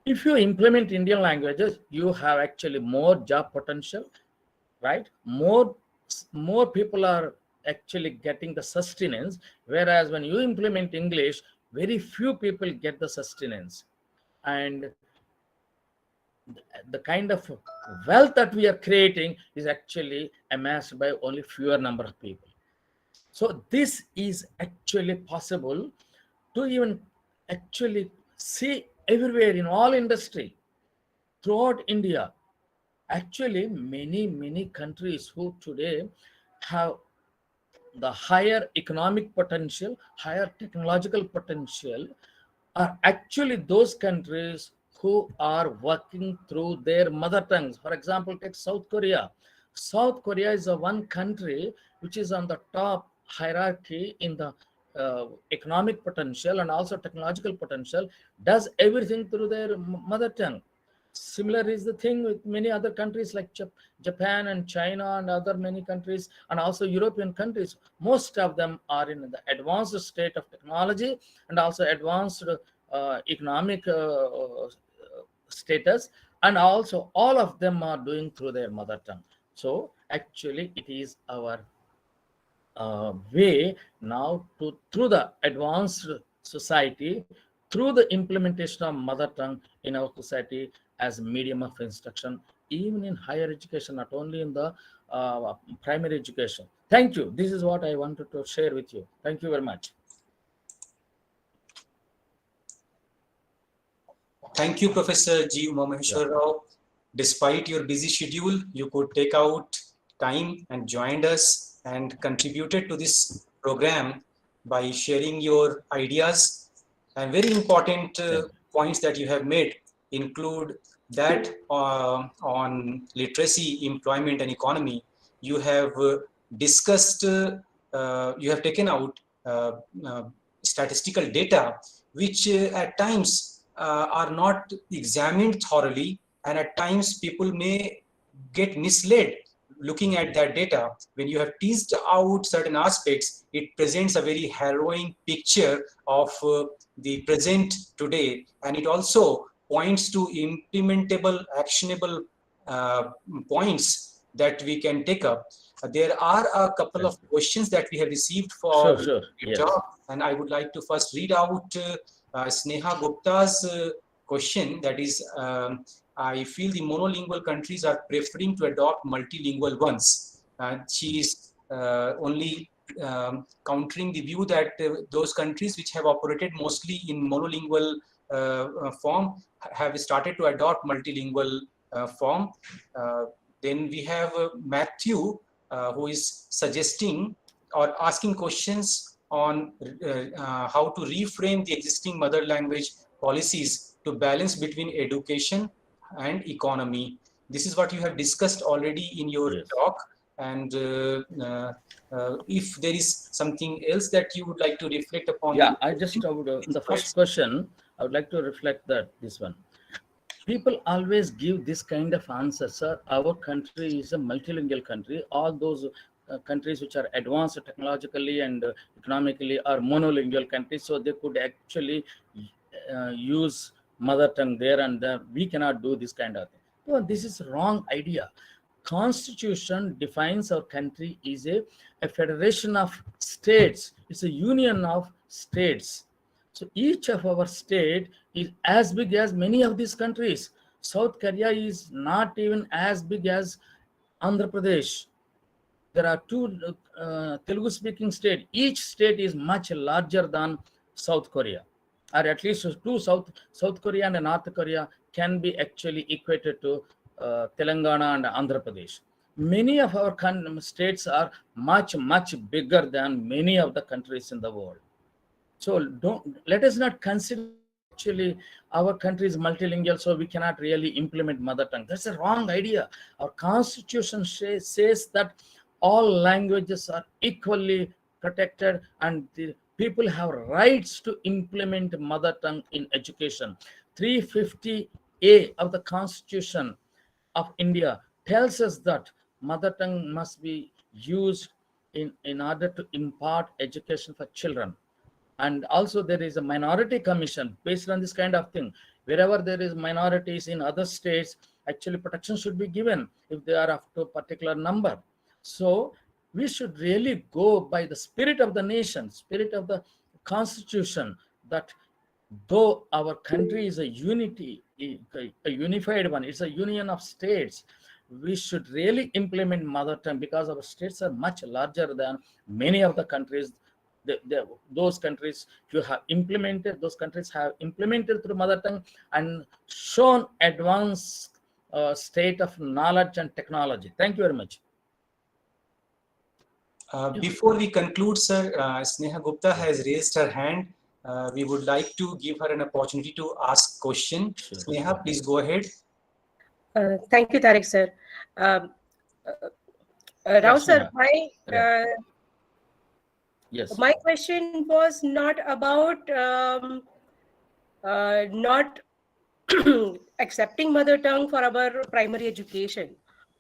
if you implement Indian languages, you have actually more job potential, right? More people are actually getting the sustenance, whereas when you implement English, very few people get the sustenance. And the kind of wealth that we are creating is actually amassed by only fewer number of people. So this is actually possible to even actually see everywhere in all industry throughout India. Actually, many countries who today have the higher economic potential, higher technological potential, are actually those countries who are working through their mother tongues. For example, take South Korea. South Korea is the one country which is on the top hierarchy in the economic potential and also technological potential, does everything through their mother tongue. Similar is the thing with many other countries like Japan and China and other many countries, and also European countries. Most of them are in the advanced state of technology and also advanced economic status, and also all of them are doing through their mother tongue. So actually it is our way now to, through the advanced society, through the implementation of mother tongue in our society as medium of instruction, even in higher education, not only in the primary education. Thank you. This is what I wanted to share with you. Thank you very much. Thank you, Professor G. Umamaheshwar Rao. Despite your busy schedule, you could take out time and joined us and contributed to this program by sharing your ideas. And very important points that you have made include that on literacy, employment, and economy. You have discussed, you have taken out statistical data, which at times are not examined thoroughly, and at times people may get misled looking at that data. When you have teased out certain aspects, it presents a very harrowing picture of the present today, and it also points to implementable, actionable points that we can take up. There are a couple of questions that we have received for Sure. Yes. talk, and I would like to first read out Sneha Gupta's question, that is, I feel the monolingual countries are preferring to adopt multilingual ones. She is only countering the view that those countries which have operated mostly in monolingual form have started to adopt multilingual form. Then we have Matthew, who is suggesting or asking questions on how to reframe the existing mother language policies to balance between education and economy. This is what you have discussed already in your talk. And if there is something else that you would like to reflect upon. I just would, the first question, I would like to reflect that this one. People always give this kind of answer, sir. Our country is a multilingual country. All those countries which are advanced technologically and economically are monolingual countries, so they could actually use mother tongue there, and we cannot do this kind of thing. No, this is wrong idea. Constitution defines our country is a federation of states. It's a union of states. So each of our state is as big as many of these countries. South Korea is not even as big as Andhra Pradesh. There are 2 Telugu speaking states. Each state is much larger than South Korea, or at least 2 South Korea and North Korea can be actually equated to Telangana and Andhra Pradesh. Many of our states are much bigger than many of the countries in the world. So let us not consider actually our country is multilingual, so we cannot really implement mother tongue. That's a wrong idea. Our constitution says that all languages are equally protected, and the people have rights to implement mother tongue in education. 350A of the Constitution of India tells us that mother tongue must be used in order to impart education for children. And also there is a minority commission based on this kind of thing. Wherever there is minorities in other states, actually protection should be given if they are up to a particular number. So we should really go by the spirit of the nation, spirit of the constitution, that though our country is a unity, a unified one, it's a union of states, we should really implement mother tongue, because our states are much larger than many of the countries. Those countries you have implemented, those countries have implemented through mother tongue and shown advanced state of knowledge and technology. Thank you very much. Before we conclude, sir, Sneha Gupta has raised her hand. We would like to give her an opportunity to ask question. Sure. Sneha, please go ahead. Thank you, Tariq sir. Rao sir, Yes. my question was not about not accepting mother tongue for our primary education.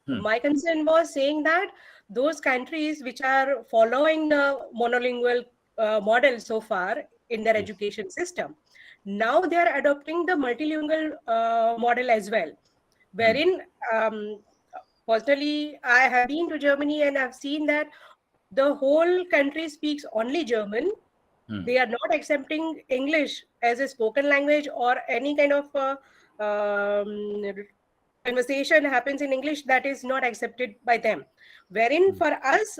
My concern was saying that those countries which are following the monolingual model so far in their education system, now they are adopting the multilingual model as well, wherein personally I have been to Germany and I've seen that the whole country speaks only German. They are not accepting English as a spoken language, or any kind of conversation happens in English that is not accepted by them. Wherein for us,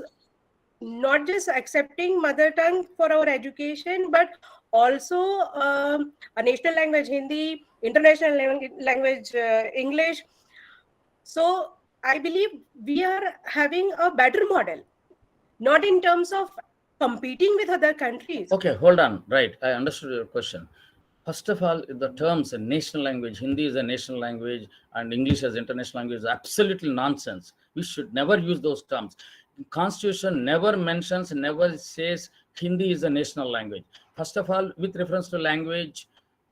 not just accepting mother tongue for our education, but also a national language Hindi, international language English. So I believe we are having a better model, not in terms of competing with other countries. Okay, hold on. Right, I understood your question. First of all, the terms national language, Hindi is a national language and English as international language is absolutely nonsense. We should never use those terms. The Constitution never mentions, never says Hindi is a national language. First of all, with reference to language,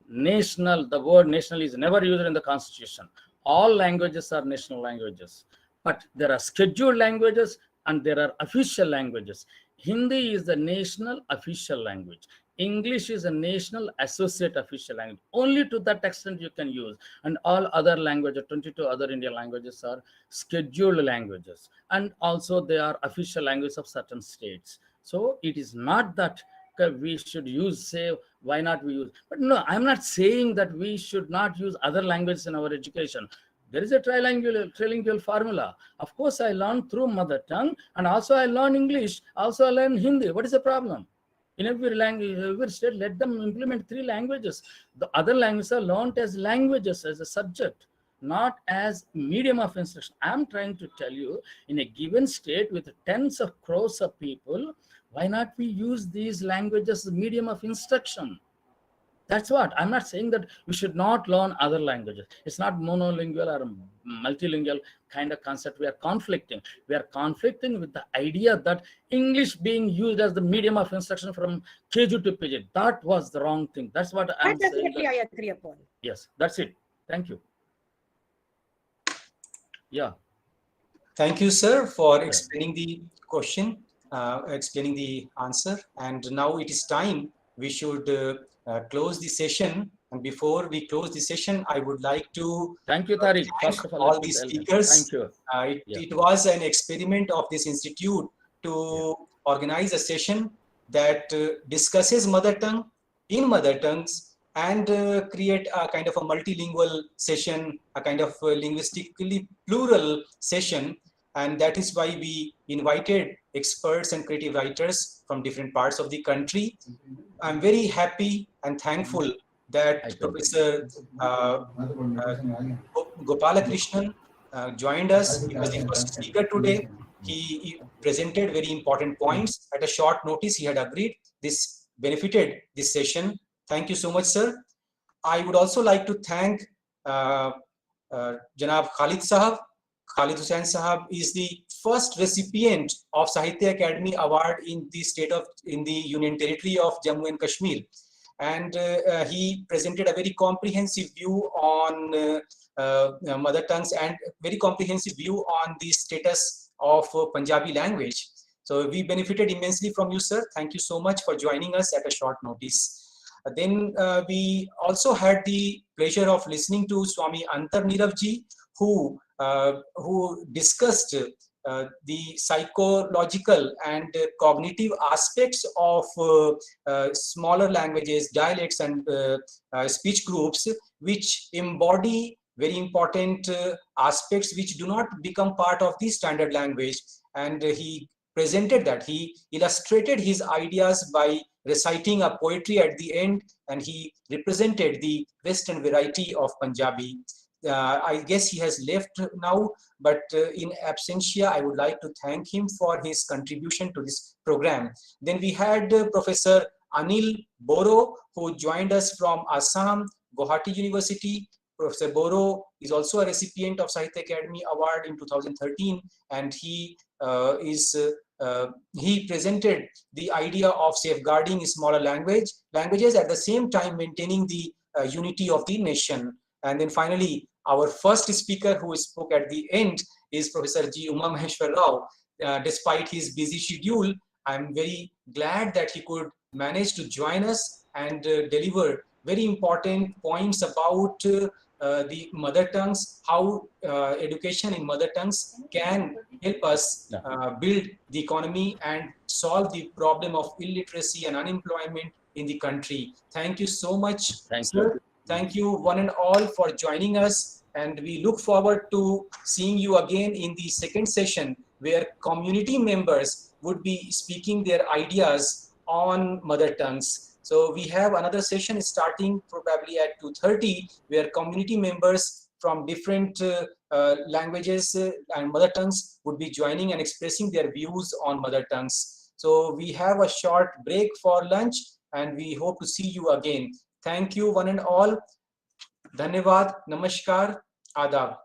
national, the word national is never used in the Constitution. All languages are national languages, but there are scheduled languages and there are official languages. Hindi is the national official language. English is a national associate official language. Only to that extent you can use. And all other languages, 22 other Indian languages, are scheduled languages. And also they are official languages of certain states. So it is not that we should use, say, why not we use? But no, I'm not saying that we should not use other languages in our education. There is a trilingual formula. Of course, I learned through mother tongue, and also I learn English, also I learn Hindi. What is the problem? In every language, every state, let them implement 3 languages. The other languages are learned as languages, as a subject, not as medium of instruction. I'm trying to tell you, in a given state with tens of crores of people, why not we use these languages as medium of instruction? That's what I'm not saying, that we should not learn other languages. It's not monolingual or multilingual kind of concept. We are conflicting. We are conflicting with the idea that English being used as the medium of instruction from KG to PG. That was the wrong thing. That's what I'm saying. Definitely, I agree upon. Yes, that's it. Thank you. Yeah. Thank you, sir, for explaining the question, explaining the answer. And now it is time we should close the session. And before we close the session, I would like to thank you, Tariq. First of all the speakers. Thank you. It was an experiment of this institute to organize a session that discusses mother tongue in mother tongues and create a kind of a multilingual session, a kind of linguistically plural session. And that is why we invited experts and creative writers from different parts of the country. I'm very happy and thankful that Professor Gopalakrishnan joined us. He was the first speaker today. He presented very important points. At a short notice, he had agreed. This benefited this session. Thank you so much, sir. I would also like to thank Janab Khalid Sahab. Khalid Sahab is the first recipient of Sahitya Academy Award in the Union Territory of Jammu and Kashmir, and he presented a very comprehensive view on mother tongues and very comprehensive view on the status of Punjabi language. So we benefited immensely from you, sir. Thank you so much for joining us at a short notice. Then we also had the pleasure of listening to Swami Antar Niravji, who discussed the psychological and cognitive aspects of smaller languages, dialects, and speech groups, which embody very important aspects which do not become part of the standard language. And he presented that. He illustrated his ideas by reciting a poetry at the end, and he represented the Western variety of Punjabi. I guess he has left now, but in absentia, I would like to thank him for his contribution to this program. Then we had Professor Anil Baro, who joined us from Assam, Guwahati University. Professor Baro is also a recipient of Sahitya Academy Award in 2013, and he presented the idea of safeguarding smaller languages at the same time maintaining the unity of the nation. And then finally, our first speaker who spoke at the end is Professor G. Uma Maheshwar Rao. Despite his busy schedule, I'm very glad that he could manage to join us and deliver very important points about the mother tongues, how education in mother tongues can help us build the economy and solve the problem of illiteracy and unemployment in the country. Thank you so much, sir. Thank you one and all for joining us, and we look forward to seeing you again in the second session, where community members would be speaking their ideas on mother tongues. So we have another session starting probably at 2:30, where community members from different languages and mother tongues would be joining and expressing their views on mother tongues. So we have a short break for lunch, and we hope to see you again. Thank you one and all. Dhanyavad, namaskar, adab.